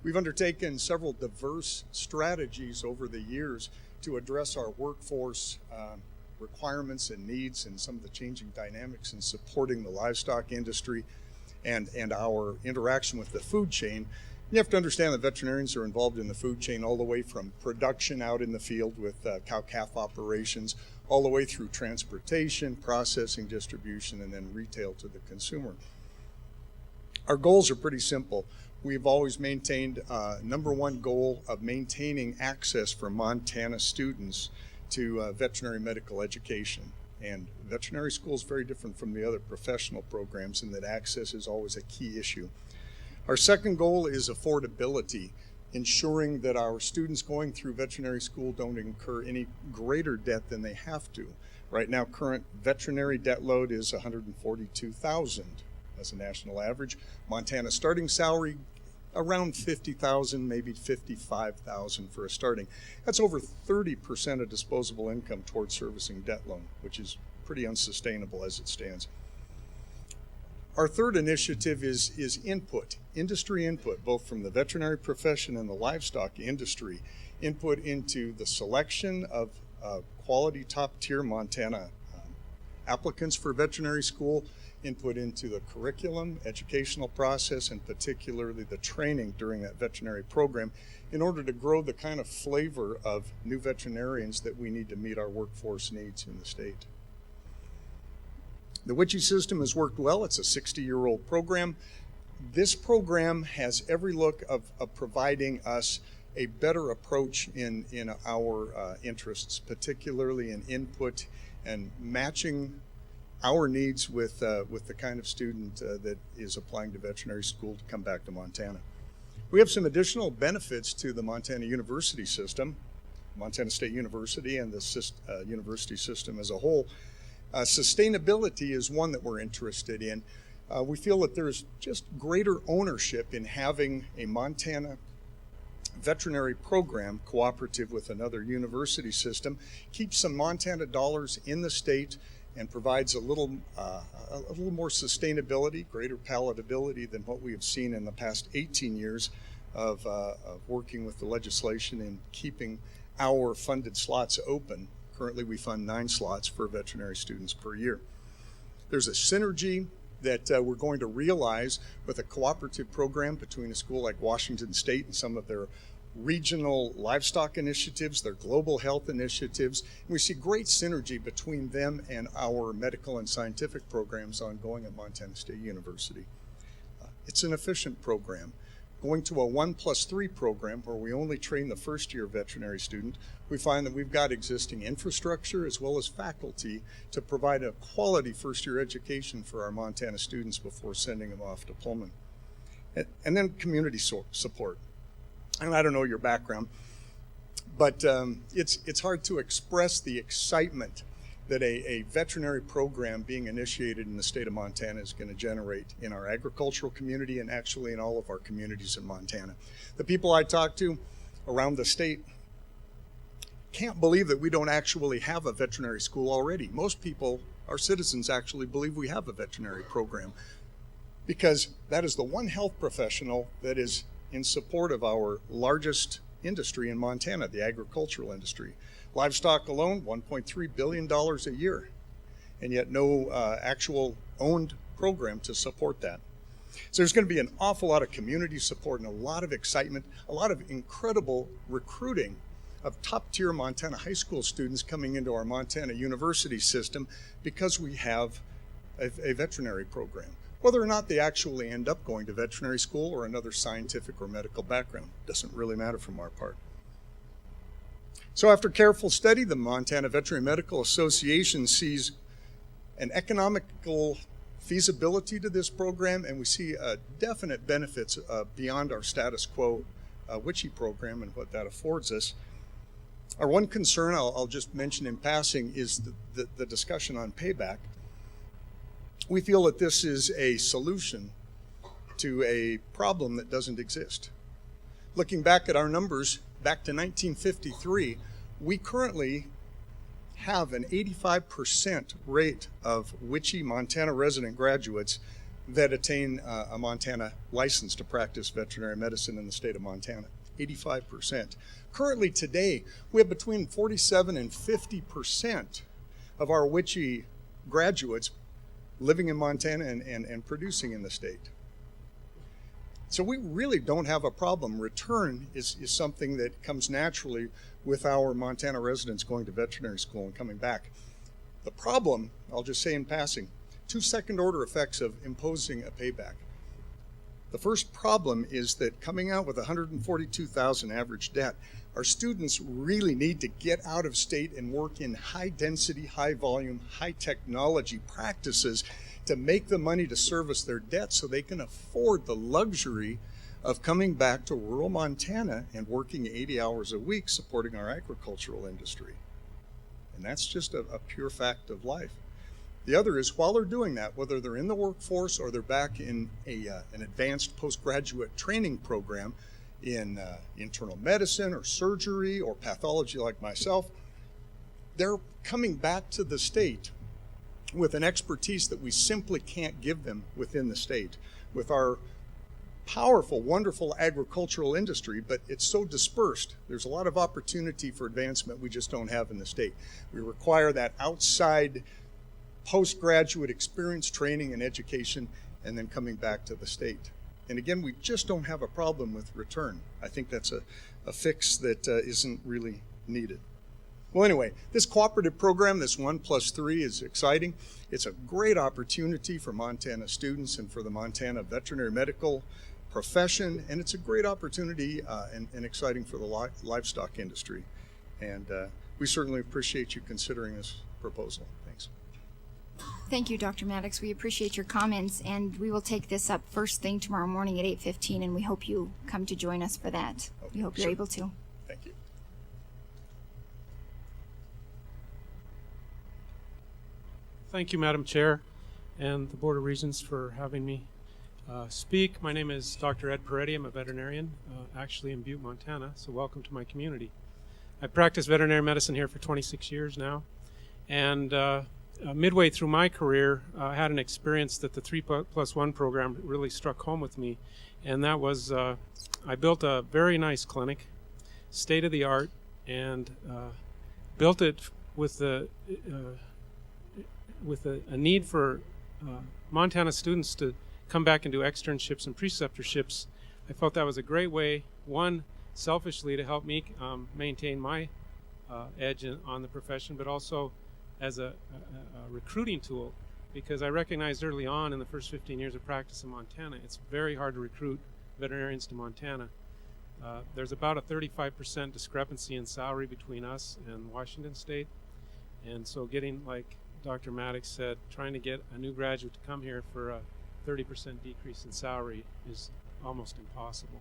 We've undertaken several diverse strategies over the years to address our workforce requirements and needs and some of the changing dynamics in supporting the livestock industry and our interaction with the food chain. You have to understand that veterinarians are involved in the food chain all the way from production out in the field with cow-calf operations, all the way through transportation, processing, distribution, and then retail to the consumer. Our goals are pretty simple. We've always maintained number one goal of maintaining access for Montana students to veterinary medical education. And veterinary school is very different from the other professional programs in that access is always a key issue. Our second goal is affordability, ensuring that our students going through veterinary school don't incur any greater debt than they have to. Right now, current veterinary debt load is $142,000 as a national average. Montana starting salary around $50,000, maybe $55,000 for a starting. That's over 30% of disposable income towards servicing debt loan, which is pretty unsustainable as it stands. Our third initiative is input, industry input, both from the veterinary profession and the livestock industry, input into the selection of quality top-tier Montana applicants for veterinary school, input into the curriculum, educational process, and particularly the training during that veterinary program in order to grow the kind of flavor of new veterinarians that we need to meet our workforce needs in the state. The Wichita system has worked well. It's a 60-year-old program. This program has every look of providing us a better approach in our interests, particularly in input and matching our needs with the kind of student that is applying to veterinary school to come back to Montana. We have some additional benefits to the Montana university system, Montana State University and the university system as a whole. Sustainability is one that we're interested in. We feel that there's just greater ownership in having a Montana veterinary program cooperative with another university system, keeps some Montana dollars in the state, and provides a little more sustainability, greater palatability than what we have seen in the past 18 years of working with the legislation and keeping our funded slots open. Currently, we fund 9 slots for veterinary students per year. There's a synergy that we're going to realize with a cooperative program between a school like Washington State and some of their regional livestock initiatives, their global health initiatives. And we see great synergy between them and our medical and scientific programs ongoing at Montana State University. It's an efficient program. Going to a 1+3 program where we only train the first-year veterinary student, we find that we've got existing infrastructure as well as faculty to provide a quality first-year education for our Montana students before sending them off to Pullman. And then community support. And I don't know your background, but it's hard to express the excitement that a veterinary program being initiated in the state of Montana is going to generate in our agricultural community and actually in all of our communities in Montana. The people I talk to around the state can't believe that we don't actually have a veterinary school already. Most people, our citizens, actually believe we have a veterinary program because that is the one health professional that is in support of our largest industry in Montana, the agricultural industry. Livestock alone, $1.3 billion a year, and yet no actual owned program to support that. So there's going to be an awful lot of community support and a lot of excitement, a lot of incredible recruiting of top-tier Montana high school students coming into our Montana university system because we have a veterinary program. Whether or not they actually end up going to veterinary school or another scientific or medical background doesn't really matter from our part. So after careful study, the Montana Veterinary Medical Association sees an economical feasibility to this program, and we see definite benefits beyond our status quo WICHE program and what that affords us. Our one concern, I'll just mention in passing, is the discussion on payback. We feel that this is a solution to a problem that doesn't exist. Looking back at our numbers, back to 1953, we currently have an 85% rate of WICHE Montana resident graduates that attain a Montana license to practice veterinary medicine in the state of Montana. 85%. Currently today, we have between 47 and 50% of our WICHE graduates living in Montana and producing in the state. So we really don't have a problem. Return is something that comes naturally with our Montana residents going to veterinary school and coming back. The problem, I'll just say in passing, 2 second-order effects of imposing a payback. The first problem is that coming out with $142,000 average debt, our students really need to get out of state and work in high-density, high-volume, high-technology practices to make the money to service their debt so they can afford the luxury of coming back to rural Montana and working 80 hours a week supporting our agricultural industry. And that's just a pure fact of life. The other is, while they're doing that, whether they're in the workforce or they're back in an advanced postgraduate training program in internal medicine or surgery or pathology like myself, they're coming back to the state with an expertise that we simply can't give them within the state. With our powerful, wonderful agricultural industry, but it's so dispersed. There's a lot of opportunity for advancement we just don't have in the state. We require that outside postgraduate experience, training, and education, and then coming back to the state. And again, we just don't have a problem with return. I think that's a fix that isn't really needed. Well, anyway, this cooperative program, this 1+3, is exciting. It's a great opportunity for Montana students and for the Montana veterinary medical profession, and it's a great opportunity and exciting for the livestock industry. And we certainly appreciate you considering this proposal. Thanks. Thank you, Dr. Maddox. We appreciate your comments, and we will take this up first thing tomorrow morning at 8:15, and we hope you come to join us for that. Okay, we hope you're able to. Thank you. Thank you, Madam Chair, and the Board of Regents for having me speak. My name is Dr. Ed Peretti. I'm a veterinarian, actually in Butte, Montana, so welcome to my community. I've practiced veterinary medicine here for 26 years now, and midway through my career, I had an experience that the 3+1 program really struck home with me, and that was I built a very nice clinic, state-of-the-art, and built it with a need for Montana students to come back and do externships and preceptorships. I felt that was a great way, one, selfishly to help me maintain my edge on the profession, but also as a recruiting tool, because I recognized early on in the first 15 years of practice in Montana, it's very hard to recruit veterinarians to Montana. There's about a 35% discrepancy in salary between us and Washington State, and so getting, like Dr. Maddox said, trying to get a new graduate to come here for a 30% decrease in salary is almost impossible.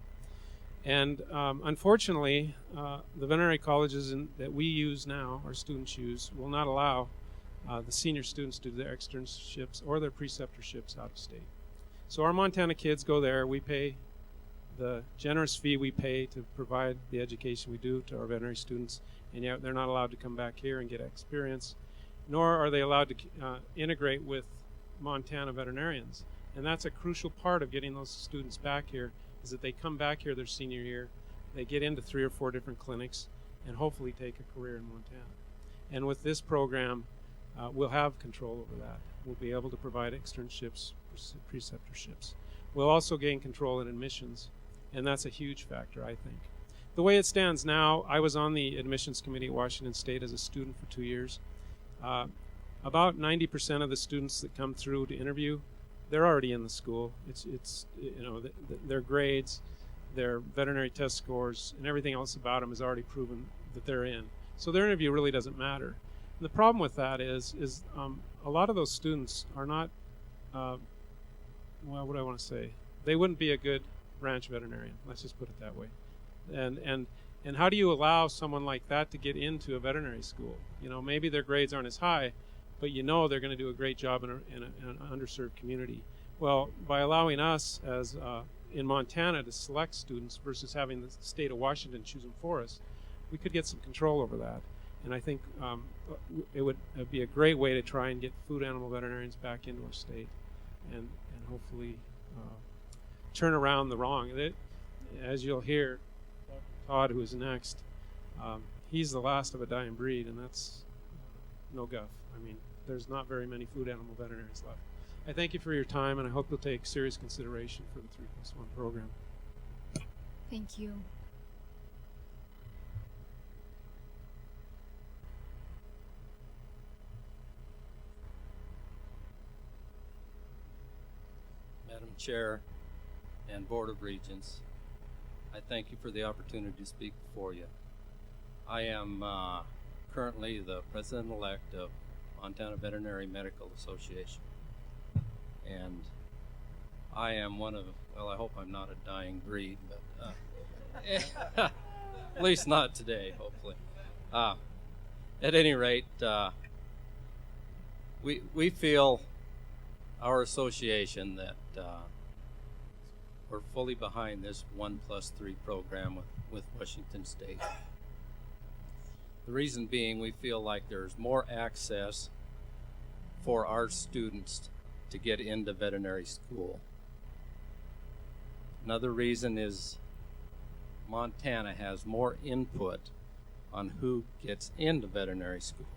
And unfortunately, the veterinary colleges that we use now, our students use, will not allow the senior students to do their externships or their preceptorships out of state. So our Montana kids go there. We pay the generous fee we pay to provide the education we do to our veterinary students, and yet they're not allowed to come back here and get experience, nor are they allowed to integrate with Montana veterinarians. And that's a crucial part of getting those students back here, is that they come back here their senior year, they get into 3 or 4 different clinics, and hopefully take a career in Montana. And with this program, we'll have control over that. We'll be able to provide externships, preceptorships. We'll also gain control in admissions, and that's a huge factor, I think. The way it stands now, I was on the admissions committee at Washington State as a student for 2 years. About 90% of the students that come through to interview, they're already in the school. It's you know, their grades, their veterinary test scores, and everything else about them is already proven that they're in. So their interview really doesn't matter. And the problem with that is a lot of those students are not, well, what do I want to say? They wouldn't be a good ranch veterinarian. Let's just put it that way. And how do you allow someone like that to get into a veterinary school? You know, maybe their grades aren't as high, but you know they're going to do a great job in an underserved community. Well, by allowing us as in Montana to select students versus having the state of Washington choose them for us, we could get some control over that. And I think it would be a great way to try and get food animal veterinarians back into our state and hopefully turn around the wrong. As you'll hear, Dr. Todd, who is next, he's the last of a dying breed, and that's no guff. I mean, there's not very many food animal veterinarians left. I thank you for your time, and I hope you'll take serious consideration for the 3+1 program. Thank you. Madam Chair and Board of Regents, I thank you for the opportunity to speak before you. I am currently the President-elect of Montana Veterinary Medical Association, and I am one of, well, I hope I'm not a dying breed, but at least not today, hopefully. At any rate, we feel, our association, that we're fully behind this 1+3 program with Washington State. The reason being, we feel like there's more access for our students to get into veterinary school. Another reason is Montana has more input on who gets into veterinary school.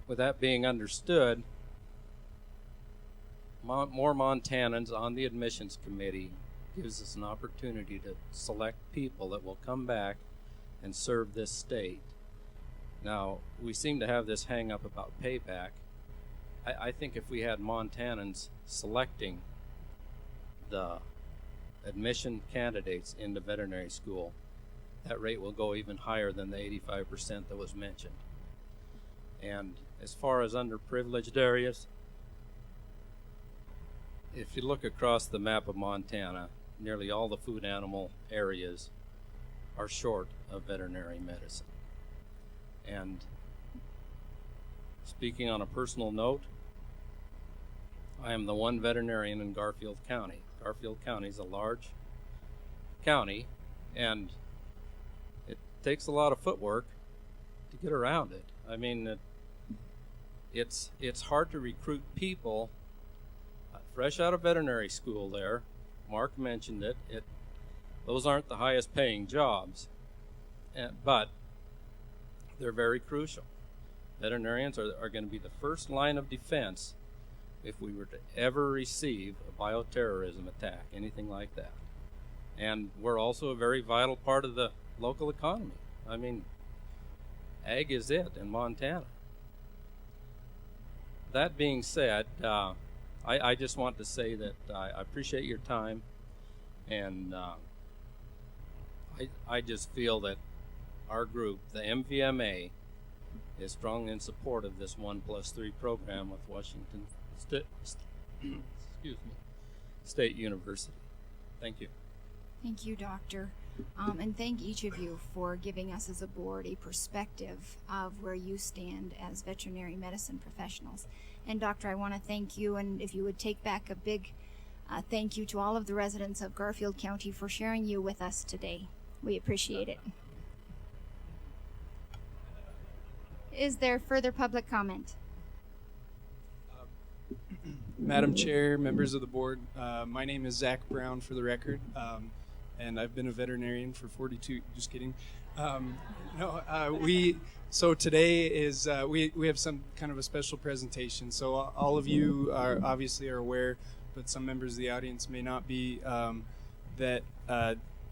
With that being understood, more Montanans on the admissions committee gives us an opportunity to select people that will come back and serve this state. Now, we seem to have this hang up about payback. I think if we had Montanans selecting the admission candidates into veterinary school, that rate will go even higher than the 85% that was mentioned. And as far as underprivileged areas, if you look across the map of Montana, nearly all the food animal areas are short of veterinary medicine. And speaking on a personal note, I am the one veterinarian in Garfield County. Garfield County is a large county, and it takes a lot of footwork to get around it. I mean, it's hard to recruit people fresh out of veterinary school there. Mark mentioned it. Those aren't the highest paying jobs, but they're very crucial. Veterinarians are going to be the first line of defense if we were to ever receive a bioterrorism attack, anything like that. And we're also a very vital part of the local economy. I mean, ag is it in Montana. That being said, I just want to say that I appreciate your time, and I just feel that our group, the MVMA, is strongly in support of this 1+3 program with Washington State University. Thank you. Thank you, Doctor. And thank each of you for giving us as a board a perspective of where you stand as veterinary medicine professionals. And Doctor, I want to thank you, and if you would take back a big thank you to all of the residents of Garfield County for sharing you with us today. We appreciate it. Is there further public comment? Madam Chair, members of the board, my name is Zach Brown, for the record, and I've been a veterinarian for 42. Just kidding. So today is we have some kind of a special presentation. So all of you are obviously aware but some members of the audience may not be, that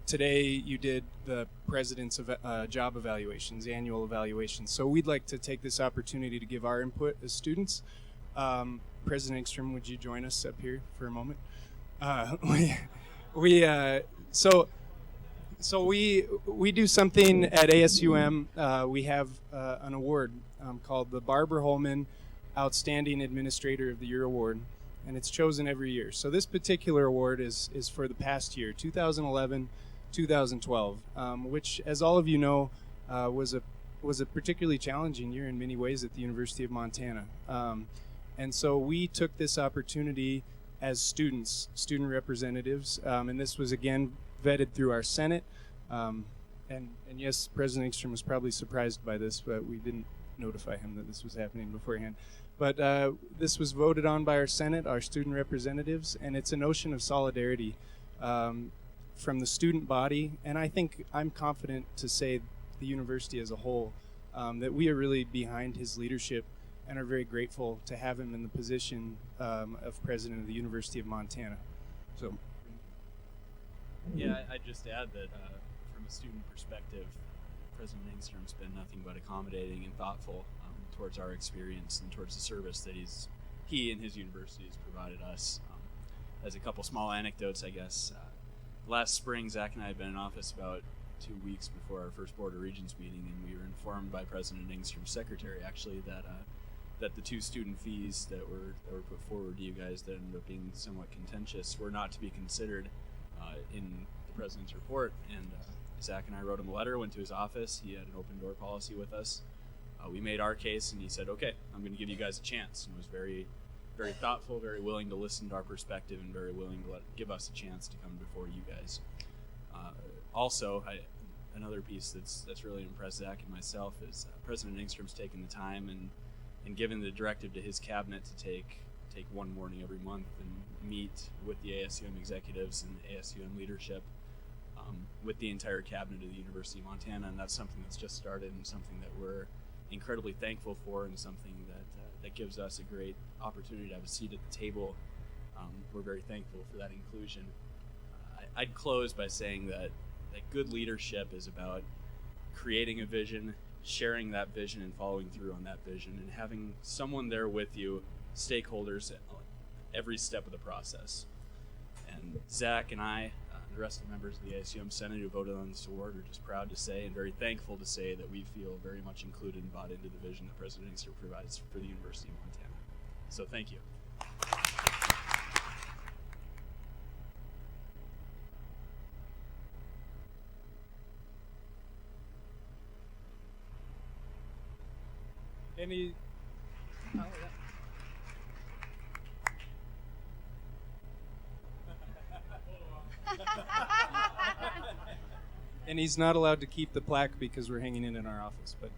today you did the president's job evaluations, annual evaluations. So we'd like to take this opportunity to give our input as students. President Engstrom, would you join us up here for a moment? So we do something at ASUM. We have an award called the Barbara Holman Outstanding Administrator of the Year Award, and it's chosen every year. So this particular award is for the past year, 2011, 2012, which, as all of you know, was a particularly challenging year in many ways at the University of Montana. And so we took this opportunity as students, student representatives, and this was again vetted through our Senate. And yes, President Engstrom was probably surprised by this, but we didn't notify him that this was happening beforehand. But this was voted on by our Senate, our student representatives, and it's a notion of solidarity from the student body, and I think I'm confident to say the university as a whole, that we are really behind his leadership and are very grateful to have him in the position of president of the University of Montana. So. Yeah, I'd just add that from a student perspective, President Engstrom's been nothing but accommodating and thoughtful towards our experience and towards the service that he and his university has provided us. As a couple small anecdotes, I guess, last spring, Zach and I had been in office about 2 weeks before our first Board of Regents meeting, and we were informed by President Engstrom's secretary, actually, that the 2 student fees that were put forward to you guys that ended up being somewhat contentious were not to be considered in the president's report. And Zach and I wrote him a letter, went to his office. He had an open door policy with us. We made our case, and he said, "Okay, I'm going to give you guys a chance," and was very, very thoughtful, very willing to listen to our perspective, and very willing to give us a chance to come before you guys. Also, another piece that's really impressed Zach and myself is President Engstrom's taken the time and given the directive to his cabinet to take one morning every month and meet with the ASUM executives and ASUM leadership with the entire cabinet of the University of Montana, and that's something that's just started and something that we're incredibly thankful for, and something that gives us a great opportunity to have a seat at the table. We're very thankful for that inclusion. I'd close by saying that good leadership is about creating a vision, sharing that vision, and following through on that vision, and having someone there with you, stakeholders, at every step of the process. And Zach and I, the rest of the members of the ASUM Senate who voted on this award, are just proud to say and very thankful to say that we feel very much included and bought into the vision that President Engstrom provides for the University of Montana. So thank you. Any? And he's not allowed to keep the plaque because we're hanging it in our office, but.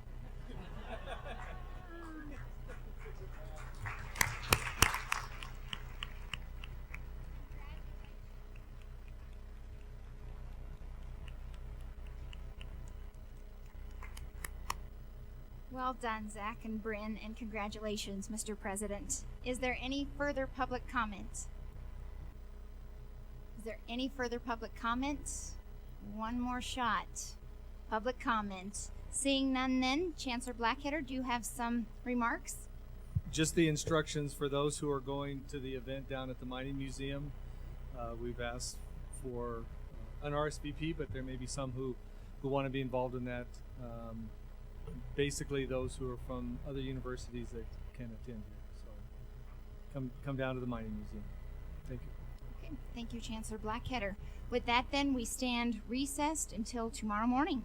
Well done, Zach and Bryn, and congratulations, Mr. President. Is there any further public comment? Is there any further public comment? One more shot. Public comment. Seeing none then, Chancellor Blackheader, do you have some remarks? Just the instructions for those who are going to the event down at the Mining Museum. We've asked for an RSVP, but there may be some who want to be involved in that. Basically those who are from other universities that can attend here. So come down to the Mining Museum. Thank you. Okay, thank you, Chancellor Blackheader. With that then, we stand recessed until tomorrow morning.